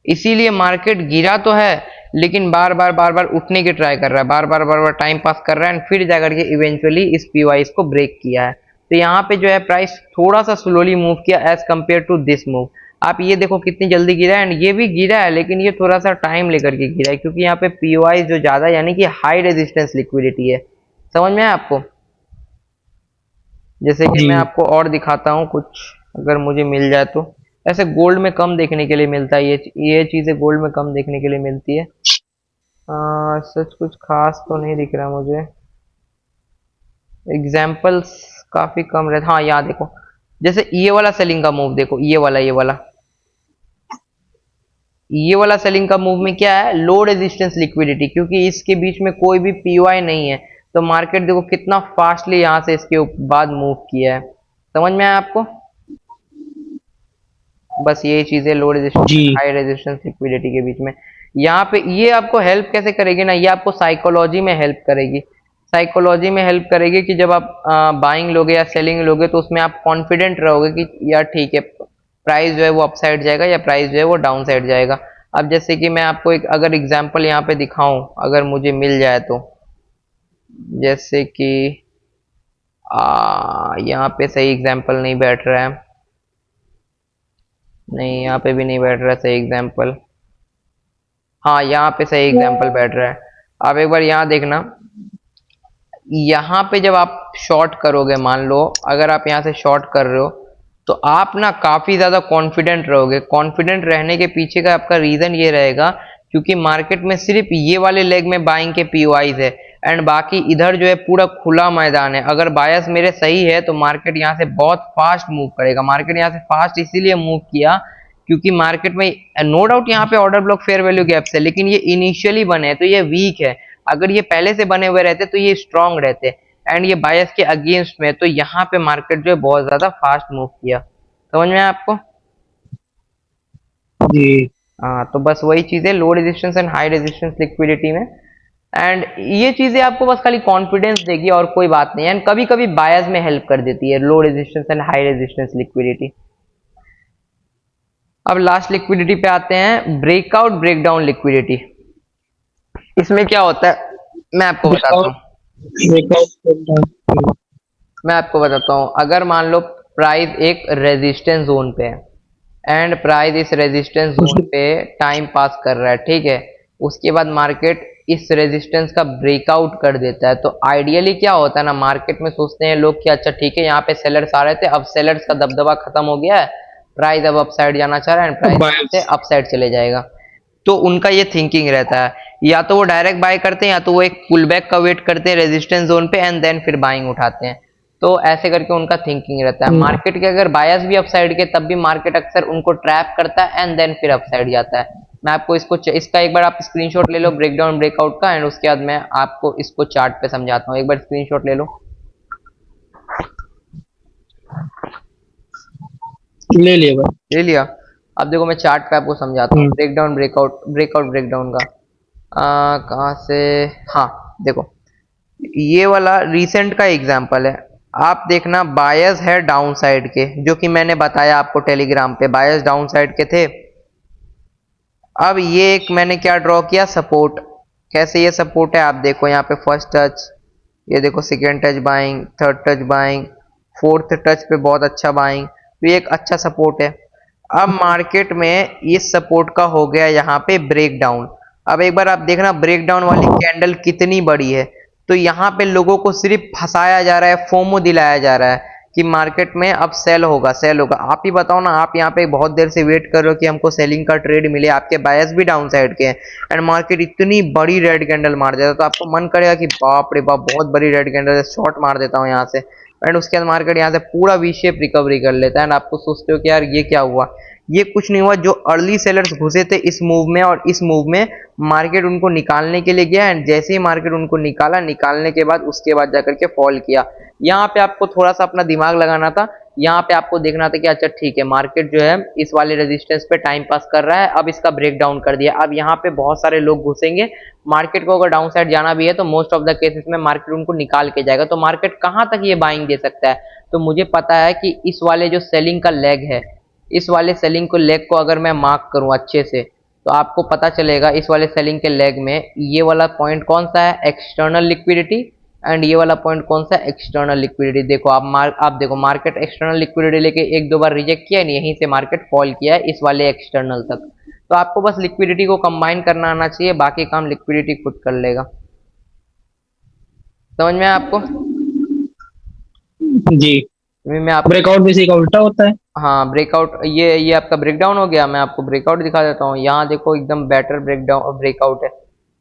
इसीलिए मार्केट गिरा तो है, लेकिन बार बार उठने की ट्राई कर रहा है, बार बार टाइम पास कर रहा है, एंड फिर जाकर के इवेंचुअली इस पीओआईज को ब्रेक किया है। तो यहाँ पे जो है प्राइस थोड़ा सा स्लोली मूव किया as compare to this move. आप ये देखो कितनी जल्दी गिरा है, एंड ये भी गिरा है, लेकिन ये थोड़ा सा टाइम लेकर के गिरा है, क्योंकि यहाँ पे पीओआई जो ज्यादा यानी कि हाई रेजिस्टेंस लिक्विडिटी है। समझ में आया आपको? जैसे कि मैं जी। आपको और दिखाता हूँ कुछ, अगर मुझे मिल जाए तो। ऐसे गोल्ड में कम देखने के लिए मिलता है, ये चीजें गोल्ड में कम देखने के लिए मिलती है। सच कुछ खास तो नहीं दिख रहा मुझे, एग्जाम्पल्स काफी कम रहते। हाँ यहाँ देखो, जैसे ये वाला सेलिंग का मूव देखो, ये वाला सेलिंग का मूव में क्या है, लो रेजिस्टेंस लिक्विडिटी, क्योंकि इसके बीच में कोई भी पीओआई नहीं है। तो मार्केट देखो कितना फास्टली यहाँ से इसके बाद मूव किया है। समझ में आया आपको? बस यही चीजें लो रेजिस्टेंस जी। हाई रेजिस्टेंस लिक्विडिटी के बीच में। यहाँ पे ये आपको हेल्प कैसे करेगी ना, ये आपको साइकोलॉजी में हेल्प करेगी। साइकोलॉजी में हेल्प करेगी कि जब आप बाइंग लोगे या सेलिंग लोगे, तो उसमें आप कॉन्फिडेंट रहोगे कि यार ठीक है, प्राइस जो है वो अपसाइड जाएगा या प्राइस जो है वो डाउन साइड जाएगा। अब जैसे कि मैं आपको एक अगर एग्जांपल यहाँ पे दिखाऊं, अगर मुझे मिल जाए तो, जैसे कि यहाँ पे सही एग्जांपल नहीं बैठ रहा है, नहीं यहाँ पे भी नहीं बैठ रहा सही एग्जांपल। हाँ यहाँ पे सही एग्जांपल बैठ रहा है। आप एक बार यहाँ देखना, यहाँ पे जब आप शॉर्ट करोगे, मान लो अगर आप यहाँ से शॉर्ट कर रहे हो, तो आप ना काफी ज्यादा कॉन्फिडेंट रहोगे। कॉन्फिडेंट रहने के पीछे का आपका रीजन ये रहेगा क्योंकि मार्केट में सिर्फ ये वाले लेग में बाइंग के पीओआईज है, एंड बाकी इधर जो है पूरा खुला मैदान है। अगर बायस मेरे सही है तो मार्केट यहाँ से बहुत फास्ट मूव करेगा। मार्केट यहाँ से फास्ट इसीलिए मूव किया क्योंकि मार्केट में नो डाउट यहाँ पे order block fair value gaps है, लेकिन ये इनिशियली बने हैं तो ये वीक है। अगर ये पहले से बने हुए रहते तो ये स्ट्रांग रहते, एंड ये बायस के अगेंस्ट में, तो यहाँ पे मार्केट जो है बहुत ज्यादा फास्ट मूव किया। समझ में आया आपको? जी। हाँ तो बस वही चीजें लो resistance and high resistance liquidity में, एंड ये चीजें आपको बस खाली कॉन्फिडेंस देगी और कोई बात नहीं है, एंड कभी कभी बायस में हेल्प कर देती है लो resistance and high resistance liquidity. अब लास्ट लिक्विडिटी पे आते हैं, ब्रेकआउट ब्रेकडाउन लिक्विडिटी। इसमें क्या होता है मैं आपको बताता ब्रेकआउट हूँ। ब्रेकआउट। मैं आपको बताता हूँ, अगर मान लो प्राइस एक रेजिस्टेंस जोन पे है एंड प्राइस इस रेजिस्टेंस जोन पे टाइम पास कर रहा है, ठीक है, उसके बाद मार्केट इस रेजिस्टेंस का ब्रेकआउट कर देता है, तो आइडियली क्या होता है ना, मार्केट में सोचते हैं लोग कि अच्छा ठीक है यहाँ पे सेलर्स आ रहे थे, अब सेलर्स का दबदबा खत्म हो गया है, प्राइस अब अपसाइड जाना चाह रहा है एंड अब प्राइस यहाँ से बायर्स। अपसाइड चले जाएगा। तो उनका ये थिंकिंग रहता है, या तो वो डायरेक्ट बाय करते हैं या तो वो एक पुल बैक का वेट करते हैं रेजिस्टेंस जोन पे एंड देन फिर बाइंग उठाते हैं। तो ऐसे करके उनका थिंकिंग रहता है। मार्केट के अगर बायर्स भी अपसाइड के तब भी मार्केट अक्सर उनको ट्रैप करता है एंड देन फिर अपसाइड जाता है। मैं आपको इसका एक बार आप स्क्रीनशॉट ले लो ब्रेकडाउन ब्रेकआउट का, एंड उसके बाद मैं आपको इसको चार्ट पे समझाता हूँ। एक बार स्क्रीनशॉट ले लो। ले लिया भाई। ले लिया। अब देखो मैं चार्ट पे आपको समझाता हूँ हम्म। ब्रेकडाउन ब्रेकआउट ब्रेकआउट ब्रेकडाउन का। कहाँ से, हाँ देखो, ये वाला रीसेंट का एग्जांपल है। आप देखना बायर्स है डाउन साइड के, जो कि मैंने बताया आपको टेलीग्राम पे बायर्स डाउन साइड के थे। अब ये एक मैंने क्या ड्रॉ किया, सपोर्ट। कैसे ये सपोर्ट है, आप देखो यहाँ पे फर्स्ट टच, ये देखो second touch buying, third touch buying, fourth touch पे बहुत अच्छा बाइंग, तो ये एक अच्छा सपोर्ट है। अब मार्केट में इस सपोर्ट का हो गया यहाँ पे ब्रेक डाउन। अब एक बार आप देखना ब्रेक डाउन वाली कैंडल कितनी बड़ी है। तो यहाँ पे लोगों को सिर्फ फंसाया जा रहा है, फोमो दिलाया जा रहा है कि मार्केट में अब सेल होगा सेल होगा। आप ही बताओ ना, आप यहाँ पे बहुत देर से वेट कर रहे हो कि हमको सेलिंग का ट्रेड मिले, आपके बायर्स भी डाउन साइड के हैं एंड मार्केट इतनी बड़ी रेड कैंडल मार देता, तो आपको मन करेगा कि बाप रे बाप बहुत बड़ी रेड कैंडल है, शॉर्ट मार देता हूँ यहाँ से। एंड उसके बाद मार्केट यहाँ से पूरा वी शेप रिकवरी कर लेता है एंड आपको सोचते हो कि यार ये क्या हुआ। ये कुछ नहीं हुआ, जो अर्ली सेलर्स घुसे थे इस मूव में और इस मूव में मार्केट उनको निकालने के लिए गया एंड जैसे ही मार्केट उनको निकाला, निकालने के बाद उसके बाद जाकर के फॉल किया। यहाँ पे आपको थोड़ा सा अपना दिमाग लगाना था, यहाँ पे आपको देखना था कि अच्छा ठीक है मार्केट जो है इस वाले रेजिस्टेंस पे टाइम पास कर रहा है, अब इसका ब्रेक डाउन कर दिया, अब यहाँ पे बहुत सारे लोग घुसेंगे, मार्केट को अगर डाउन साइड जाना भी है तो मोस्ट ऑफ द केसेस में मार्केट उनको निकाल के जाएगा। तो मार्केट कहाँ तक ये बाइंग दे सकता है, तो मुझे पता है कि इस वाले जो सेलिंग का लेग है, इस वाले सेलिंग को लेग को अगर मैं मार्क करूं अच्छे से, तो आपको पता चलेगा इस वाले सेलिंग के लेग में ये वाला पॉइंट कौन सा है, एक्सटर्नल लिक्विडिटी, एंड ये वाला पॉइंट कौन सा है, एक्सटर्नल लिक्विडिटी। देखो आप देखो मार्केट एक्सटर्नल लिक्विडिटी लेके एक दो बार रिजेक्ट किया है, यहीं से मार्केट फॉल किया है इस वाले एक्सटर्नल तक। तो आपको बस लिक्विडिटी को कंबाइन करना आना चाहिए, बाकी काम लिक्विडिटी खुद कर लेगा। समझ में आया आपको? जी। मैं आपको, ब्रेकआउट भी इसी का उल्टा होता है। हाँ ब्रेकआउट, ये आपका ब्रेकडाउन हो गया। मैं आपको ब्रेकआउट दिखा देता हूँ। यहाँ देखो एकदम बेटर ब्रेकडाउन ब्रेकआउट है।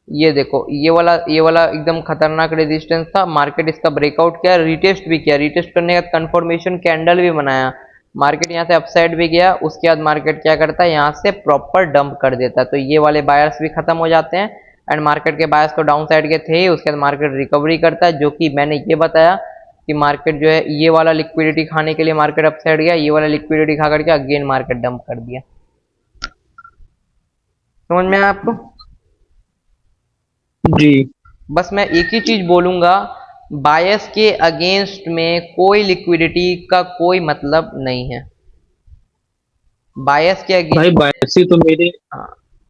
ये देखो ये वाला एकदम खतरनाक रेजिस्टेंस था, मार्केट इसका ब्रेकआउट किया, रिटेस्ट भी किया, रिटेस्ट करने के बाद कंफर्मेशन कैंडल भी बनाया, मार्केट यहाँ से अपसाइड भी गया। उसके बाद मार्केट क्या करता है, यहाँ से प्रॉपर डंप कर देता है, तो ये वाले बायर्स भी खत्म हो जाते हैं एंड मार्केट के बायर्स तो डाउन साइड के थे ही। उसके बाद मार्केट रिकवरी करता है, जो कि मैंने ये बताया कि मार्केट जो है ये वाला लिक्विडिटी खाने के लिए मार्केट अपसाइड गया, ये वाला लिक्विडिटी खा करके अगेन मार्केट डंप कर दिया। समझ में आया आपको? जी। बस मैं एक ही चीज बोलूंगा, बायस के अगेंस्ट में कोई लिक्विडिटी का कोई मतलब नहीं है। बायस के भाई अगेंस्ट, बायसी तो मेरे हाँ